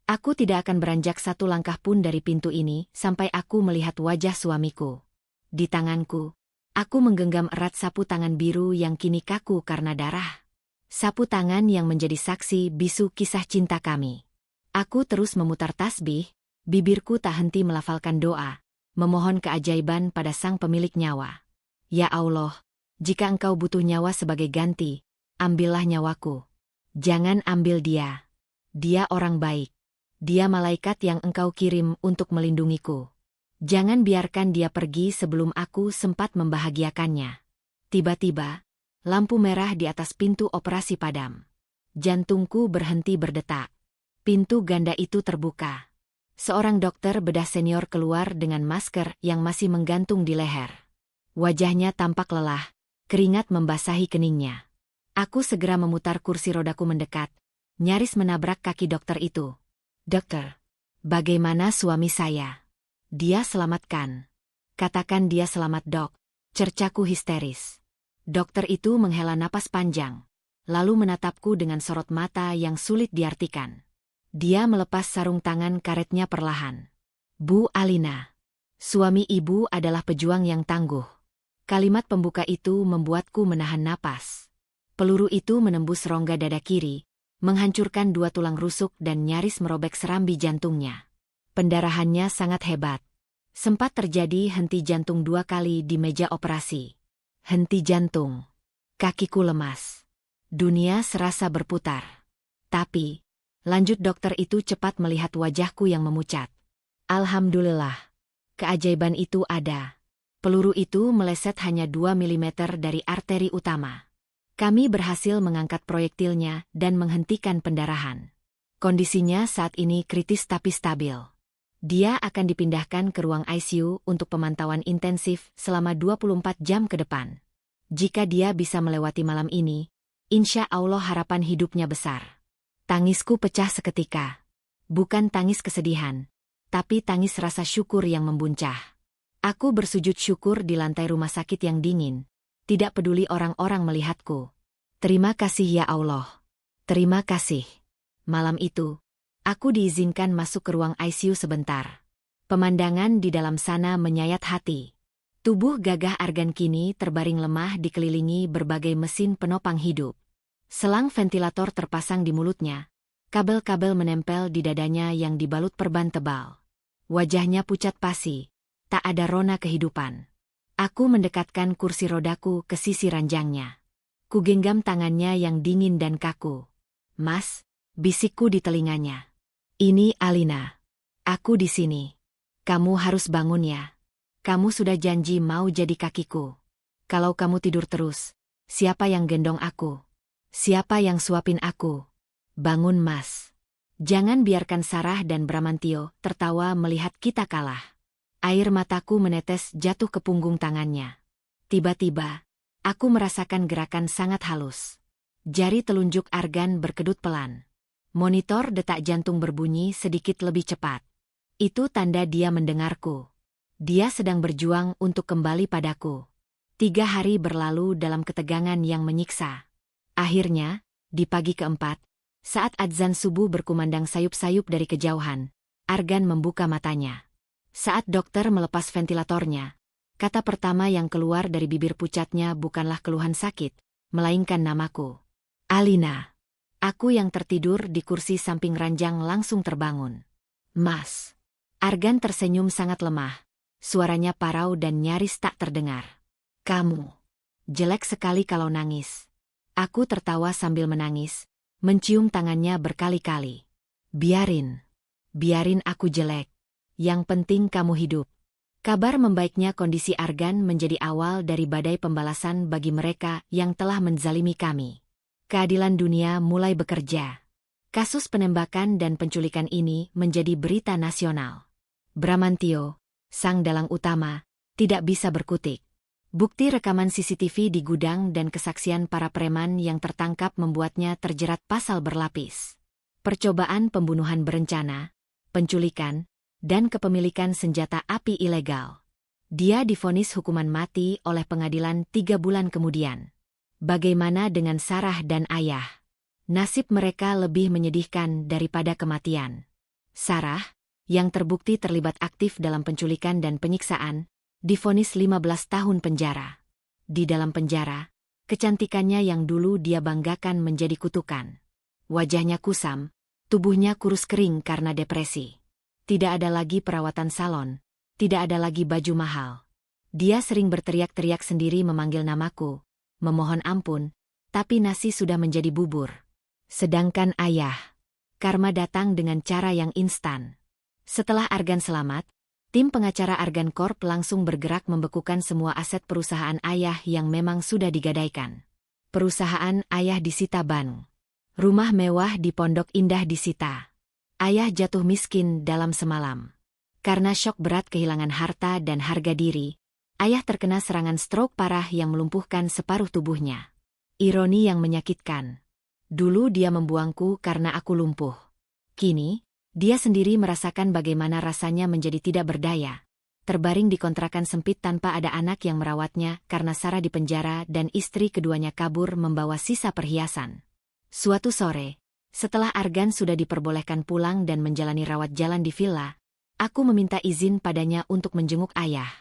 Aku tidak akan beranjak satu langkah pun dari pintu ini sampai aku melihat wajah suamiku. Di tanganku, aku menggenggam erat sapu tangan biru yang kini kaku karena darah. Sapu tangan yang menjadi saksi bisu kisah cinta kami. Aku terus memutar tasbih, bibirku tak henti melafalkan doa, memohon keajaiban pada Sang Pemilik nyawa. Ya Allah, jika Engkau butuh nyawa sebagai ganti, ambillah nyawaku. Jangan ambil dia. Dia orang baik. Dia malaikat yang Engkau kirim untuk melindungiku. Jangan biarkan dia pergi sebelum aku sempat membahagiakannya. Tiba-tiba, lampu merah di atas pintu operasi padam. Jantungku berhenti berdetak. Pintu ganda itu terbuka. Seorang dokter bedah senior keluar dengan masker yang masih menggantung di leher. Wajahnya tampak lelah, keringat membasahi keningnya. Aku segera memutar kursi rodaku mendekat, nyaris menabrak kaki dokter itu. Dokter, bagaimana suami saya? Dia selamatkan. Katakan dia selamat, Dok. Cercaku histeris. Dokter itu menghela napas panjang, lalu menatapku dengan sorot mata yang sulit diartikan. Dia melepas sarung tangan karetnya perlahan. Bu Alina, suami ibu adalah pejuang yang tangguh. Kalimat pembuka itu membuatku menahan napas. Peluru itu menembus rongga dada kiri, menghancurkan 2 tulang rusuk dan nyaris merobek serambi jantungnya. Pendarahannya sangat hebat. Sempat terjadi henti jantung 2 kali di meja operasi. Henti jantung. Kakiku lemas. Dunia serasa berputar. Tapi, lanjut dokter itu cepat melihat wajahku yang memucat. Alhamdulillah. Keajaiban itu ada. Peluru itu meleset hanya 2 mm dari arteri utama. Kami berhasil mengangkat proyektilnya dan menghentikan pendarahan. Kondisinya saat ini kritis tapi stabil. Dia akan dipindahkan ke ruang ICU untuk pemantauan intensif selama 24 jam ke depan. Jika dia bisa melewati malam ini, insya Allah harapan hidupnya besar. Tangisku pecah seketika. Bukan tangis kesedihan, tapi tangis rasa syukur yang membuncah. Aku bersujud syukur di lantai rumah sakit yang dingin. Tidak peduli orang-orang melihatku. Terima kasih ya Allah. Terima kasih. Malam itu, aku diizinkan masuk ke ruang ICU sebentar. Pemandangan di dalam sana menyayat hati. Tubuh gagah Argan kini terbaring lemah dikelilingi berbagai mesin penopang hidup. Selang ventilator terpasang di mulutnya. Kabel-kabel menempel di dadanya yang dibalut perban tebal. Wajahnya pucat pasi. Tak ada rona kehidupan. Aku mendekatkan kursi rodaku ke sisi ranjangnya. Kugenggam tangannya yang dingin dan kaku. Mas, bisikku di telinganya. Ini Alina. Aku di sini. Kamu harus bangun ya. Kamu sudah janji mau jadi kakiku. Kalau kamu tidur terus, siapa yang gendong aku? Siapa yang suapin aku? Bangun, Mas. Jangan biarkan Sarah dan Bramantio tertawa melihat kita kalah. Air mataku menetes jatuh ke punggung tangannya. Tiba-tiba, aku merasakan gerakan sangat halus. Jari telunjuk Argan berkedut pelan. Monitor detak jantung berbunyi sedikit lebih cepat. Itu tanda dia mendengarku. Dia sedang berjuang untuk kembali padaku. 3 hari berlalu dalam ketegangan yang menyiksa. Akhirnya, di pagi keempat, saat adzan subuh berkumandang sayup-sayup dari kejauhan, Argan membuka matanya. Saat dokter melepas ventilatornya, kata pertama yang keluar dari bibir pucatnya bukanlah keluhan sakit, melainkan namaku. Alina. Aku yang tertidur di kursi samping ranjang langsung terbangun. Mas. Argan tersenyum sangat lemah. Suaranya parau dan nyaris tak terdengar. Kamu. Jelek sekali kalau nangis. Aku tertawa sambil menangis, mencium tangannya berkali-kali. Biarin. Biarin aku jelek. Yang penting kamu hidup. Kabar membaiknya kondisi Argan menjadi awal dari badai pembalasan bagi mereka yang telah menzalimi kami. Keadilan dunia mulai bekerja. Kasus penembakan dan penculikan ini menjadi berita nasional. Bramantio, sang dalang utama, tidak bisa berkutik. Bukti rekaman CCTV di gudang dan kesaksian para preman yang tertangkap membuatnya terjerat pasal berlapis. Percobaan pembunuhan berencana, penculikan, dan kepemilikan senjata api ilegal. Dia divonis hukuman mati oleh pengadilan 3 bulan kemudian. Bagaimana dengan Sarah dan ayah? Nasib mereka lebih menyedihkan daripada kematian. Sarah, yang terbukti terlibat aktif dalam penculikan dan penyiksaan, divonis 15 tahun penjara. Di dalam penjara, kecantikannya yang dulu dia banggakan menjadi kutukan. Wajahnya kusam, tubuhnya kurus kering karena depresi. Tidak ada lagi perawatan salon, tidak ada lagi baju mahal. Dia sering berteriak-teriak sendiri memanggil namaku, memohon ampun, tapi nasi sudah menjadi bubur. Sedangkan ayah, karma datang dengan cara yang instan. Setelah Argan selamat, tim pengacara Argan Corp langsung bergerak membekukan semua aset perusahaan ayah yang memang sudah digadaikan. Perusahaan ayah disita bank. Rumah mewah di Pondok Indah disita. Ayah jatuh miskin dalam semalam. Karena syok berat kehilangan harta dan harga diri, ayah terkena serangan stroke parah yang melumpuhkan separuh tubuhnya. Ironi yang menyakitkan. Dulu dia membuangku karena aku lumpuh. Kini, dia sendiri merasakan bagaimana rasanya menjadi tidak berdaya. Terbaring di kontrakan sempit tanpa ada anak yang merawatnya karena Sarah dipenjara dan istri keduanya kabur membawa sisa perhiasan. Suatu sore, setelah Argan sudah diperbolehkan pulang dan menjalani rawat jalan di villa, aku meminta izin padanya untuk menjenguk ayah.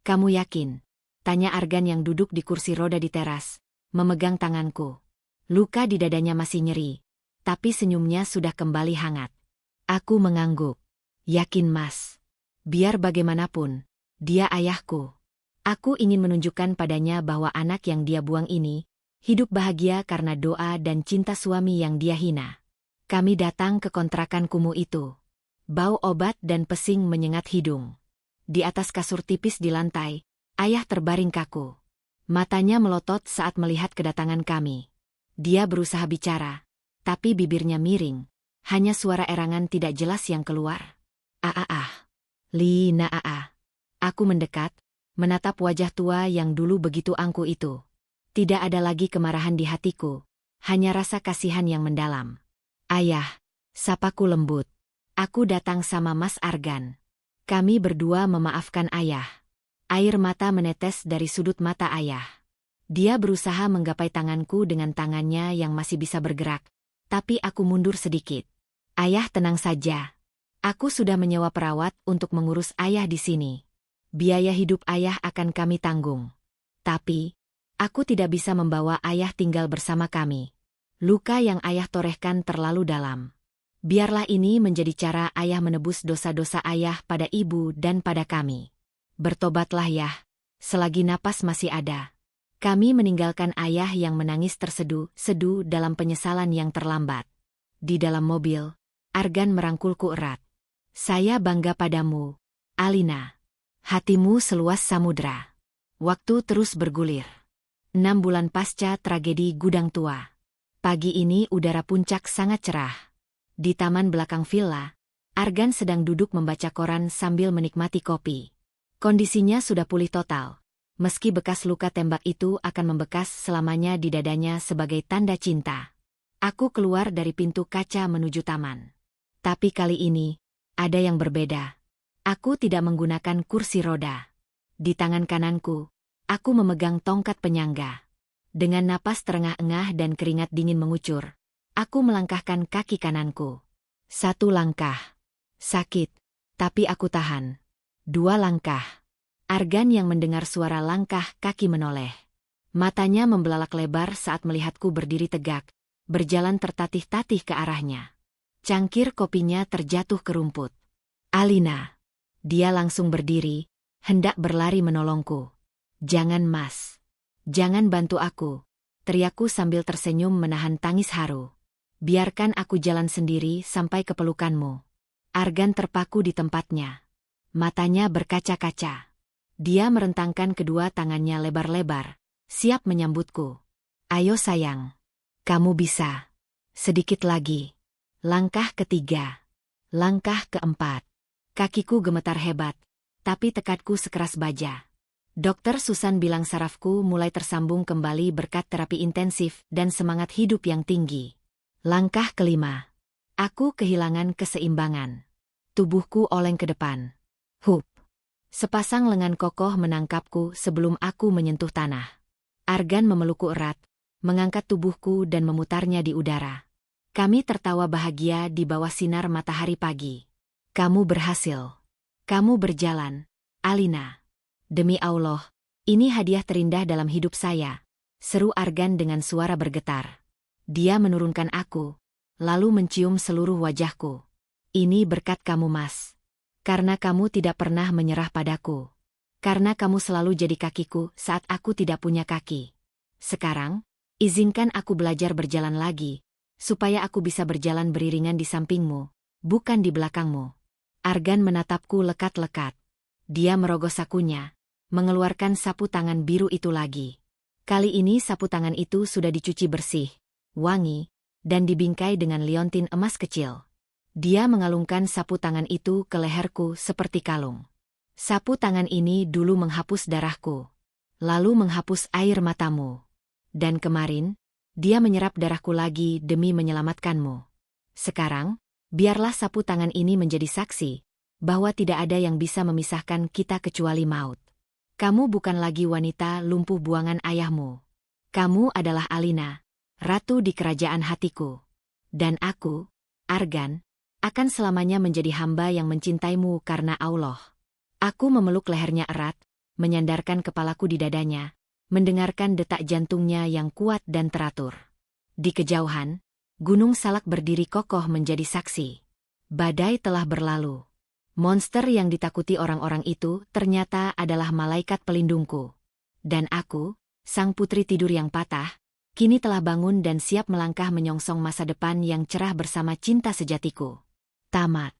"Kamu yakin?" tanya Argan yang duduk di kursi roda di teras, memegang tanganku. Luka di dadanya masih nyeri, tapi senyumnya sudah kembali hangat. Aku mengangguk. "Yakin, Mas. Biar bagaimanapun, dia ayahku. Aku ingin menunjukkan padanya bahwa anak yang dia buang ini hidup bahagia karena doa dan cinta suami yang dia hina." Kami datang ke kontrakan kumuh itu. Bau obat dan pesing menyengat hidung. Di atas kasur tipis di lantai, ayah terbaring kaku. Matanya melotot saat melihat kedatangan kami. Dia berusaha bicara, tapi bibirnya miring. Hanya suara erangan tidak jelas yang keluar. Lina. Aku mendekat, menatap wajah tua yang dulu begitu angkuh itu. Tidak ada lagi kemarahan di hatiku, hanya rasa kasihan yang mendalam. "Ayah," sapaku lembut. "Aku datang sama Mas Argan. Kami berdua memaafkan ayah." Air mata menetes dari sudut mata ayah. Dia berusaha menggapai tanganku dengan tangannya yang masih bisa bergerak, tapi aku mundur sedikit. "Ayah, tenang saja. Aku sudah menyewa perawat untuk mengurus ayah di sini. Biaya hidup ayah akan kami tanggung. Tapi, aku tidak bisa membawa ayah tinggal bersama kami. Luka yang ayah torehkan terlalu dalam. Biarlah ini menjadi cara ayah menebus dosa-dosa ayah pada ibu dan pada kami. Bertobatlah ya, selagi napas masih ada." Kami meninggalkan ayah yang menangis tersedu-sedu dalam penyesalan yang terlambat. Di dalam mobil, Argan merangkulku erat. "Saya bangga padamu, Alina. Hatimu seluas samudra." Waktu terus bergulir. 6 bulan pasca tragedi Gudang Tua. Pagi ini udara puncak sangat cerah. Di taman belakang villa, Argan sedang duduk membaca koran sambil menikmati kopi. Kondisinya sudah pulih total. Meski bekas luka tembak itu akan membekas selamanya di dadanya sebagai tanda cinta. Aku keluar dari pintu kaca menuju taman. Tapi kali ini, ada yang berbeda. Aku tidak menggunakan kursi roda. Di tangan kananku, aku memegang tongkat penyangga. Dengan napas terengah-engah dan keringat dingin mengucur, aku melangkahkan kaki kananku. 1 langkah. Sakit, tapi aku tahan. 2 langkah. Argan yang mendengar suara langkah kaki menoleh. Matanya membelalak lebar saat melihatku berdiri tegak, berjalan tertatih-tatih ke arahnya. Cangkir kopinya terjatuh ke rumput. "Alina." Dia langsung berdiri, hendak berlari menolongku. "Jangan, Mas. Jangan bantu aku," teriakku sambil tersenyum menahan tangis haru. "Biarkan aku jalan sendiri sampai ke pelukanmu." Argan terpaku di tempatnya. Matanya berkaca-kaca. Dia merentangkan kedua tangannya lebar-lebar, siap menyambutku. "Ayo sayang. Kamu bisa. Sedikit lagi." Langkah ketiga. Langkah keempat. Kakiku gemetar hebat, tapi tekadku sekeras baja. Dokter Susan bilang sarafku mulai tersambung kembali berkat terapi intensif dan semangat hidup yang tinggi. Langkah kelima. Aku kehilangan keseimbangan. Tubuhku oleng ke depan. Hup. Sepasang lengan kokoh menangkapku sebelum aku menyentuh tanah. Argan memelukku erat, mengangkat tubuhku dan memutarnya di udara. Kami tertawa bahagia di bawah sinar matahari pagi. Kamu berhasil. Kamu berjalan, Alina. Demi Allah, ini hadiah terindah dalam hidup saya, seru Argan dengan suara bergetar. Dia menurunkan aku, lalu mencium seluruh wajahku. Ini berkat kamu, Mas. Karena kamu tidak pernah menyerah padaku. Karena kamu selalu jadi kakiku saat aku tidak punya kaki. Sekarang, izinkan aku belajar berjalan lagi, supaya aku bisa berjalan beriringan di sampingmu, bukan di belakangmu. Argan menatapku lekat-lekat. Dia merogoh sakunya, mengeluarkan sapu tangan biru itu lagi. Kali ini sapu tangan itu sudah dicuci bersih, wangi, dan dibingkai dengan liontin emas kecil. Dia mengalungkan sapu tangan itu ke leherku seperti kalung. Sapu tangan ini dulu menghapus darahku, lalu menghapus air matamu. Dan kemarin, dia menyerap darahku lagi demi menyelamatkanmu. Sekarang, biarlah sapu tangan ini menjadi saksi, bahwa tidak ada yang bisa memisahkan kita kecuali maut. Kamu bukan lagi wanita lumpuh buangan ayahmu. Kamu adalah Alina, ratu di kerajaan hatiku. Dan aku, Argan, akan selamanya menjadi hamba yang mencintaimu karena Allah. Aku memeluk lehernya erat, menyandarkan kepalaku di dadanya, mendengarkan detak jantungnya yang kuat dan teratur. Di kejauhan, Gunung Salak berdiri kokoh menjadi saksi. Badai telah berlalu. Monster yang ditakuti orang-orang itu ternyata adalah malaikat pelindungku. Dan aku, sang putri tidur yang patah, kini telah bangun dan siap melangkah menyongsong masa depan yang cerah bersama cinta sejatiku. Tamat.